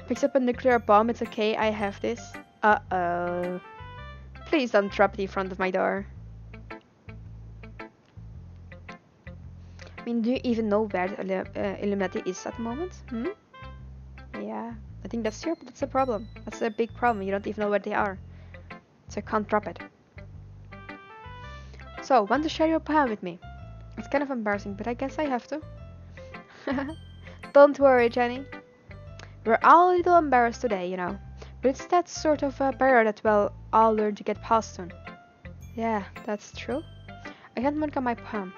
Picks up a nuclear bomb, it's okay, I have this. Uh-oh. Please don't drop it in front of my door. I mean, do you even know where the Illuminati is at the moment? Yeah, I think that's a problem. That's a big problem. You don't even know where they are. So I can't drop it. So, want to share your poem with me? It's kind of embarrassing, but I guess I have to. Don't worry, Jenny. We're all a little embarrassed today, But it's that sort of barrier that we'll all learn to get past soon. Yeah, that's true. I can't mark on my palm.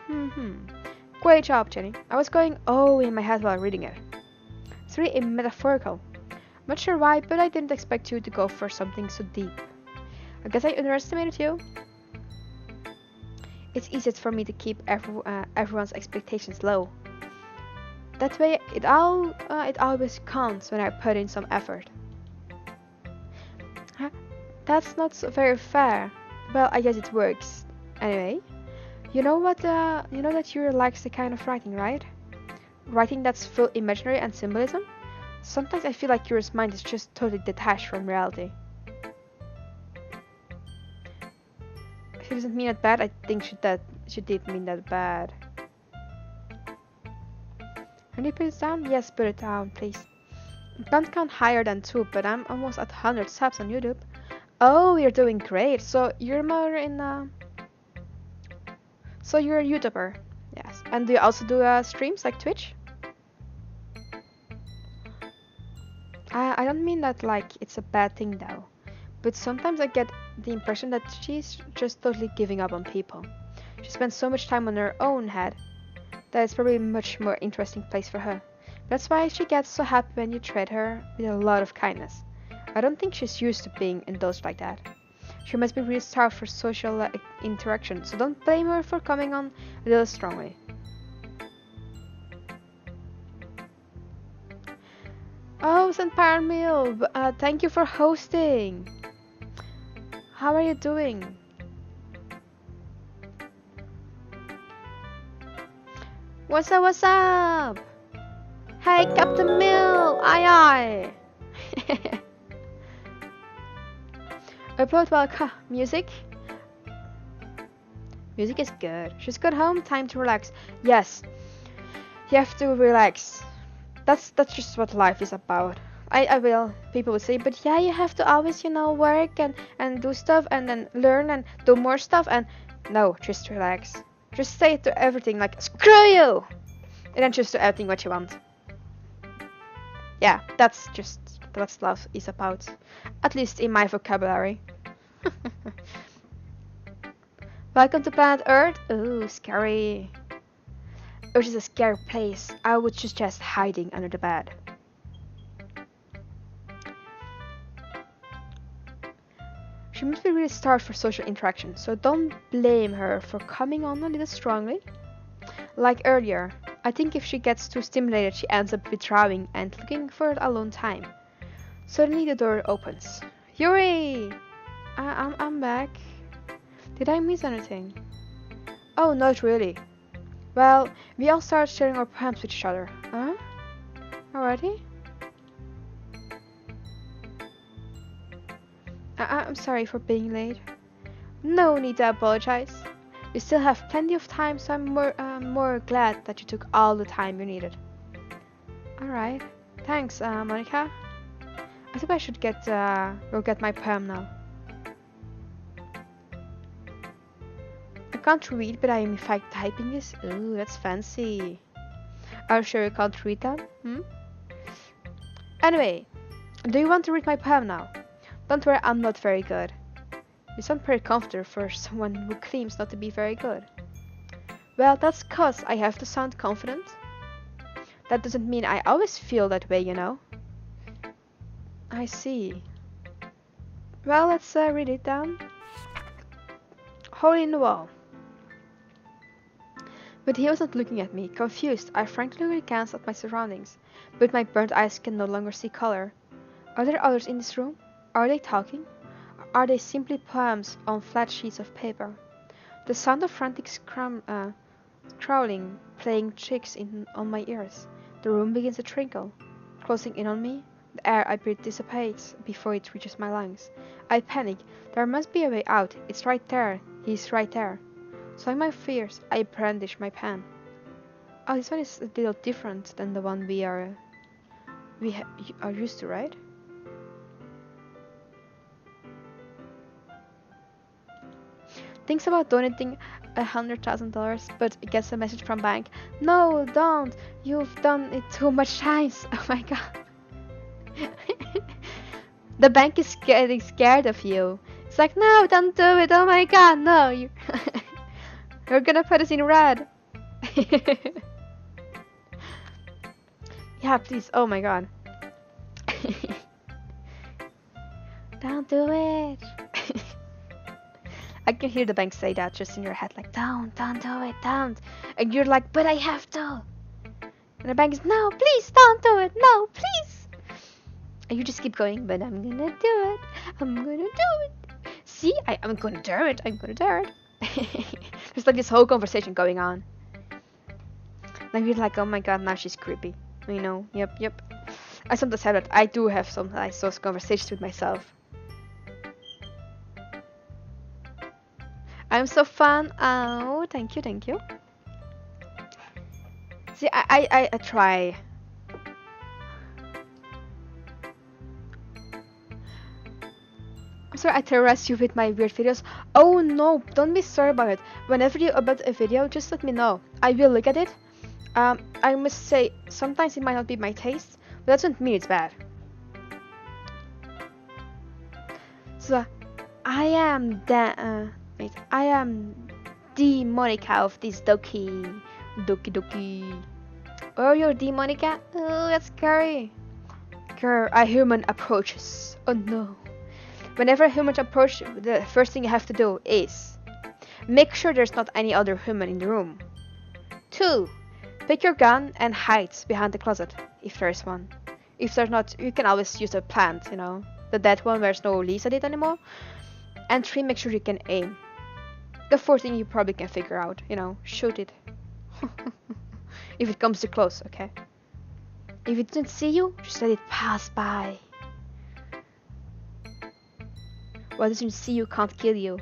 Great job, Jenny. I was going oh in my head while reading it. It's really metaphorical. Not sure why, but I didn't expect you to go for something so deep. I guess I underestimated you. It's easiest for me to keep everyone's expectations low. That way, it always counts when I put in some effort. Huh? That's not so very fair. Well, I guess it works. Anyway, you know what? You know that you likes the kind of writing, right? Writing that's full imaginary and symbolism. Sometimes I feel like your mind is just totally detached from reality. She doesn't mean it bad. I think she did mean that bad. Can you put it down? Yes, put it down, please. Don't count higher than 2, but I'm almost at 100 subs on YouTube. Oh, you're doing great. So you're more in so you're a YouTuber. Yes. And do you also do streams like Twitch? I don't mean that like it's a bad thing though. But sometimes I get the impression that she's just totally giving up on people. She spends so much time on her own head that it's probably a much more interesting place for her. That's why she gets so happy when you treat her with a lot of kindness. I don't think she's used to being indulged like that. She must be really starved for social interaction, so don't blame her for coming on a little strongly. Oh, St. Parmil, thank you for hosting. How are you doing? What's up, what's up? Hey, Captain Mill, aye aye. Upload while music? Music is good. She's got home, time to relax. Yes, you have to relax. That's just what life is about. I will, people will say, but yeah, you have to always, work and do stuff and then learn and do more stuff and no, just relax. Just say to everything like, screw you! And then just do everything what you want. Yeah, that's what love is about. At least in my vocabulary. Welcome to planet Earth. Ooh, scary. Earth is a scary place. I would suggest hiding under the bed. She must be really starved for social interaction, so don't blame her for coming on a little strongly. Like earlier, I think if she gets too stimulated, she ends up withdrawing and looking for alone time. Suddenly the door opens. Yuri! I'm back. Did I miss anything? Oh, not really. Well, we all started sharing our poems with each other. Huh? Already? I'm sorry for being late. No need to apologize. We still have plenty of time, so I'm more glad that you took all the time you needed. Alright. Thanks, Monica. I think I should go get my poem now. I can't read, but I am in fact typing this. Ooh, that's fancy. Are you sure you can't read that? Anyway, do you want to read my poem now? Don't worry, I'm not very good. You sound pretty confident for someone who claims not to be very good. Well, that's 'cause I have to sound confident. That doesn't mean I always feel that way, I see. Well, let's read it down. Hole in the wall. But he was not looking at me. Confused, I frankly glanced at my surroundings, but my burnt eyes can no longer see color. Are there others in this room? Are they talking? Or are they simply poems on flat sheets of paper? The sound of frantic scrawling, playing tricks on my ears. The room begins to trickle, closing in on me. The air I breathe dissipates before it reaches my lungs. I panic. There must be a way out. It's right there. He's right there. Swallowing my fears, I brandish my pen. Oh, this one is a little different than the one we are used to, right? Thinks about donating $100,000, but gets a message from bank. No, don't. You've done it too much times. Oh my god. The bank is getting scared of you. It's like, no, don't do it. Oh my god, no. You're gonna put us in red. Yeah, please. Oh my god. Don't do it. I can hear the bank say that just in your head, like, don't do it, don't. And you're like, but I have to. And the bank is, no, please, don't do it, no, please. And you just keep going, but I'm gonna do it. I'm gonna do it. See, I'm gonna do it. I'm gonna do it. There's like this whole conversation going on. Like you're like, oh my god, now she's creepy. You know, yep. I sometimes have that. I do have sometimes those conversations with myself. I'm so fun. Oh, thank you. See, I try. I'm sorry I terrorize you with my weird videos. Oh no, don't be sorry about it. Whenever you upload a video, just let me know. I will look at it. I must say, sometimes it might not be my taste, but that doesn't mean it's bad. So, I am the Monica of this Doki Doki. Oh, you're the Monica? Oh, that's scary. Girl, a human approaches. Oh no. Whenever a human approaches, the first thing you have to do is make sure there's not any other human in the room. 2. Pick your gun and hide behind the closet, if there is one. If there's not, you can always use a plant, you know. The dead one where there's no leaves on it anymore. And 3, make sure you can aim. The 4th thing you probably can figure out, you know, shoot it. If it comes too close, okay? If it doesn't see you, just let it pass by. What doesn't see you can't kill you.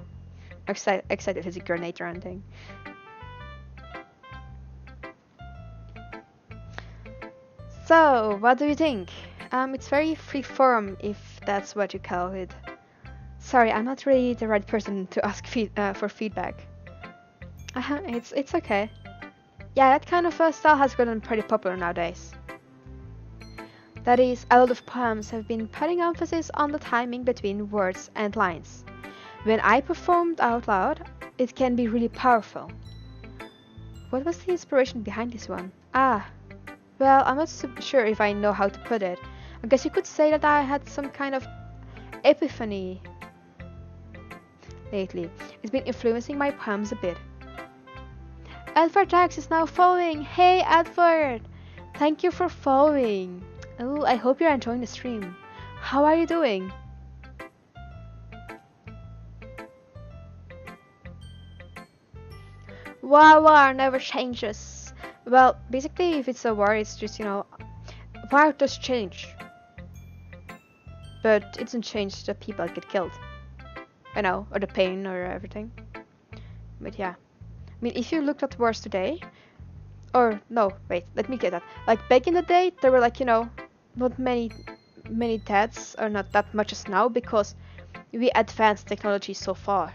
Except if it's a grenade or anything. So, what do you think? It's very freeform, if that's what you call it. Sorry, I'm not really the right person to ask for feedback. It's okay. Yeah, that kind of style has gotten pretty popular nowadays. That is, a lot of poems have been putting emphasis on the timing between words and lines. When I performed out loud, it can be really powerful. What was the inspiration behind this one? Well, I'm not sure if I know how to put it. I guess you could say that I had some kind of epiphany lately. It's been influencing my poems a bit. Edward Dax is now following. Hey, Edward! Thank you for following. Oh, I hope you're enjoying the stream. How are you doing? War never changes. Well, basically, if it's a war, it's just, you know, war does change. But it doesn't change that people get killed. I know, or the pain or everything. But yeah. I mean, if you looked at wars today, or no, wait, let me get that. Like back in the day, there were like, you know, not many deaths, or not that much as now, because we advanced technology so far.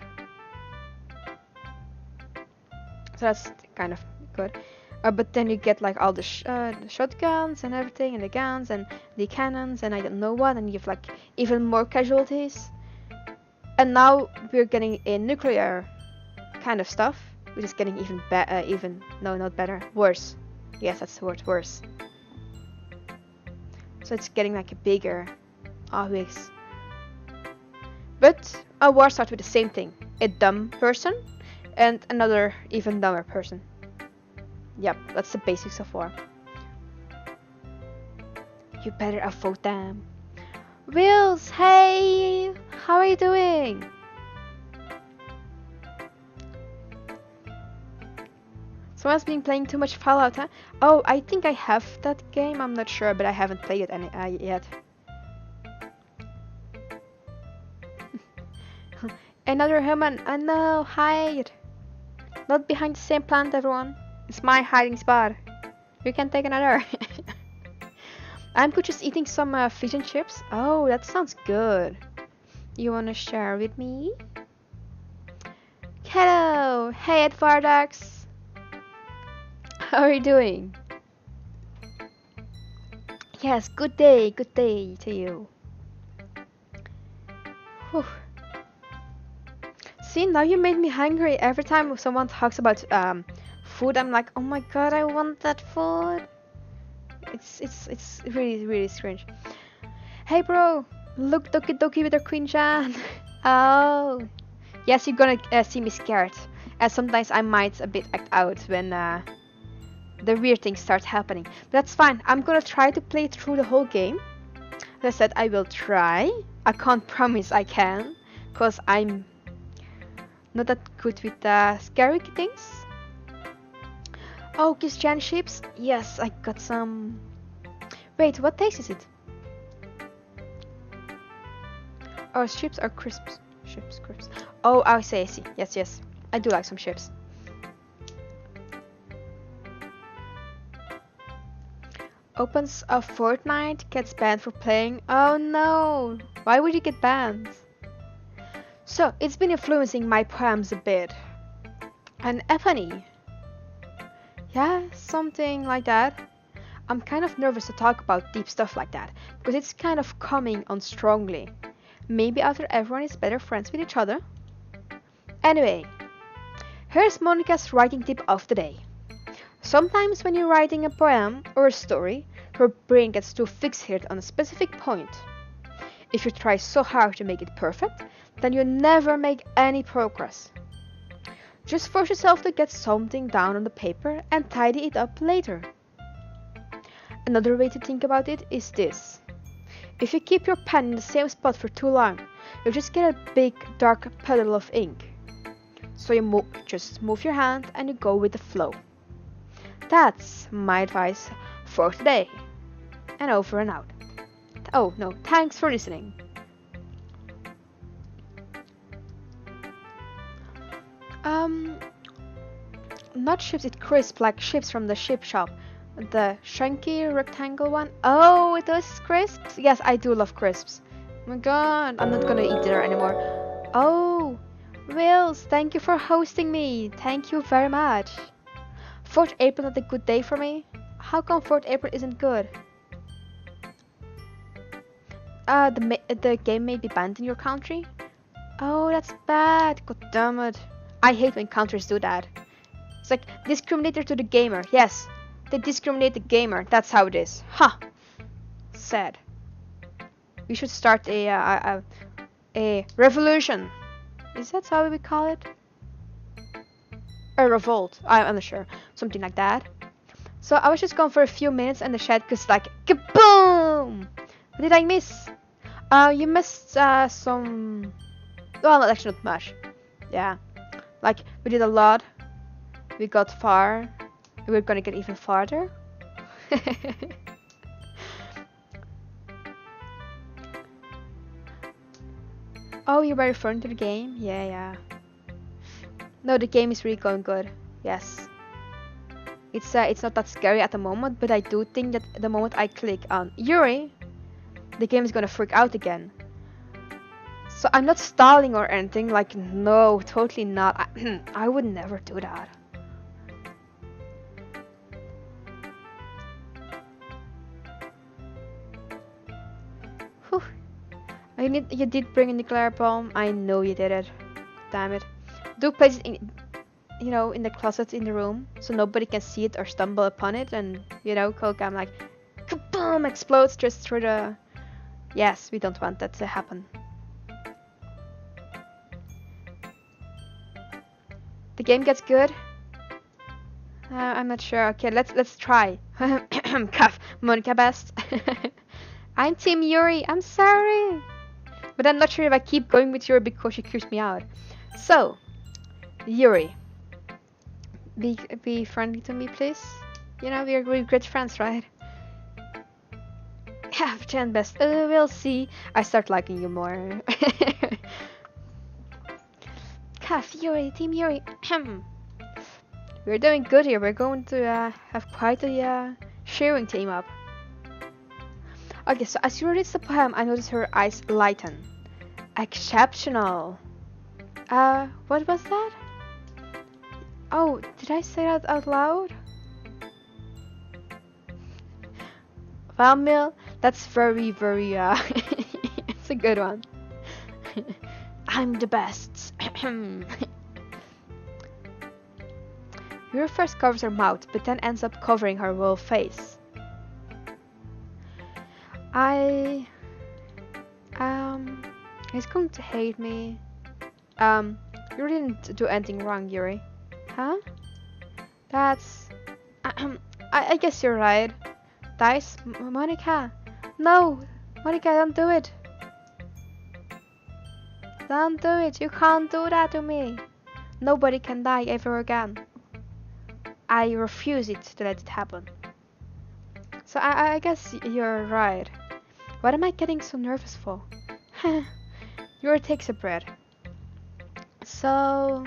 So that's kind of good. But then you get like all the shotguns and everything, and the guns and the cannons and I don't know what, and you have like even more casualties. And now we're getting a nuclear kind of stuff, which is getting even better. No, not better, worse. Yes, that's the word, worse. So it's getting like a bigger, always. But a war starts with the same thing: a dumb person and another even dumber person. Yep, that's the basics of war. You better avoid them. Wills, hey! How are you doing? Someone's been playing too much Fallout, huh? Oh, I think I have that game. I'm not sure, but I haven't played it yet. Another human. Oh no, hide! Not behind the same plant, everyone. It's my hiding spot. You can take another. I'm just eating some fish and chips. Oh, that sounds good. You wanna share with me? Hello! Hey, Edvardax! How are you doing? Yes, good day to you. Whew. See, now you made me hungry. Every time someone talks about food, I'm like, oh my god, I want that food. It's really really strange. Hey bro, look Doki Doki with her Queen Jan. Oh, yes, you're gonna see me scared. And sometimes I might a bit act out when the weird things start happening. But that's fine. I'm gonna try to play through the whole game. As I said, I will try. I can't promise I can, cause I'm not that good with scary things. Oh, Christian chips? Yes, I got some. Wait, what taste is it? Oh, chips or crisps? Chips, crisps. Oh, I see. Yes, yes. I do like some chips. Opens a Fortnite, gets banned for playing. Oh no! Why would you get banned? So, it's been influencing my poems a bit. An epiphany. Yeah, something like that. I'm kind of nervous to talk about deep stuff like that, because it's kind of coming on strongly. Maybe after everyone is better friends with each other. Anyway, here's Monica's writing tip of the day. Sometimes when you're writing a poem or a story, your brain gets too fixated on a specific point. If you try so hard to make it perfect, then you never make any progress. Just force yourself to get something down on the paper and tidy it up later. Another way to think about it is this. If you keep your pen in the same spot for too long, you'll just get a big dark puddle of ink. So you just move your hand and you go with the flow. That's my advice for today. And over and out. Oh no, thanks for listening. Not chips, it's crisp, like chips from the chip shop. The chunky rectangle one. Oh, it was crisps? Yes, I do love crisps. Oh my god, I'm not gonna eat there anymore. Oh, Wills, thank you for hosting me. Thank you very much. 4th April not a good day for me? How come 4th April isn't good? The game may be banned in your country? Oh, that's bad. God damn it. I hate when countries do that. It's like discriminator to the gamer. Yes, they discriminate the gamer. That's how it is. Huh. Sad. We should start a revolution. Is that how we call it? A revolt. I'm not sure. Something like that. So I was just gone for a few minutes and the chat goes like kaboom! What did I miss? You missed some. Well, actually not much. Yeah. Like we did a lot. We got far. We're gonna get even farther. Oh, you're referring to the game? Yeah. No, the game is really going good. Yes. It's not that scary at the moment, but I do think that the moment I click on Yuri, the game is gonna freak out again. So I'm not stalling or anything. Like no, totally not. I would never do that. Whew. You did bring in the glare bomb. I know you did it. Damn it. Do place it in, in the closet in the room, so nobody can see it or stumble upon it, and Kokam like, kaboom, explodes just through the. Yes, we don't want that to happen. The game gets good. I'm not sure. Okay, let's try. Cough, Monica best. I'm Team Yuri. I'm sorry, but I'm not sure if I keep going with Yuri because she creeps me out. So, Yuri, be friendly to me, please. We're great friends, right? Yeah, pretend best. We'll see. I start liking you more. Cough, Yuri, Team Yuri. We're doing good here. We're going to have quite a sharing team up. Okay, so as you read the poem, I noticed her eyes lighten. Exceptional. What was that? Oh, did I say that out loud? Well, Mill, that's very, very, it's a good one. I'm the best. Yuri first covers her mouth, but then ends up covering her whole face. He's going to hate me. You didn't do anything wrong, Yuri. Huh? That's... I guess you're right. Dice? Monica? No! Monica, don't do it! Don't do it! You can't do that to me! Nobody can die ever again. I refuse it to let it happen. So I guess you're right. What am I getting so nervous for? Yuri takes a breath. So,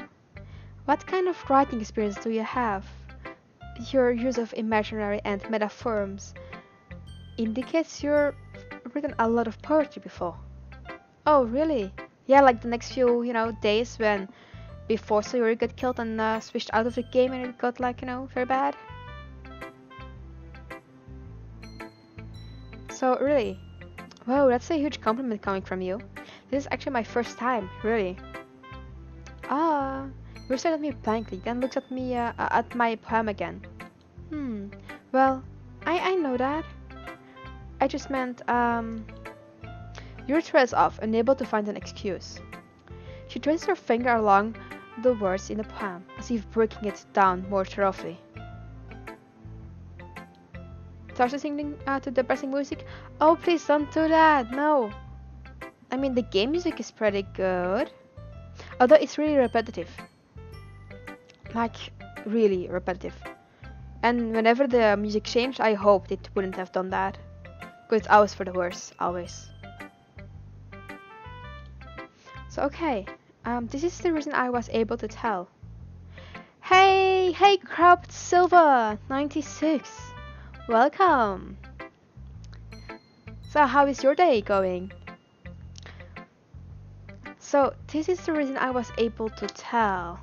what kind of writing experience do you have? Your use of imaginary and metaphors indicates you've written a lot of poetry before. Oh, really? Yeah, like the next few, days when before Sayori got killed and switched out of the game and it got very bad. So, really? Whoa, that's a huge compliment coming from you. This is actually my first time, really. Ah, you stared at me blankly, then looked at me, at my poem again. Well, I know that. I just meant, your thread's off, unable to find an excuse. She traced her finger along the words in the poem, as if breaking it down more thoroughly. Starts singing to depressing music. Oh, please don't do that, no. I mean, the game music is pretty good, although it's really repetitive. Like, really repetitive. And whenever the music changed, I hoped it wouldn't have done that. Because it's always for the worse, always. So, okay. This is the reason I was able to tell. Hey, Cropped Silver 96. Welcome. So, how is your day going? So, this is the reason I was able to tell.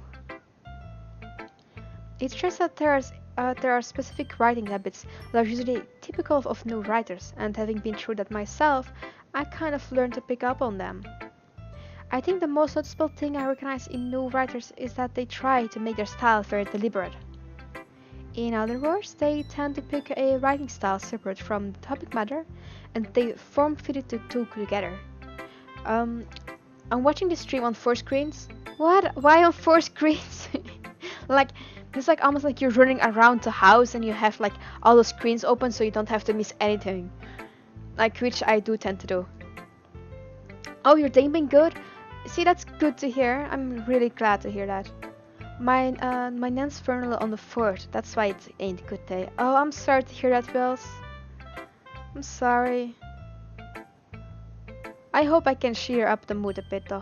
It's just that there are specific writing habits that are usually typical of new writers, and having been through that myself, I kind of learned to pick up on them. I think the most noticeable thing I recognize in new writers is that they try to make their style very deliberate. In other words, they tend to pick a writing style separate from the topic matter, and they form-fit the two together. I'm watching the stream on 4 screens. What? Why on 4 screens? It's almost like you're running around the house and you have all the screens open so you don't have to miss anything. Which I do tend to do. Oh, your day been good? See, that's good to hear. I'm really glad to hear that. My nan's funeral on the 4th. That's why it ain't a good day. Oh, I'm sorry to hear that, Wills. I'm sorry. I hope I can cheer up the mood a bit though.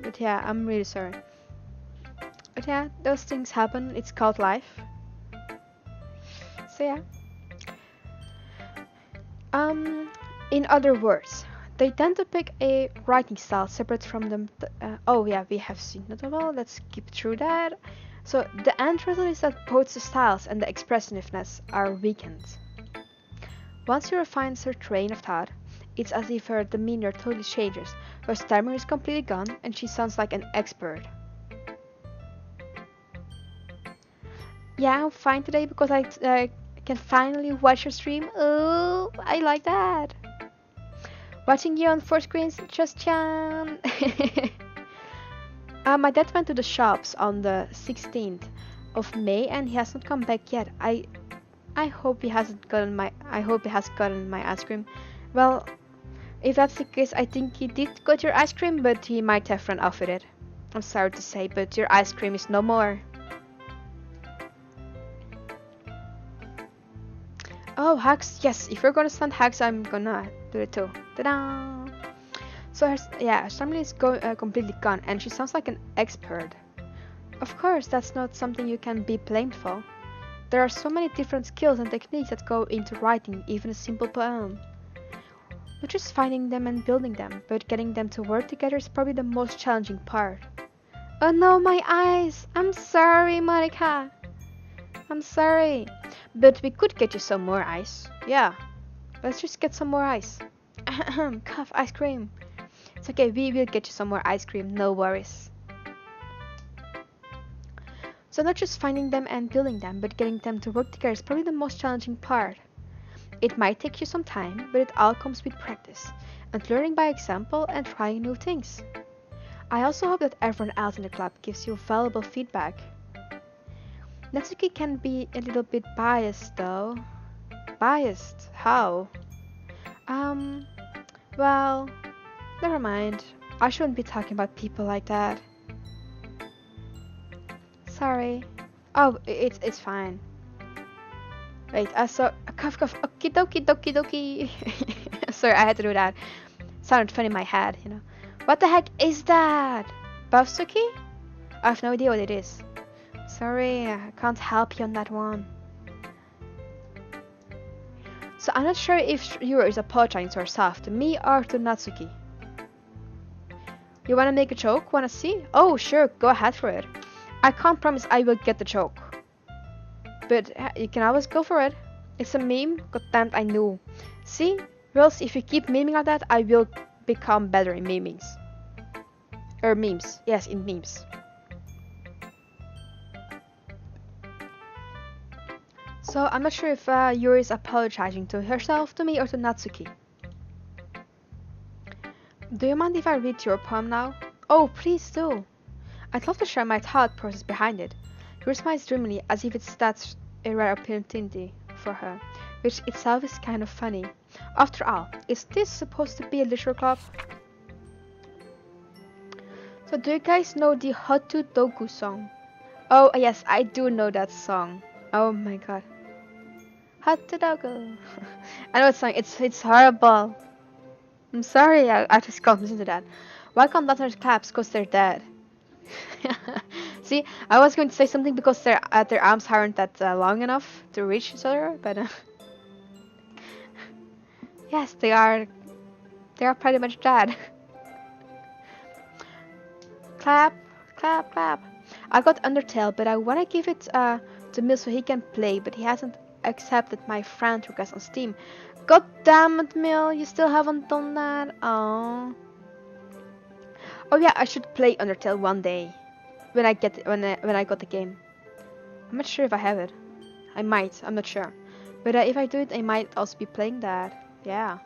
But yeah, I'm really sorry. But yeah, those things happen. It's called life. So yeah. In other words, they tend to pick a writing style separate from them. Oh yeah, we have seen that well. Let's skip through that. So the end result is that both the styles and the expressiveness are weakened. Once you refine her train of thought, it's as if her demeanor totally changes. Her stammer is completely gone, and she sounds like an expert. Yeah, I'm fine today because I can finally watch your stream. Oh, I like that. Watching you on 4 screens, just Chan. My dad went to the shops on the 16th of May and he has not come back yet. I hope he hasn't gotten my ice cream. Well, if that's the case, I think he did got your ice cream, but he might have run off with it. I'm sorry to say, but your ice cream is no more. Oh, hugs. Yes, if you're gonna send hugs, I'm gonna do it too. Ta-da! So her family is completely gone, and she sounds like an expert. Of course, that's not something you can be blamed for. There are so many different skills and techniques that go into writing even a simple poem. Not just finding them and building them, but getting them to work together is probably the most challenging part. Oh no, my eyes! I'm sorry, Monica! I'm sorry. But we could get you some more ice. Yeah. Let's just get some more ice. Cough, ice cream. It's okay, we will get you some more ice cream, no worries. So not just finding them and building them, but getting them to work together is probably the most challenging part. It might take you some time, but it all comes with practice, and learning by example and trying new things. I also hope that everyone else in the club gives you valuable feedback. Natsuki can be a little bit biased though. Biased? How? Um, well, never mind. I shouldn't be talking about people like that. Sorry. Oh, it's fine. Wait, so cough. Okie dokie dokie dokie. Sorry, I had to do that. Sounded funny in my head, you know. What the heck is that? Buffsuki? I have no idea what it is. Sorry, I can't help you on that one. So I'm not sure if Yuro is apologizing to herself, to me or to Natsuki. You wanna make a joke? Wanna see? Oh, sure, go ahead for it. I can't promise I will get the joke. But you can always go for it. It's a meme. Goddamn, I knew. See? Wills, if you keep memeing like that, I will become better in memings. Or memes. Yes, in memes. So I'm not sure if Yuri is apologizing to herself, to me, or to Natsuki. Do you mind if I read your poem now? Oh, please do. I'd love to share my thought process behind it. Yuri smiles dreamily as if it's that a rare opportunity for her, which itself is kind of funny. After all, is this supposed to be a literature club? So do you guys know the Hotu Doku song? Oh yes, I do know that song. Oh my god. Hotu Doku. I know that song, it's horrible. I'm sorry, I just can't listen to that. Why can't dancers clap? Because they're dead. See, I was going to say something because their arms aren't that long enough to reach each other, but yes, they are pretty much dead. Clap, clap, clap. I got Undertale, but I wanna give it to Mil so he can play, but he hasn't accepted my friend request on Steam. God damn it, Mil, you still haven't done that. Oh. Oh yeah, I should play Undertale one day. When I got the game. I'm not sure if I have it. I might, I'm not sure. But if I do it, I might also be playing that. Yeah.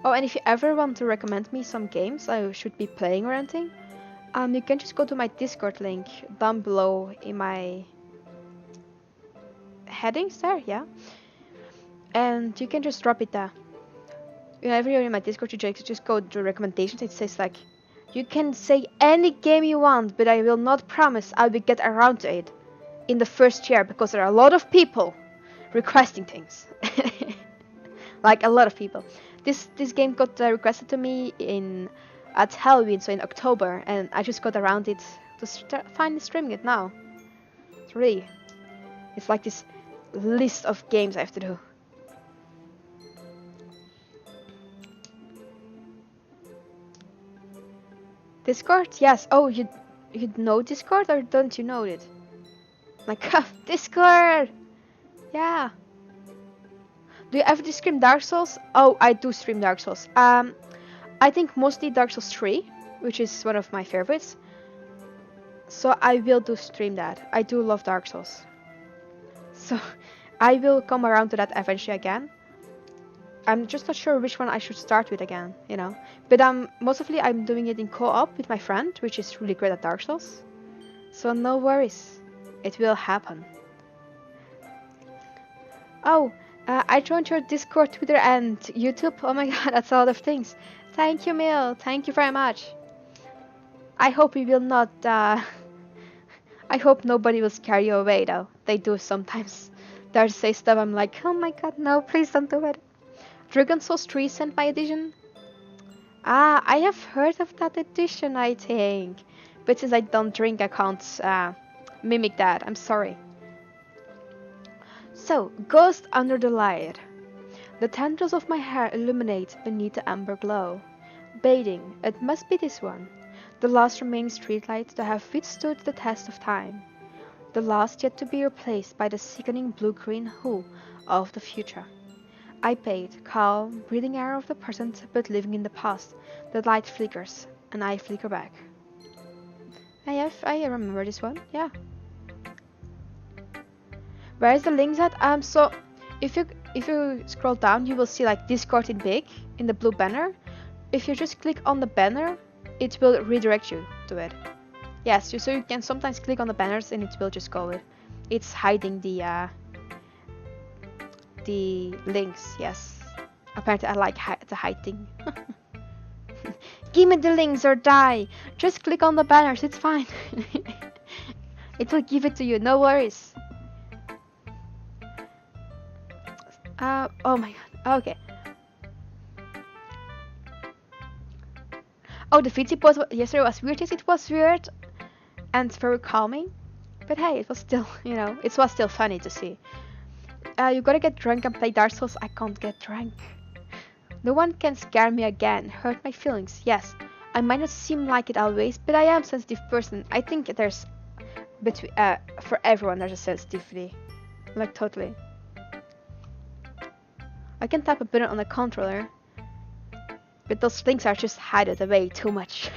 Oh, and if you ever want to recommend me some games I should be playing or anything, you can just go to my Discord link down below in my headings there, yeah. And you can just drop it there. Whenever you're in my Discord, you just go to recommendations. It says like, you can say any game you want, but I will not promise I will get around to it in the first year because there are a lot of people requesting things. Like a lot of people. This game got requested to me at Halloween, so in October, and I just got around it to finally streaming it now. It's like this list of games I have to do. Discord? Yes. Oh, you know Discord, or don't you know it? My god, Discord! Yeah. Do you ever stream Dark Souls? Oh, I do stream Dark Souls. I think mostly Dark Souls 3, which is one of my favorites. So I will do stream that. I do love Dark Souls. So I will come around to that eventually again. I'm just not sure which one I should start with again, you know. But mostly I'm doing it in co-op with my friend, which is really great at Dark Souls. So no worries, it will happen. Oh, I joined your Discord, Twitter, and YouTube. Oh my god, that's a lot of things. Thank you, Mil. Thank you very much. I hope we will not. I hope nobody will scare you away, though. They do sometimes. They say stuff. I'm like, oh my god, no, please don't do it. Dragon Souls 3 sent my edition. Ah, I have heard of that edition, I think. But since I don't drink, I can't mimic that. I'm sorry. So, Ghost under the light. The tendrils of my hair illuminate beneath the amber glow. Bathing, it must be this one. The last remaining streetlights that have withstood the test of time. The last yet to be replaced by the sickening blue-green hue of the future. I bathe, calm, breathing air of the present, but living in the past. The light flickers, and I flicker back. I remember this one. Yeah. Where is the links at? So if you scroll down, you will see like Discord in big in the blue banner. If you just click on the banner, it will redirect you to it. Yes, so you can sometimes click on the banners and it will just go it. It's hiding the links. Yes. Apparently, I like the hiding. Give me the links or die. Just click on the banners. It's fine. It will give it to you. No worries. Oh my god. Okay. Oh, the VT post yesterday was weird. Yes, it was weird and very calming. But hey, it was still, it was still funny to see. You gotta get drunk and play Dark Souls. I can't get drunk. No one can scare me again. Hurt my feelings. Yes, I might not seem like it always, but I am a sensitive person. I think there's for everyone there's a sensitivity, like totally. I can tap a button on the controller, but those links are just hidden away too much.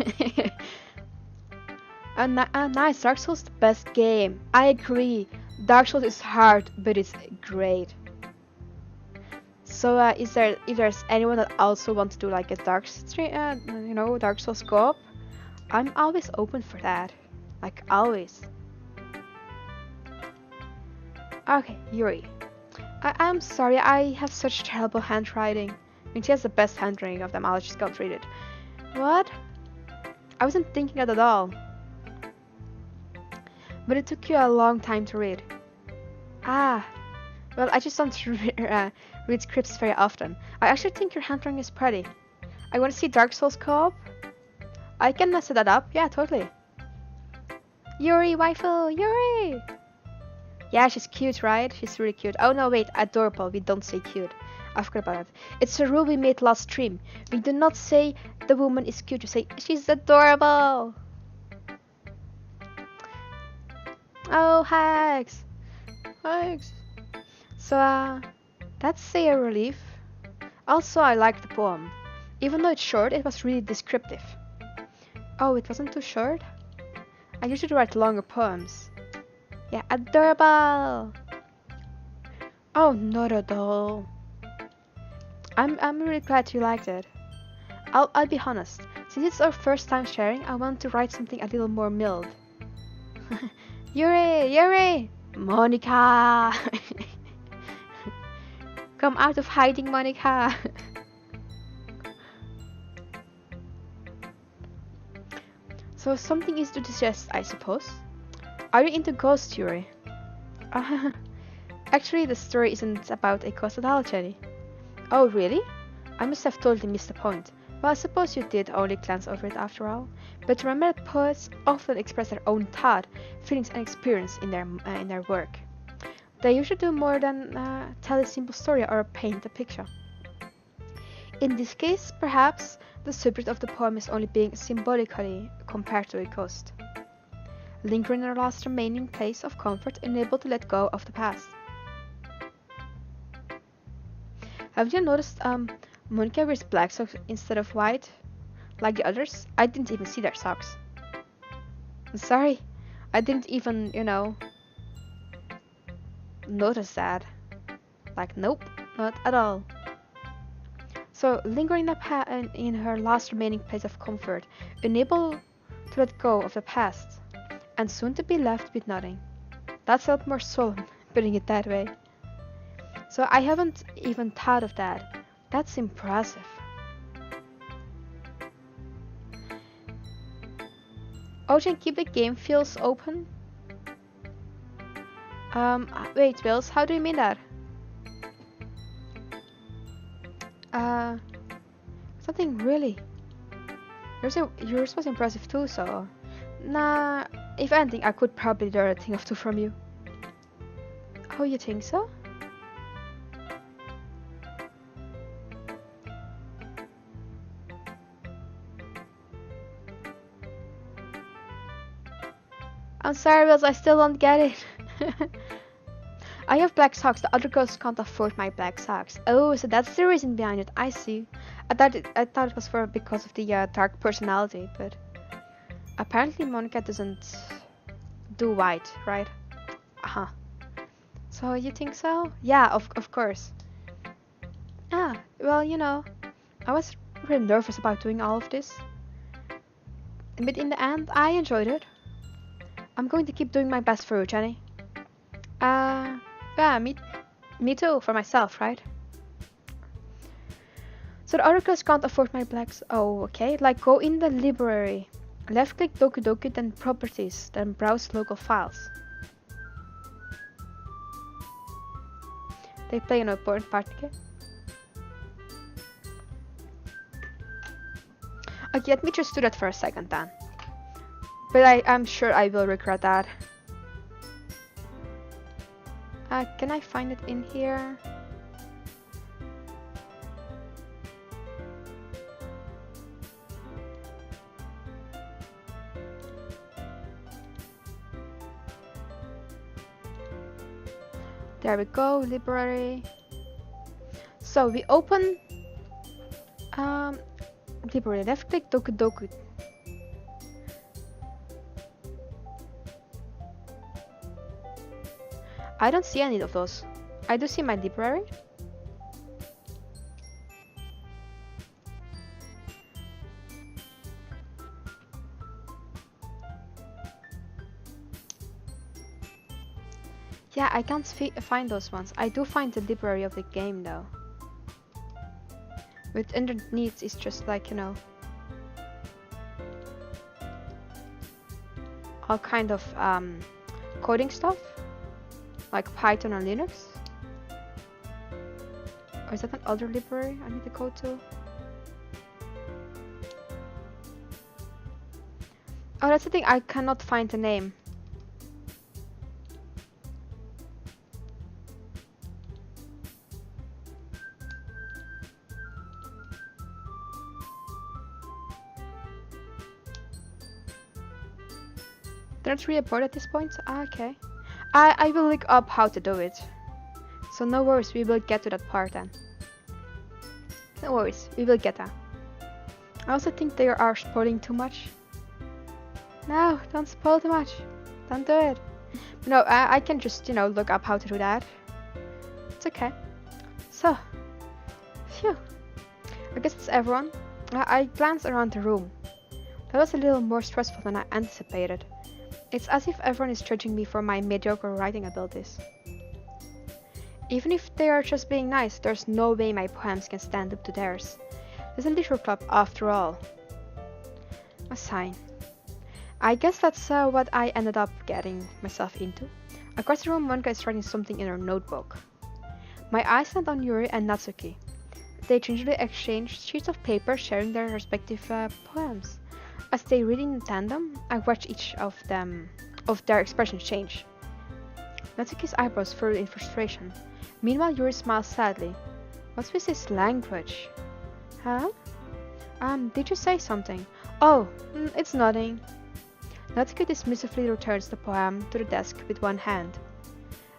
Nice, Dark Souls is the best game. I agree. Dark Souls is hard, but it's great. So, if there's anyone that also wants to do like a Dark Souls co-op, I'm always open for that. Like always. Okay, Yuri. I'm sorry, I have such terrible handwriting. I mean, she has the best handwriting of them all. I just got read it. What? I wasn't thinking that at all. But it took you a long time to read. Ah. Well, I just don't read scripts very often. I actually think your handwriting is pretty. I want to see Dark Souls co-op. I can set that up. Yeah, totally. Yuri, waifu, Yuri! Yeah, she's cute, right? She's really cute. Oh no, wait, adorable. We don't say cute. I forgot about that. It's a rule we made last stream. We do not say the woman is cute. We say she's adorable. Oh, hacks. Hacks. So, that's a relief. Also, I liked the poem. Even though it's short, it was really descriptive. Oh, it wasn't too short? I usually write longer poems. Yeah, adorable! Oh, not at all. I'm really glad you liked it. I'll be honest. Since it's our first time sharing, I want to write something a little more mild. Yuri! Monica! Come out of hiding, Monica! So something is to digest, I suppose. Are you into ghosts, Yuri? Actually, the story isn't about a ghost at all, Jenny. Oh, really? I must have totally missed the point. Well, I suppose you did only glance over it after all. But remember that poets often express their own thought, feelings and experience in their work. They usually do more than tell a simple story or paint a picture. In this case, perhaps, the subject of the poem is only being symbolically compared to a ghost. Lingering in our last remaining place of comfort, unable to let go of the past. Have you noticed Monica wears black socks instead of white? Like the others? I didn't even see their socks. I'm sorry. I didn't even, notice that. Like, nope, not at all. So, lingering in her last remaining place of comfort, unable to let go of the past, and soon to be left with nothing. That felt more solemn, putting it that way. So I haven't even thought of that. That's impressive. Ocean, keep the game fields open? Wait, Wills, how do you mean that? Something really. Yours was impressive too, so... Nah, if anything, I could probably learn a thing or two from you. Oh, you think so? I'm sorry, Wills, I still don't get it. I have black socks. The other girls can't afford my black socks. Oh, so that's the reason behind it. I see. I thought it was because of the dark personality, but Apparently Monica doesn't do white, right? Uh-huh. So you think so? Yeah, of course. Ah, well, I was really nervous about doing all of this. But in the end, I enjoyed it. I'm going to keep doing my best for you, Jenny. Uh, yeah, me too, for myself, right? So the other girls can't afford my blacks. Oh, okay. Like, go in the library. Left click Doki Doki, then properties, then browse local files. They play an important part, okay? Okay, let me just do that for a second then. But I'm sure I will regret that. Can I find it in here? There we go, library. So we open library, left click Doki Doki. I don't see any of those. I do see my library. Yeah, I can't find those ones. I do find the library of the game though. With underneath is just like, all kind of coding stuff. Like Python or Linux. Or is that an other library I need to go to? Oh, that's the thing, I cannot find the name. They're not really bored at this point? Ah, okay. I will look up how to do it. So no worries, we will get to that part then. No worries, we will get that. I also think they are spoiling too much. No, don't spoil too much. Don't do it. No, I can just, look up how to do that. It's okay. So, phew. I guess it's everyone. I glanced around the room. That was a little more stressful than I anticipated. It's as if everyone is judging me for my mediocre writing abilities. Even if they are just being nice, there's no way my poems can stand up to theirs. There's a literature club after all. A sign. I guess that's what I ended up getting myself into. Across the room, Monica is writing something in her notebook. My eyes land on Yuri and Natsuki. They gingerly exchange sheets of paper, sharing their respective poems. As they read in tandem, I watch each of their expressions change. Natsuki's eyebrows furrowed in frustration. Meanwhile, Yuri smiles sadly. What's with this language? Huh? Did you say something? Oh, it's nothing. Natsuki dismissively returns the poem to the desk with one hand.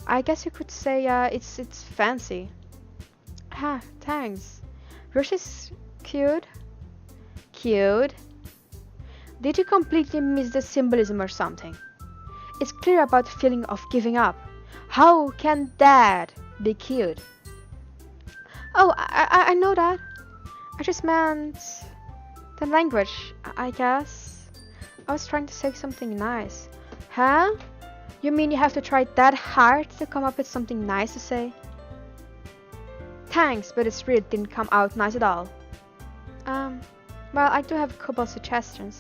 I guess you could say, it's fancy. Ah, thanks. Yours is cute. Cute? Did you completely miss the symbolism or something? It's clear about the feeling of giving up. How can that be cute? Oh, I know that. I just meant the language, I guess. I was trying to say something nice. Huh? You mean you have to try that hard to come up with something nice to say? Thanks, but it really didn't come out nice at all. Well, I do have a couple suggestions.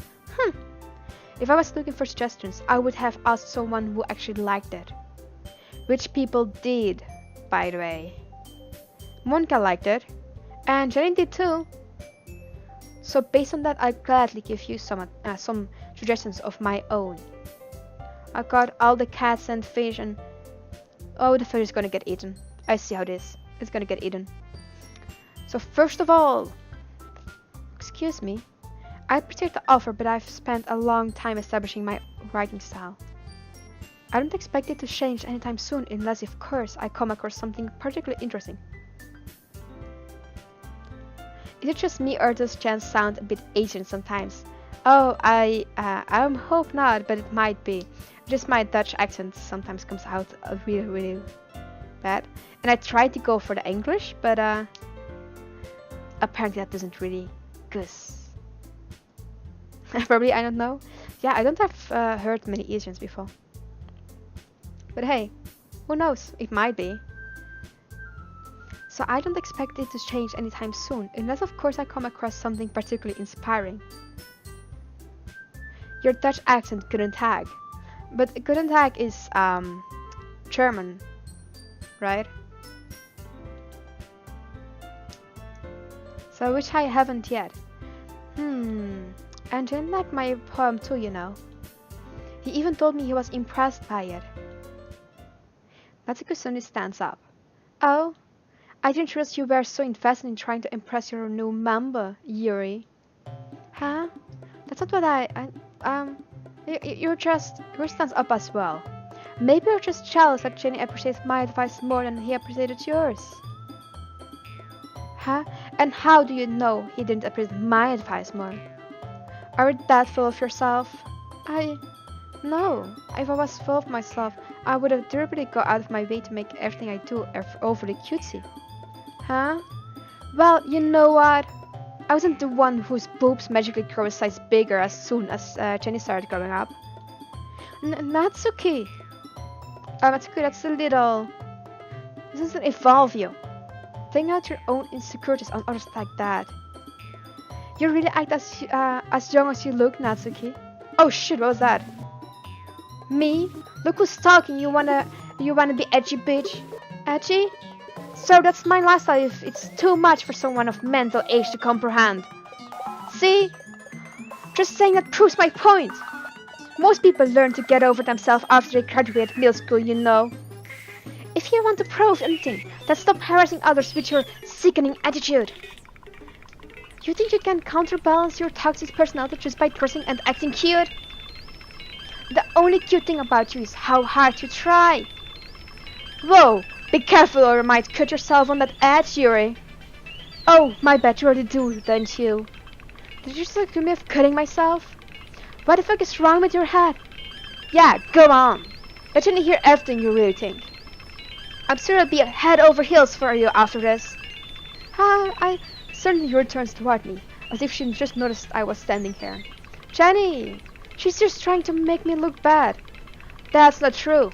If I was looking for suggestions, I would have asked someone who actually liked it. Which people did, by the way. Monica liked it, and Jenny did too. So based on that, I'll gladly give you some suggestions of my own. I got all the cats and fish and... Oh, the fish is gonna get eaten. I see how it is. It's gonna get eaten. So first of all... Excuse me. I appreciate the offer, but I've spent a long time establishing my writing style. I don't expect it to change anytime soon unless, of course, I come across something particularly interesting. Is it just me or does Jen sound a bit Asian sometimes? Oh, I hope not, but it might be. Just my Dutch accent sometimes comes out really, really bad. And I tried to go for the English, but apparently that doesn't really goose. Probably, I don't know. Yeah, I don't have heard many Asians before. But hey, who knows? It might be. So I don't expect it to change anytime soon, unless of course I come across something particularly inspiring. Your Dutch accent couldn't tag. But couldn't tag is German, right? So which I haven't yet. And didn't like my poem too, you know. He even told me he was impressed by it. Natsuko suddenly stands up. Oh, I didn't realize you were so invested in trying to impress your new member, Yuri. Huh? That's not what yours stands up as well. Maybe you're just jealous that Jenny appreciates my advice more than he appreciated yours. Huh? And how do you know he didn't appreciate my advice more? Are you that full of yourself? No. If I was full of myself, I would have deliberately go out of my way to make everything I do overly cutesy. Huh? Well, you know what? I wasn't the one whose boobs magically grew a size bigger as soon as Jenny started growing up. Natsuki! Natsuki, that's a little... This doesn't evolve you. Taking out your own insecurities on others like that. You really act as young as you look, Natsuki. Oh shit, what was that? Me? Look who's talking, you wanna be edgy, bitch? Edgy? So that's my lifestyle if it's too much for someone of mental age to comprehend. See? Just saying that proves my point. Most people learn to get over themselves after they graduate middle school, you know. If you want to prove anything, then stop harassing others with your sickening attitude. You think you can counterbalance your toxic personality just by dressing and acting cute? The only cute thing about you is how hard you try. Whoa, be careful or you might cut yourself on that edge, Yuri. Oh, my bad, you already do, don't you? Did you just accuse me of cutting myself? What the fuck is wrong with your head? Yeah, go on. Let me hear everything you really think. I'm sure I'll be head over heels for you after this. I suddenly returns toward me, as if she just noticed I was standing here. Jenny! She's just trying to make me look bad. That's not true.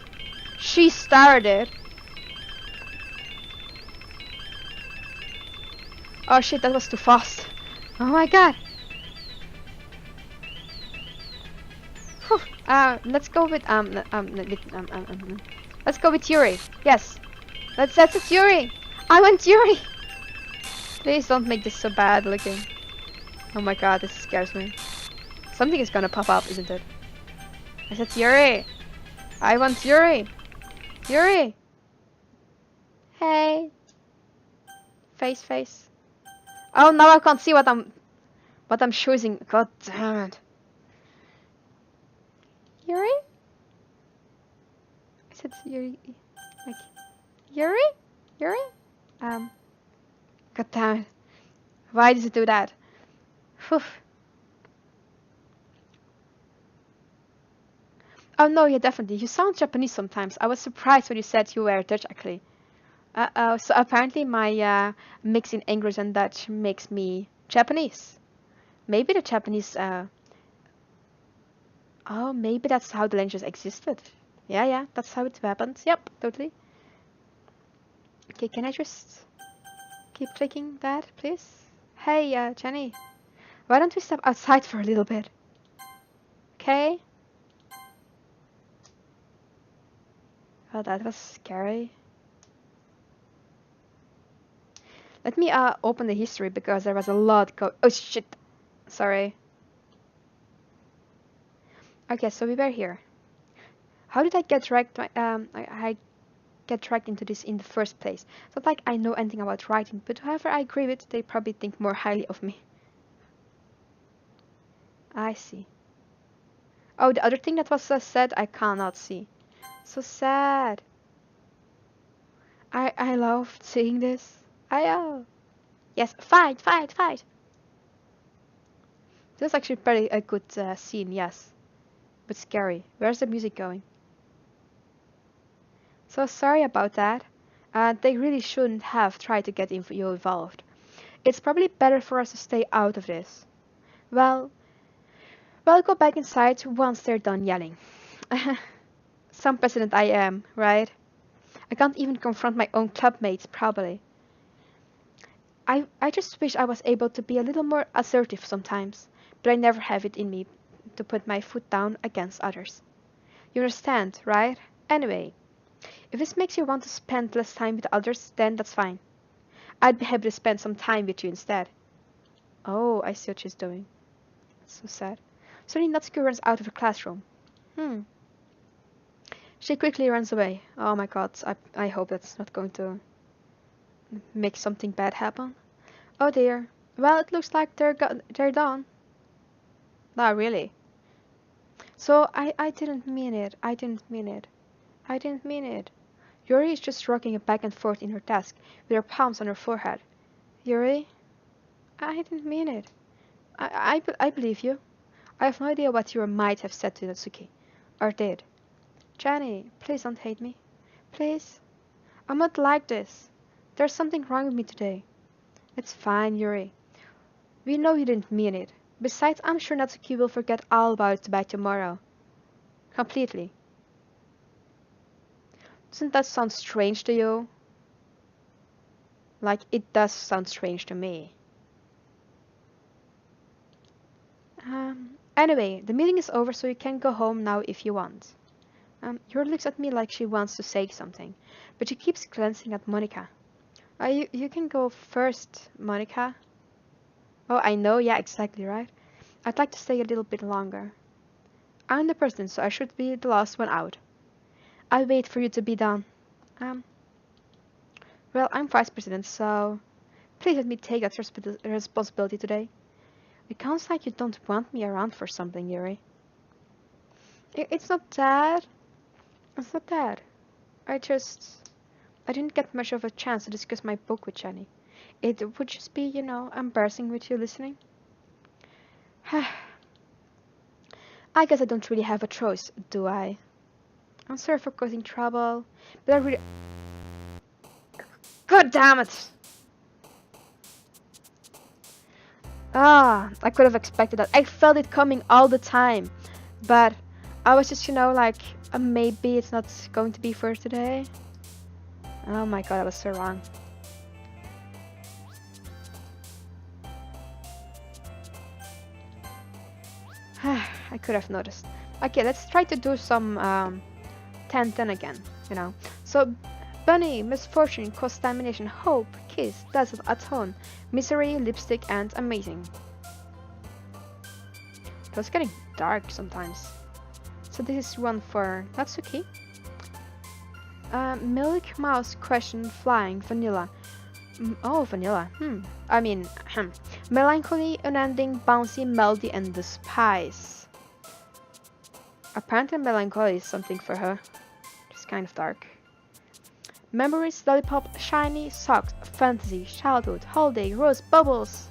She started. Oh shit, that was too fast. Oh my god. Whew. Let's go with let's go with Yuri. Yes. That's it, Yuri. I want Yuri. Please don't make this so bad looking. Oh my god, this scares me. Something is gonna pop up, isn't it? I said Yuri. I want Yuri. Yuri. Hey. Face. Oh, now I can't see what I'm choosing. God damn it. Yuri? I said Yuri. Like Yuri? Yuri? God damn it. Why does it do that? Whew. Oh no, yeah, definitely. You sound Japanese sometimes. I was surprised when you said you were Dutch, actually. Uh-oh, so apparently my mix in English and Dutch makes me Japanese. Maybe the Japanese, oh, maybe that's how the languages existed. Yeah, that's how it happened. Yep, totally. Okay, can I just keep clicking that, please? Hey, Jenny, why don't we step outside for a little bit? Okay? Oh, that was scary. Let me open the history because there was a lot oh shit. Sorry. Okay, so we were here. How did I get dragged I get dragged into this in the first place? It's not like I know anything about writing, but whoever I agree with, they probably think more highly of me. I see. Oh, the other thing that was said, I cannot see. So sad. I love seeing this. Yes, fight. This is actually pretty a good scene, yes. But scary. Where's the music going? So sorry about that. They really shouldn't have tried to get you involved. It's probably better for us to stay out of this. Well, well, go back inside once they're done yelling. Some president I am, right? I can't even confront my own clubmates, probably. I just wish I was able to be a little more assertive sometimes, but I never have it in me to put my foot down against others. You understand, right? Anyway, if this makes you want to spend less time with others, then that's fine. I'd be happy to spend some time with you instead. Oh, I see what she's doing. That's so sad. Suddenly Natsuki runs out of the classroom. Hmm. She quickly runs away. Oh my god, I hope that's not going to make something bad happen. Oh dear. Well, it looks like they're done. Not really. So I didn't mean it. I didn't mean it. I didn't mean it. Yuri is just rocking back and forth in her desk with her palms on her forehead. Yuri? I didn't mean it. I believe you. I have no idea what you might have said to Natsuki. Or did. Jenny, please don't hate me. Please? I'm not like this. There's something wrong with me today. It's fine, Yuri. We know you didn't mean it. Besides, I'm sure Natsuki will forget all about it by tomorrow. Completely. Doesn't that sound strange to you? Like, it does sound strange to me. Anyway, the meeting is over, so you can go home now if you want. Yuri looks at me like she wants to say something, but she keeps glancing at Monica. You can go first, Monica. Oh, I know, yeah, exactly, right? I'd like to stay a little bit longer. I'm the president, so I should be the last one out. I'll wait for you to be done. Well, I'm vice president, so please let me take that responsibility today. It sounds like you don't want me around for something, Yuri. It's not that. It's not that. I didn't get much of a chance to discuss my book with Jenny. It would just be, embarrassing with you listening. I guess I don't really have a choice, do I? I'm sorry for causing trouble, but I really... God damn it! I could have expected that. I felt it coming all the time. But I was just, like, maybe it's not going to be for today. Oh my god, I was so wrong. I could have noticed. Okay, let's try to do some 10-10 again, So, Bunny, misfortune, contamination, hope, kiss, dazzle, atone, misery, lipstick, and amazing. It was getting dark sometimes. So this is one for Natsuki. Milk, mouse, question, flying, vanilla. Oh, vanilla. Melancholy, unending, bouncy, melody, and the spice. Apparently melancholy is something for her. It's kind of dark. Memories, lollipop, shiny, socks, fantasy, childhood, holiday, rose, bubbles.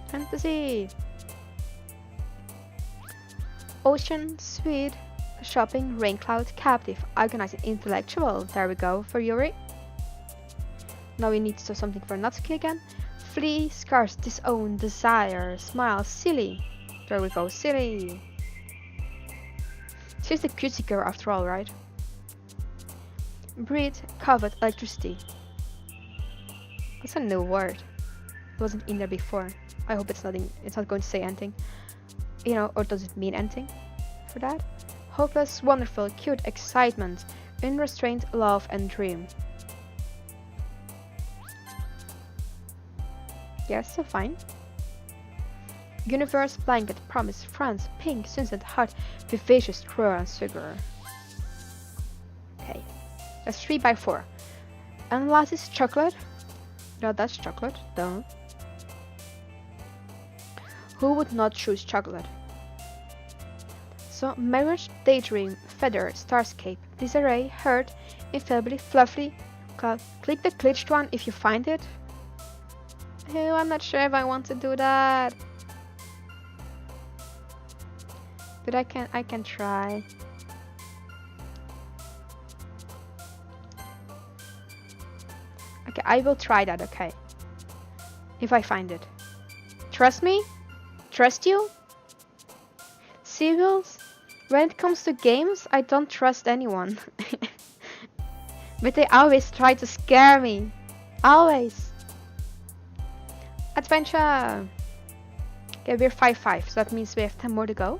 Fantasy. Ocean, sweet, shopping, rain cloud, captive, agonizing, intellectual. There we go for Yuri. Now we need to do something for Natsuki again. Flee, scarce, disown, desire, smile, silly. There we go, silly. She's the cutie girl after all, right? Breathe, covet, electricity. That's a new word. It wasn't in there before. I hope it's not going to say anything. Or does it mean anything for that? Hopeless, wonderful, cute, excitement, unrestrained, love, and dream. Yes, so fine. Universe, blanket, promise, France, pink, sunset, heart, vivacious, cruel, and sugar. Okay. That's 3 by 4. And last is chocolate. No, that's chocolate. Don't. Who would not choose chocolate? So, marriage, daydream, feather, starscape, disarray, hurt, infallibly, fluffy. Click the glitched one if you find it. Oh, I'm not sure if I want to do that. But I can try. Okay, I will try that, okay. If I find it. Trust me? Trust you? Civils? When it comes to games, I don't trust anyone. But they always try to scare me. Always. Adventure! Okay, we're 5-5, so that means we have 10 more to go.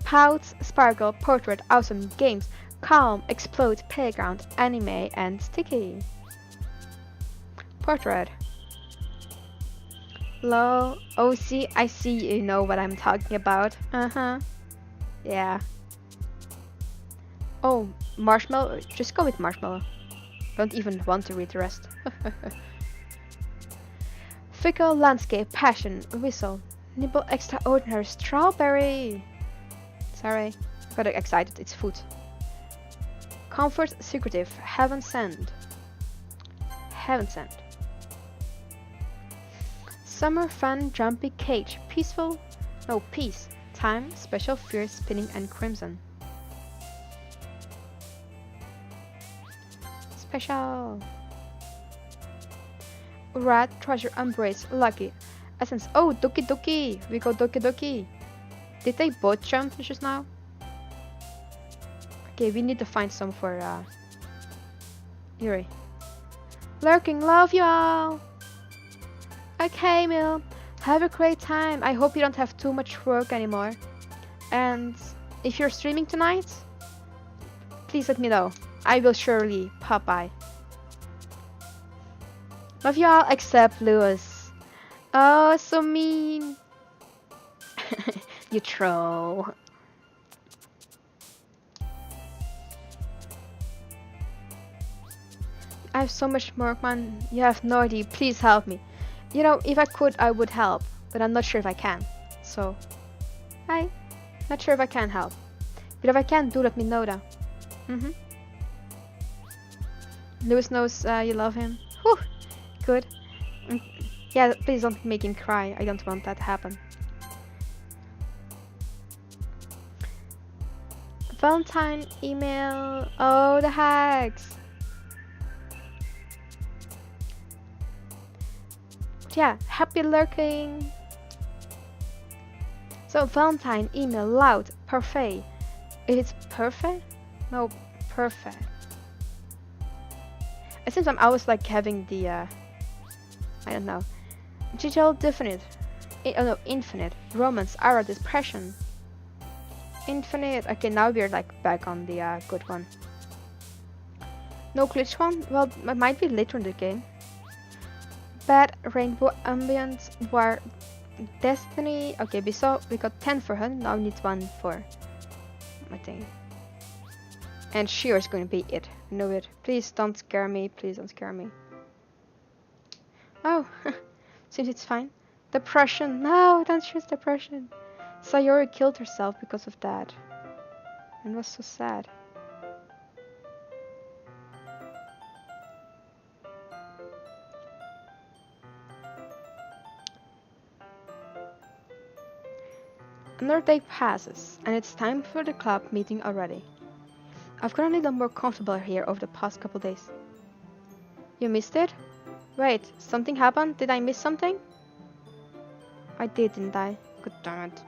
Pouts, Sparkle, Portrait, Awesome, Games, Calm, Explode, Playground, Anime, and Sticky. Portrait. Lol. Oh, see, I see you know what I'm talking about. Yeah. Oh, Marshmallow. Just go with Marshmallow. Don't even want to read the rest. Fickle, Landscape, Passion, Whistle, Nibble, Extraordinary, Strawberry. Sorry, got excited, it's food. Comfort, Secretive, Heaven Sent. Heaven Sent. Summer, Fun, Jumpy, Cage, Peaceful, no, Peace, Time, Special, Fierce, Spinning, and Crimson. Special. Rat, Treasure, Embrace, Lucky, Essence. Oh, Doki Doki! We go Doki Doki. Did they both jump just now? Okay, we need to find some for Yuri. Lurking, love you all! Okay, Mill. Have a great time. I hope you don't have too much work anymore. And if you're streaming tonight, please let me know. I will surely pop by. Love you all except Lewis. Oh, so mean. You troll. I have so much work, man. You have no idea. Please help me. You know, if I could, I would help. But I'm not sure if I can. So, hi. Not sure if I can help. But if I can, do let me know though. Lewis knows you love him. Whew. Good. Yeah, please don't make him cry. I don't want that to happen. Valentine email. Oh, the hacks. Yeah, happy lurking. So Valentine email loud parfait. If it's perfect? No, perfect. It seems I'm always like having the I don't know. Digital definite. Oh no, infinite. Romance, aura, depression. Infinite. Okay, now we're like back on the good one. No glitch one? Well, it might be later in the game. Bad, Rainbow, Ambient, War, Destiny. Okay, we got 10 for her. Now we need 1 for my thing. And Sheer is going to be it. I know it. Please don't scare me. Please don't scare me. Oh, seems it's fine. Depression. No, don't choose depression. Sayori killed herself because of that. And was so sad. Another day passes, and it's time for the club meeting already. I've gotten a little more comfortable here over the past couple days. You missed it? Wait, something happened? Did I miss something? I did, didn't I? God damn it.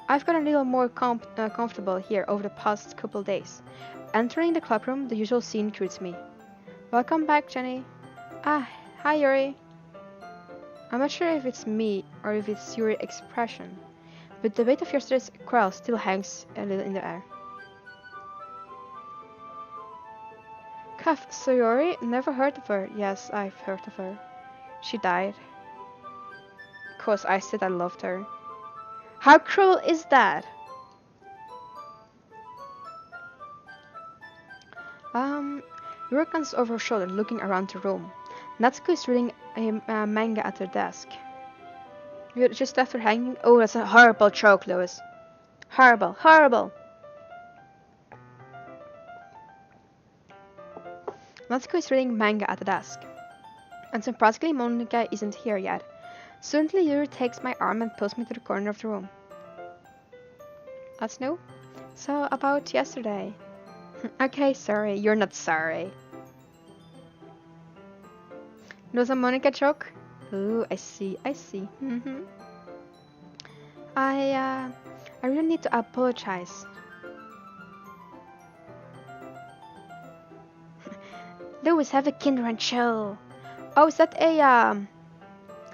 I've gotten a little more comfortable here over the past couple days. Entering the clubroom, the usual scene greets me. Welcome back, Jenny. Ah, hi Yuri. I'm not sure if it's me or if it's Yuri's expression, but the weight of yesterday's quarrel still hangs a little in the air. Cuff, Sayori? Never heard of her. Yes, I've heard of her. She died. 'Cause I said I loved her. How cruel is that? Yuri comes over her shoulder looking around the room. Natsuko is reading a manga at her desk. You're just left her hanging? Oh, that's a horrible joke, Lewis. Horrible, horrible! Natsuko is reading manga at the desk. And surprisingly, Monika isn't here yet. Suddenly Yuri takes my arm and pulls me to the corner of the room. That's new? So, about yesterday. Okay, sorry. You're not sorry. Knows a Monica joke? Ooh, I see. I really need to apologize. Louis, have a Kinder and chill. Oh, is that a,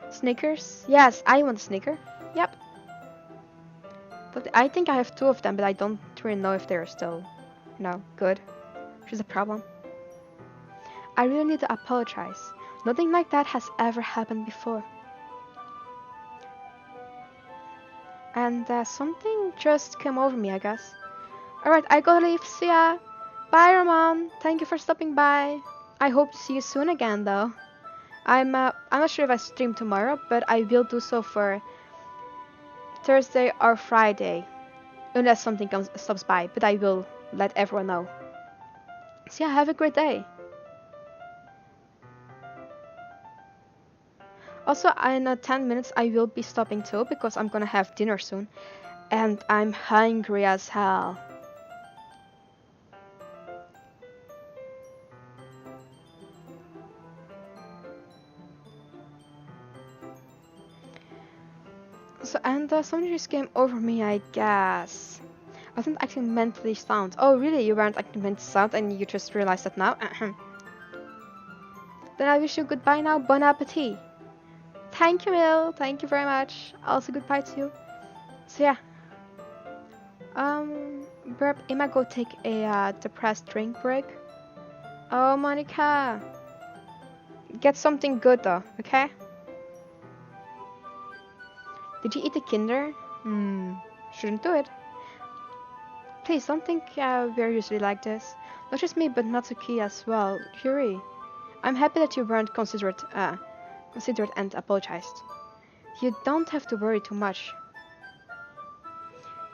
Snickers? Yes, I want a Snicker. Yep. But I think I have two of them, but I don't really know if they're still, good. Which is a problem. I really need to apologize. Nothing like that has ever happened before. And something just came over me, I guess. Alright, I gotta leave. See ya. Bye, Roman. Thank you for stopping by. I hope to see you soon again, though. I'm not sure if I stream tomorrow, but I will do so for Thursday or Friday. Unless something stops by, but I will let everyone know. So yeah, have a great day. Also, in 10 minutes I will be stopping too, because I'm gonna have dinner soon. And I'm hungry as hell. So, and something just came over me, I guess. I wasn't actually mentally sound. Oh, really? You weren't actually mentally sound and you just realized that now? Then I wish you goodbye now. Bon appetit. Thank you, Will. Thank you very much. Also, goodbye to you. So, yeah. Burp, Emma go take a depressed drink break. Oh, Monica. Get something good, though, okay? Did you eat the Kinder? Shouldn't do it. Please don't think we're usually like this. Not just me, but Natsuki as well. Yuri, I'm happy that you weren't considerate and apologized. You don't have to worry too much.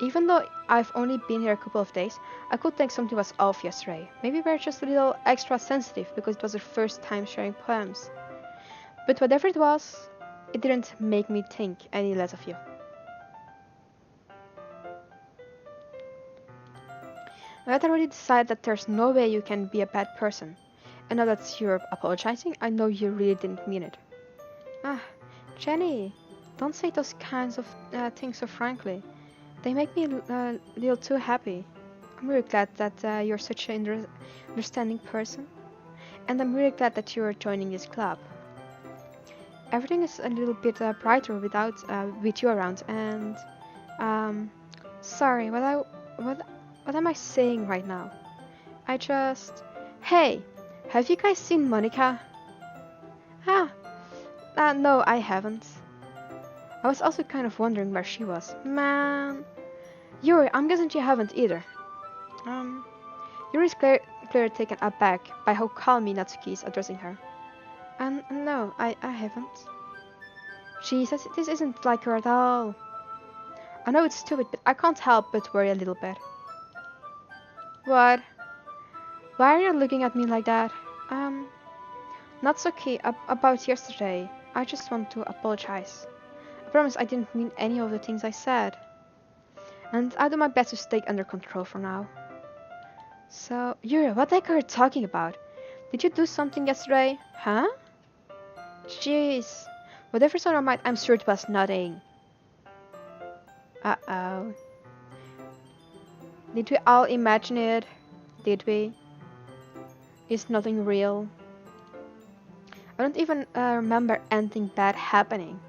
Even though I've only been here a couple of days, I could think something was off yesterday. Maybe we're just a little extra sensitive because it was our first time sharing poems. But whatever it was, it didn't make me think any less of you. Now that I already decided that there's no way you can be a bad person, and now that you're apologizing, I know you really didn't mean it. Jenny, don't say those kinds of things so frankly. They make me a little too happy. I'm really glad that you're such an understanding person, and I'm really glad that you're joining this club. Everything is a little bit brighter with you around, and sorry, what am I saying right now? Hey, have you guys seen Monica? No, I haven't. I was also kind of wondering where she was. Man. Yuri, I'm guessing you haven't either. Yuri's clearly taken aback by how calmly Natsuki is addressing her. No, I haven't. Jesus, this isn't like her at all. I know it's stupid, but I can't help but worry a little bit. What? Why are you looking at me like that? Natsuki, about yesterday. I just want to apologize. I promise I didn't mean any of the things I said. And I'll do my best to stay under control for now. So, Yuri, what the heck are you talking about? Did you do something yesterday? Huh? Jeez. Whatever's on your mind, I'm sure it was nothing. Uh-oh. Did we all imagine it? Did we? Is nothing real? I don't even remember anything bad happening.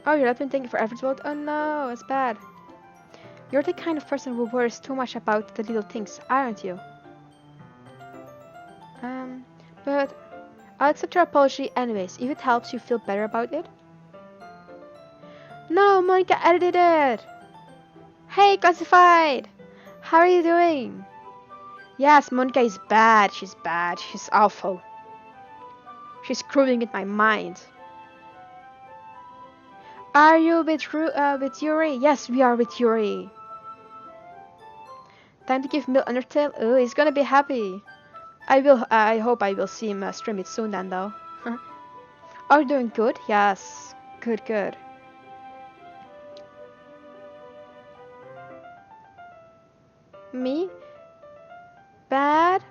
Oh, you're not been thinking for everything. Oh no, it's bad. You're the kind of person who worries too much about the little things, aren't you? But I'll accept your apology anyways, if it helps you feel better about it. No, Monica edited it! Hey, Classified! How are you doing? Yes, Monica is bad. She's bad. She's awful. She's screwing with my mind. Are you with Yuri? Yes, we are with Yuri. Time to give Mill Undertale? Oh, he's gonna be happy. I hope I will see him stream it soon then, though. Are you doing good? Yes. Good, good. Me? Bad?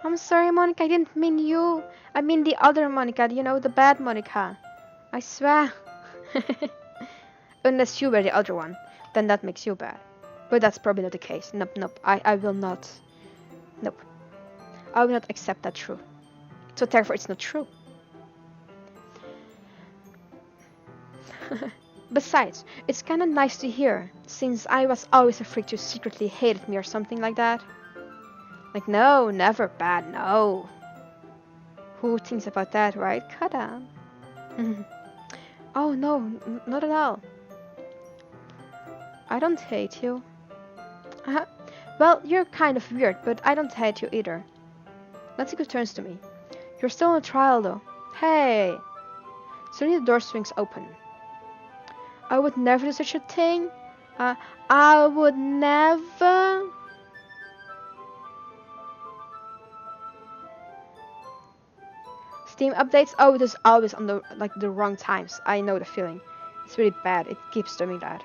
I'm sorry, Monica. I didn't mean you. I mean the other Monica. You know, the bad Monica. I swear. Unless you were the other one. Then that makes you bad. But that's probably not the case. Nope, nope. I will not. Nope. I will not accept that true. So therefore it's not true. Besides, it's kinda nice to hear, since I was always afraid you secretly hated me or something like that. Like, no, never bad, no. Who thinks about that, right? Cut down. Oh no, not at all. I don't hate you. Well, you're kind of weird, but I don't hate you either. Natsuko turns to me. You're still on trial though. Hey! Suddenly the door swings open. I would never do such a thing. I would never. Steam updates? Oh, it is always on the wrong times. I know the feeling. It's really bad. It keeps doing that.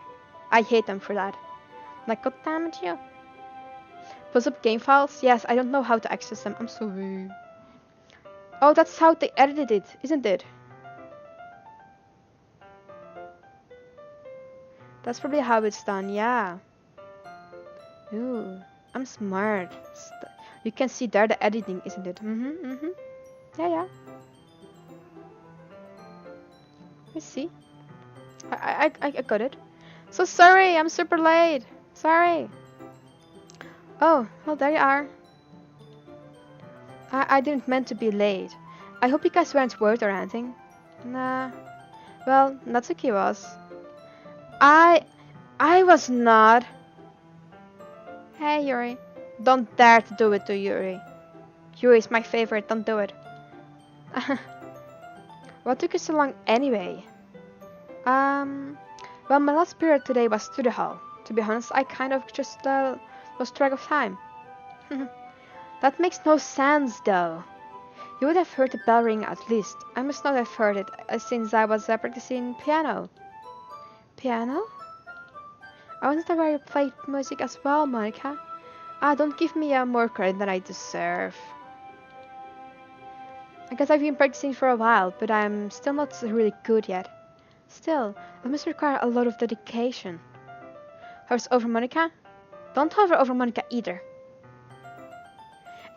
I hate them for that. Like, god damn it, you. Pulls up game files? Yes, I don't know how to access them. I'm sorry. Oh, that's how they edited it, isn't it? That's probably how it's done, yeah. Ooh, I'm smart. You can see there the editing, isn't it? Yeah, yeah. I see. I got it. So sorry, I'm super late. Sorry. Oh, well, there you are. I didn't meant to be late. I hope you guys weren't worried or anything. Nah. Well, Natsuki was. I was not. Hey, Yuri. Don't dare to do it to Yuri. Yuri is my favorite, don't do it. What took you so long anyway? Well, my last period today was study hall. To be honest, I kind of just lost track of time. That makes no sense, though. You would have heard the bell ring at least. I must not have heard it, since I was practicing piano. Piano? I wasn't aware you played music as well, Monica. Don't give me more credit than I deserve. I guess I've been practicing for a while, but I'm still not really good yet. Still, it must require a lot of dedication. Hovers over Monica? Don't hover over Monica either.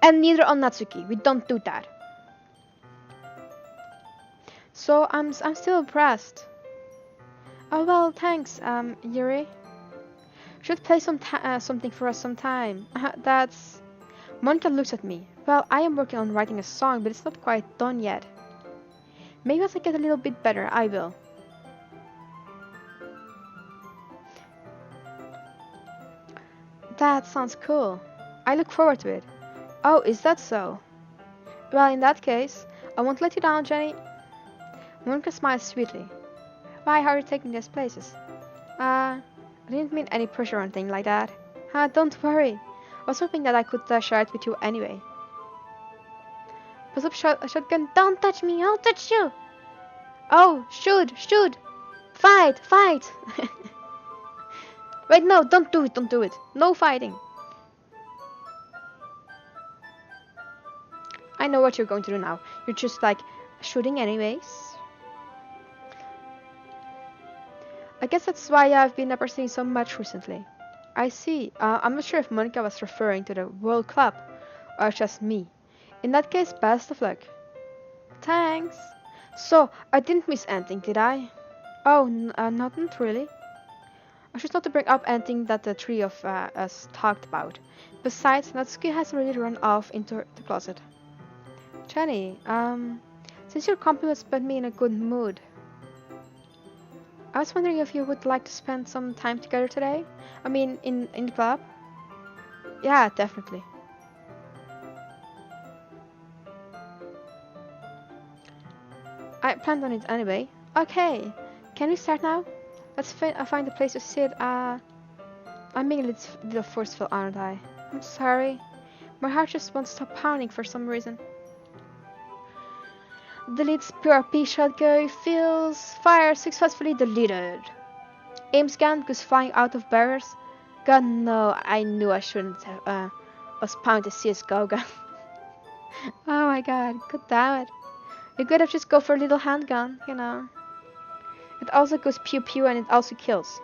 And neither on Natsuki. We don't do that. So I'm still impressed. Oh well, thanks, Yuri. Should play something for us sometime. That's... Monica looks at me. Well, I am working on writing a song, but it's not quite done yet. Maybe as I get a little bit better, I will. That sounds cool. I look forward to it. Oh, is that so? Well, in that case, I won't let you down, Jenny. Monica smiles sweetly. Why are you taking these places? I didn't mean any pressure or anything like that. Don't worry. I was hoping that I could share it with you anyway. Pulls up shotgun. Don't touch me, I'll touch you. Oh, shoot. Fight. Wait, no, don't do it. No fighting. I know what you're going to do now. You're just like, shooting anyways. I guess that's why I've been pursuing so much recently. I see. I'm not sure if Monica was referring to the World Club or just me. In that case, best of luck. Thanks. So, I didn't miss anything, did I? Oh, not really. I should not to bring up anything that the three of us talked about. Besides, Natsuki has already run off into the closet. Jenny, since your compliments put me in a good mood, I was wondering if you would like to spend some time together today? I mean, in the club? Yeah, definitely. I planned on it anyway. Okay, can we start now? Let's find a place to sit. I'm being a little forceful, aren't I? I'm sorry. My heart just won't stop pounding for some reason. Deletes PRP shotgun feels fire successfully deleted. Aim scan goes flying out of barriers. God no, I knew I shouldn't have spawned a CSGO gun. Oh my god, god damn it. You could have just go for a little handgun, you know. It also goes pew pew and it also kills.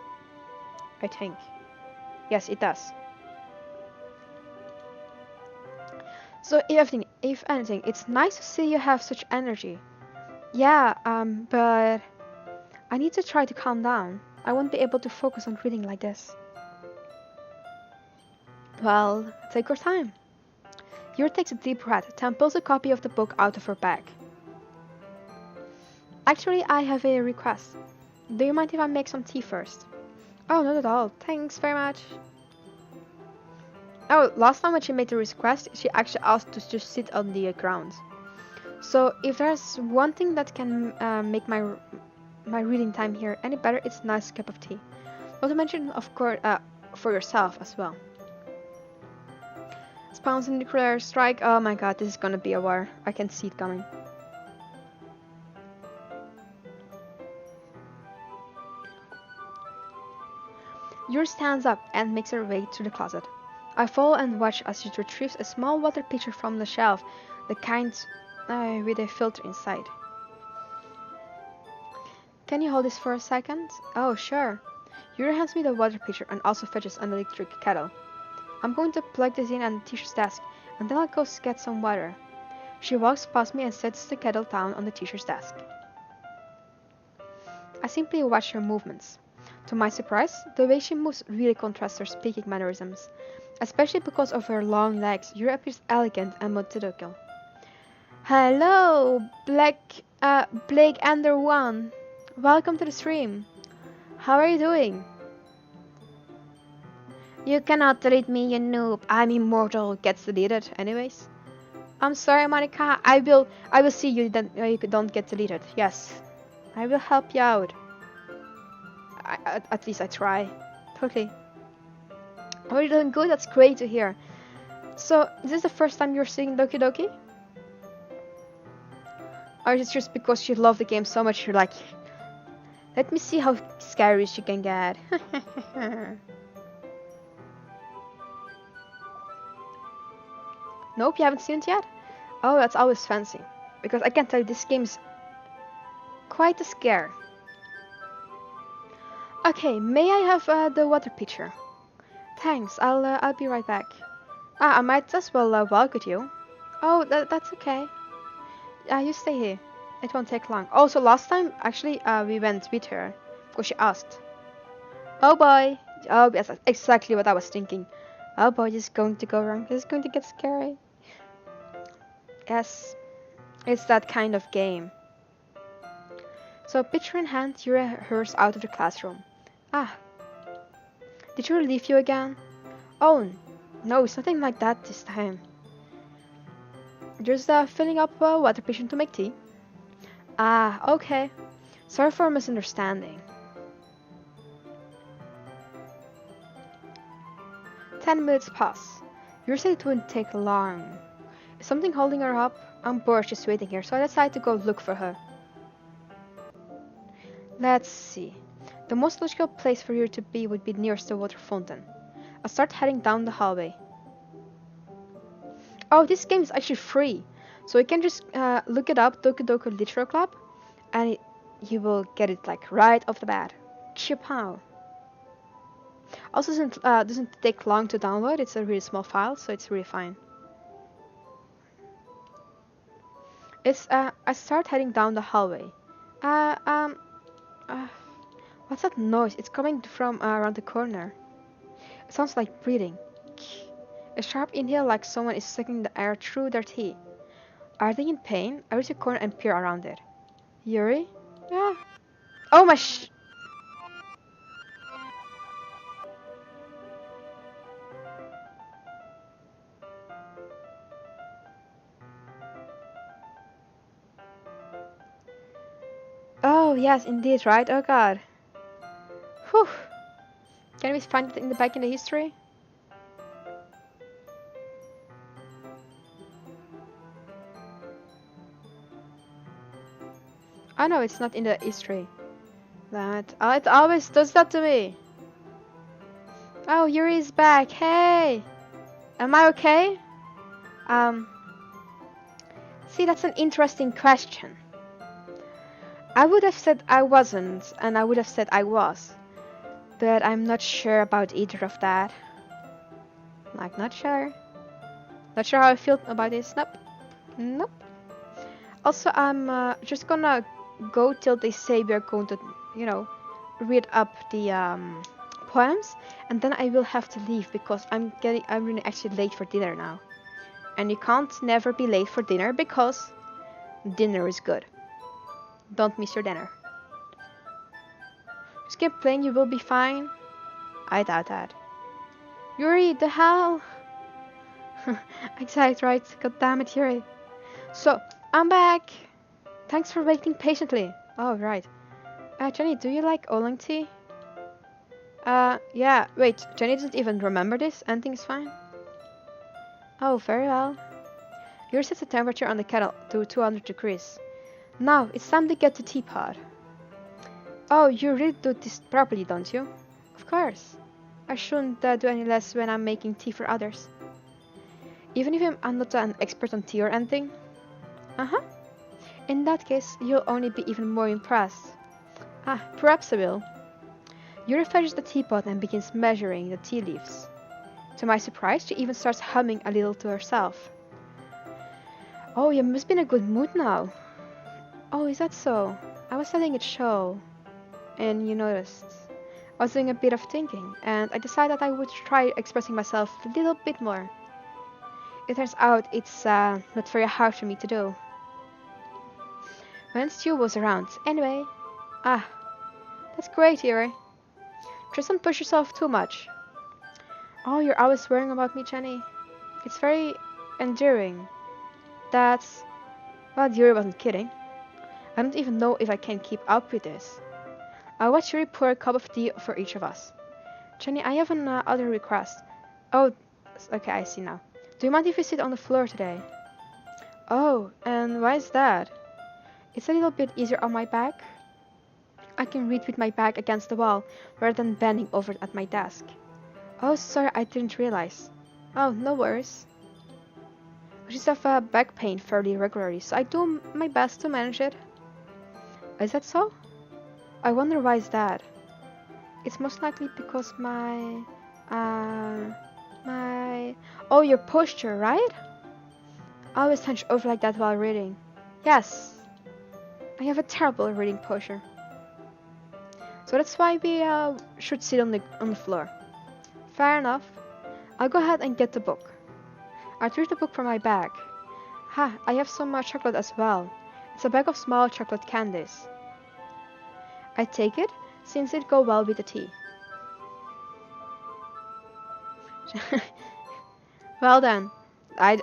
I think. Yes, it does. So if anything, it's nice to see you have such energy. Yeah, but I need to try to calm down. I won't be able to focus on reading like this. Well, take your time. Yuri takes a deep breath, then pulls a copy of the book out of her bag. Actually, I have a request. Do you mind if I make some tea first? Oh, not at all. Thanks very much. Oh, last time when she made the request, she actually asked to just sit on the ground. So if there's one thing that can make my reading time here any better, it's a nice cup of tea. Not to mention, of course, for yourself as well. Spawns in nuclear strike. Oh my god, this is gonna be a war. I can see it coming. Yuri stands up and makes her way to the closet. I follow and watch as she retrieves a small water pitcher from the shelf, the kind with a filter inside. Can you hold this for a second? Oh, sure. Yuri hands me the water pitcher and also fetches an electric kettle. I'm going to plug this in on the teacher's desk, and then I'll go get some water. She walks past me and sets the kettle down on the teacher's desk. I simply watch her movements. To my surprise, the way she moves really contrasts her speaking mannerisms. Especially because of her long legs, Yuri appears elegant and methodical. Hello, Blake Ender 1. Welcome to the stream. How are you doing? You cannot delete me, you noob. I'm immortal. Gets deleted, anyways. I'm sorry, Monica. I will see you then. You don't get deleted. Yes, I will help you out. At least I try. Totally. Oh, you're doing good? That's great to hear. So, is this the first time you're seeing Doki Doki? Or is it just because you love the game so much you're like, let me see how scary she can get. Nope, you haven't seen it yet? Oh, that's always fancy. Because I can tell you this game is quite a scare. Okay, may I have the water pitcher? Thanks, I'll be right back. I might as well walk with you. Oh, that's okay. You stay here. It won't take long. Also, last time, actually, we went with her. Because she asked. Oh boy. Oh, yes, that's exactly what I was thinking. Oh boy, this is going to go wrong. This is going to get scary. Yes, it's that kind of game. So, pitcher in hand, Yuri hurries out of the classroom. Ah. Did Yuri leave you again? Oh, no, it's nothing like that this time. Just filling up a water pitcher to make tea. Ah, okay. Sorry for a misunderstanding. 10 minutes pass. You said it wouldn't take long. Is something holding her up? I'm bored just waiting here, so I decided to go look for her. Let's see. The most logical place for her to be would be nearest the water fountain. I start heading down the hallway. Oh, this game is actually free. So you can just look it up, Doki Doki Literature Club, and you will get it like right off the bat. Chapow. Also doesn't take long to download, it's a really small file, so it's really fine. I start heading down the hallway. What's that noise? It's coming from around the corner. It sounds like breathing. A sharp inhale like someone is sucking the air through their teeth. Are they in pain? I reach a corner and peer around it. Yuri? Yeah. Oh my sh... Oh, yes, indeed, right? Oh god. Whew. Can we find it in the back in the history? Oh no, it's not in the history. That it always does that to me. Oh, Yuri's back. Hey, am I okay? Um, See, that's an interesting question. I would have said I wasn't, and I would have said I was, but I'm not sure about either of that. Like, not sure. Not sure how I feel about this. Nope. Nope. Also, I'm just gonna go till they say we're going to, you know, read up the poems, and then I will have to leave because I'm really actually late for dinner now. And you can't never be late for dinner because dinner is good. Don't miss your dinner. Just keep playing, you will be fine. I doubt that. Yuri, the hell? Exact right. God damn it, Yuri. So, I'm back. Thanks for waiting patiently. Oh, right. Jenny, do you like oolong tea? Yeah. Wait, Jenny doesn't even remember this? Anything's fine? Oh, very well. Yuri sets the temperature on the kettle to 200 degrees. Now, it's time to get the teapot. Oh, you really do this properly, don't you? Of course. I shouldn't do any less when I'm making tea for others. Even if I'm not an expert on tea or anything? Uh-huh. In that case, you'll only be even more impressed. Perhaps I will. Yuri fetches the teapot and begins measuring the tea leaves. To my surprise, she even starts humming a little to herself. Oh, you must be in a good mood now. Oh, is that so? I was letting it show. And you noticed. I was doing a bit of thinking, and I decided that I would try expressing myself a little bit more. It turns out it's not very hard for me to do. When Stu was around, anyway. That's great, Yuri. Just don't push yourself too much. Oh, you're always worrying about me, Jenny. It's very endearing. That's... Well, Yuri wasn't kidding. I don't even know if I can keep up with this. I'll watch Yuri pour a cup of tea for each of us. Jenny, I have an other request. Oh, okay, I see now. Do you mind if we sit on the floor today? Oh, and why is that? It's a little bit easier on my back. I can read with my back against the wall rather than bending over at my desk. Oh, sorry, I didn't realize. Oh, no worries. I just have back pain fairly regularly, so I do my best to manage it. Is that so? I wonder why is that? It's most likely because Oh, your posture, right? I always hunch over like that while reading. Yes. I have a terrible reading posture. So that's why we should sit on the floor. Fair enough. I'll go ahead and get the book. I retrieve the book from my bag. I have some chocolate as well. It's a bag of small chocolate candies. I take it, since it go well with the tea. Well then, I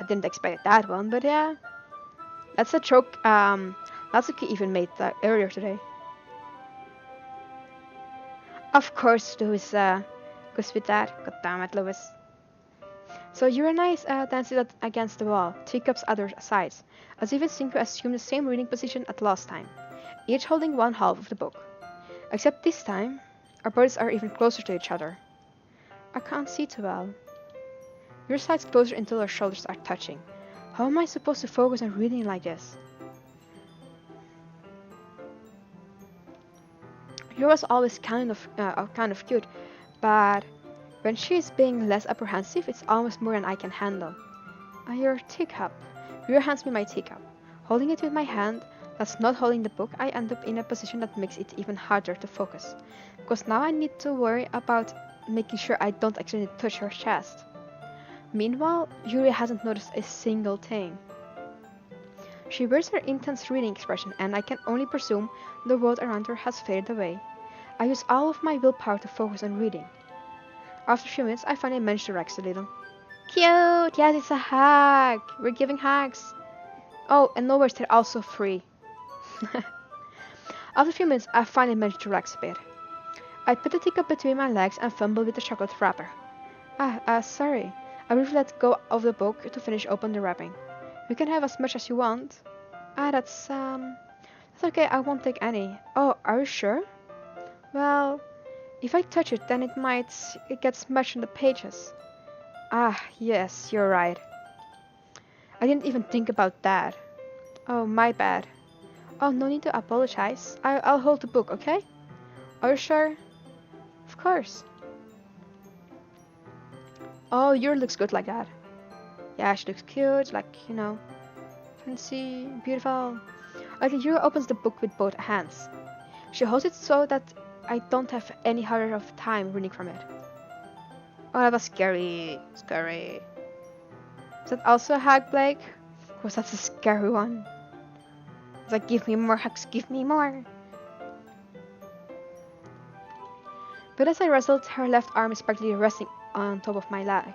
didn't expect that one, but yeah. That's a joke, Natsuki even made that earlier today. Of course, Louis goes with that. God damn it, Louis. So you're a nice dancing against the wall, teacups other sides, as if it seemed to assume the same reading position as last time, each holding one half of the book. Except this time, our bodies are even closer to each other. I can't see too well. Your side's closer until our shoulders are touching. How am I supposed to focus on reading like this? Yours always kind of cute, but when she is being less apprehensive, it's almost more than I can handle. Your teacup. Your hands me my teacup. Holding it with my hand, that's not holding the book, I end up in a position that makes it even harder to focus. Because now I need to worry about making sure I don't accidentally touch her chest. Meanwhile, Yuri hasn't noticed a single thing. She wears her intense reading expression, and I can only presume the world around her has faded away. I use all of my willpower to focus on reading. After a few minutes, I finally manage to relax a little. Cute! Yes, it's a hug! We're giving hugs! Oh, and nowhere's they're also free. After a few minutes, I finally managed to relax a bit. I put the teacup between my legs and fumbled with the chocolate wrapper. Sorry. I will let go of the book to finish open the wrapping. You can have as much as you want. That's It's okay, I won't take any. Oh, are you sure? Well, if I touch it, then it gets smudged on the pages. Ah, yes, you're right. I didn't even think about that. Oh, my bad. Oh, no need to apologize. I'll hold the book, okay? Are you sure? Of course. Oh, yours looks good like that. Yeah, she looks cute, like, fancy, beautiful. Okay, Yuri opens the book with both hands. She holds it so that I don't have any harder of time reading from it. Oh, that was scary. Scary. Is that also a hug, Blake? Of course, that's a scary one. It's like, give me more hugs, give me more. But as I wrestled, her left arm is practically resting on top of my leg.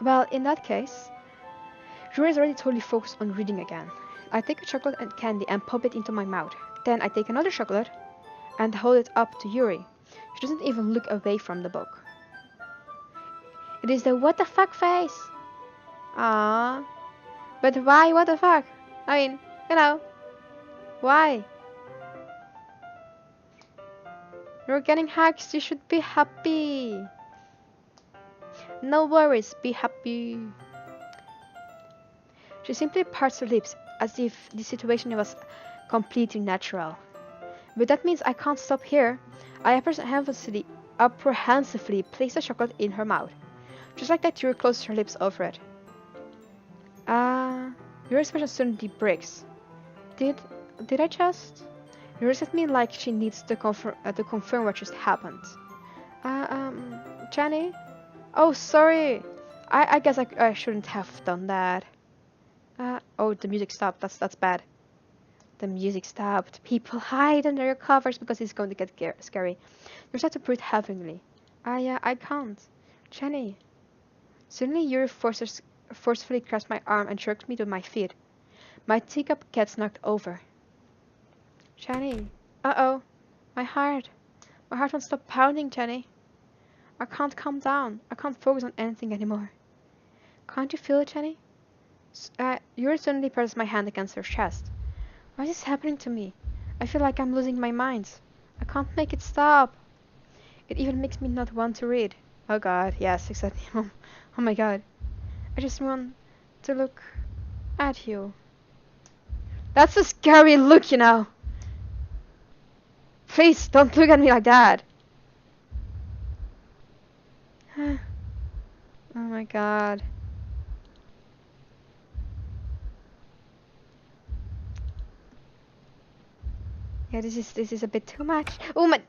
Well, in that case, Yuri is already totally focused on reading again. I take a chocolate and candy and pop it into my mouth. Then I take another chocolate and hold it up to Yuri. She doesn't even look away from the book. It is the what the fuck face. Ah, but why what the fuck? I mean, why? You're getting hugs, you should be happy. No worries, be happy. She simply parts her lips as if the situation was completely natural. But that means I can't stop here. I apprehensively place the chocolate in her mouth. Just like that, Yuri closes her lips over it. Your expression suddenly breaks. Did I just? Yuri looks at me like she needs to confirm what just happened. Jenny? Oh, sorry. I guess I shouldn't have done that. Oh, the music stopped. That's bad. The music stopped. People hide under your covers because it's going to get scary. You start to breathe heavily. I can't. Jenny. Suddenly, Yuri forcefully grabs my arm and jerks me to my feet. My teacup gets knocked over. Jenny. Uh-oh. My heart. My heart won't stop pounding, Jenny. I can't calm down. I can't focus on anything anymore. Can't you feel it, Jenny? Yuri suddenly presses my hand against her chest. What is happening to me? I feel like I'm losing my mind. I can't make it stop. It even makes me not want to read. Oh god, yes, exactly. Oh my god. I just want to look at you. That's a scary look, Please, don't look at me like that. Oh my god. Yeah, this is a bit too much. Oh my.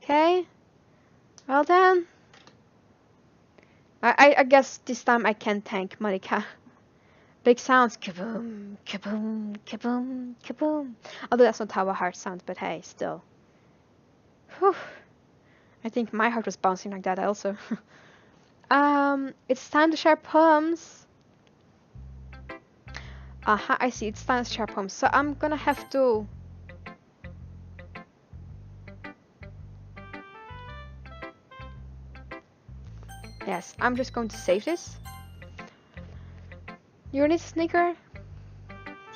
Okay. Well then. I guess this time I can thank Monica. Big sounds, kaboom, kaboom, kaboom, kaboom. Although that's not how a heart sounds, but hey, still. Whew. I think my heart was bouncing like that also. It's time to share poems. I see, it's time to share poems. So I'm gonna have to... Yes, I'm just going to save this. You need a sneaker?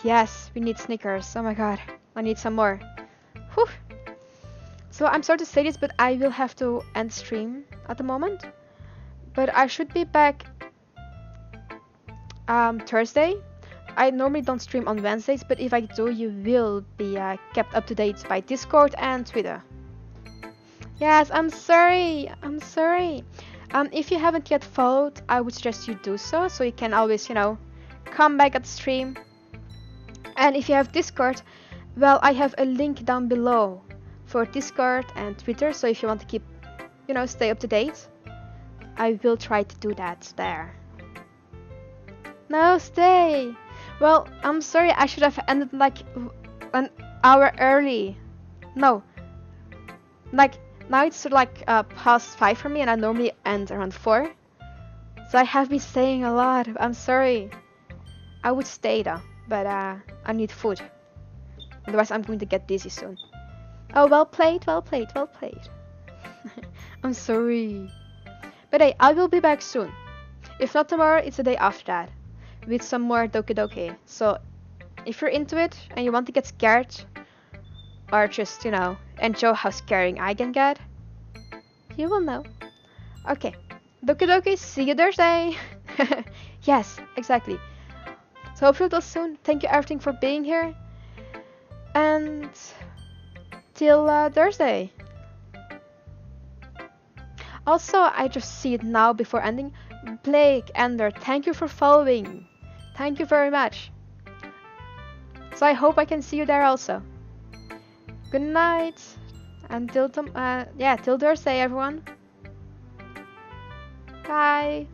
Yes, we need sneakers. Oh my god, I need some more. Whew. So I'm sorry to say this, but I will have to end stream at the moment. But I should be back Thursday. I normally don't stream on Wednesdays, but if I do, you will be kept up to date by Discord and Twitter. Yes, I'm sorry. I'm sorry. If you haven't yet followed, I would suggest you do so you can always, come back at the stream. And if you have Discord, well, I have a link down below for Discord and Twitter, so if you want to keep, stay up to date, I will try to do that there. No, stay! Well, I'm sorry, I should have ended like an hour early. No. Like, now it's like past 5 for me, and I normally end around 4. So I have been staying a lot. I'm sorry. I would stay though, but I need food. Otherwise I'm going to get dizzy soon. Oh, well played, well played, well played. I'm sorry. But hey, I will be back soon. If not tomorrow, it's the day after that. With some more Doki Doki. So, If you're into it and you want to get scared, or just, enjoy how scaring I can get, you will know. Okay, Doki Doki, see you Thursday! Yes, exactly. So hopefully till soon. Thank you everything for being here. And till Thursday. Also, I just see it now before ending. Blake, Ender, thank you for following. Thank you very much. So I hope I can see you there also. Good night. Until till Thursday, everyone. Bye.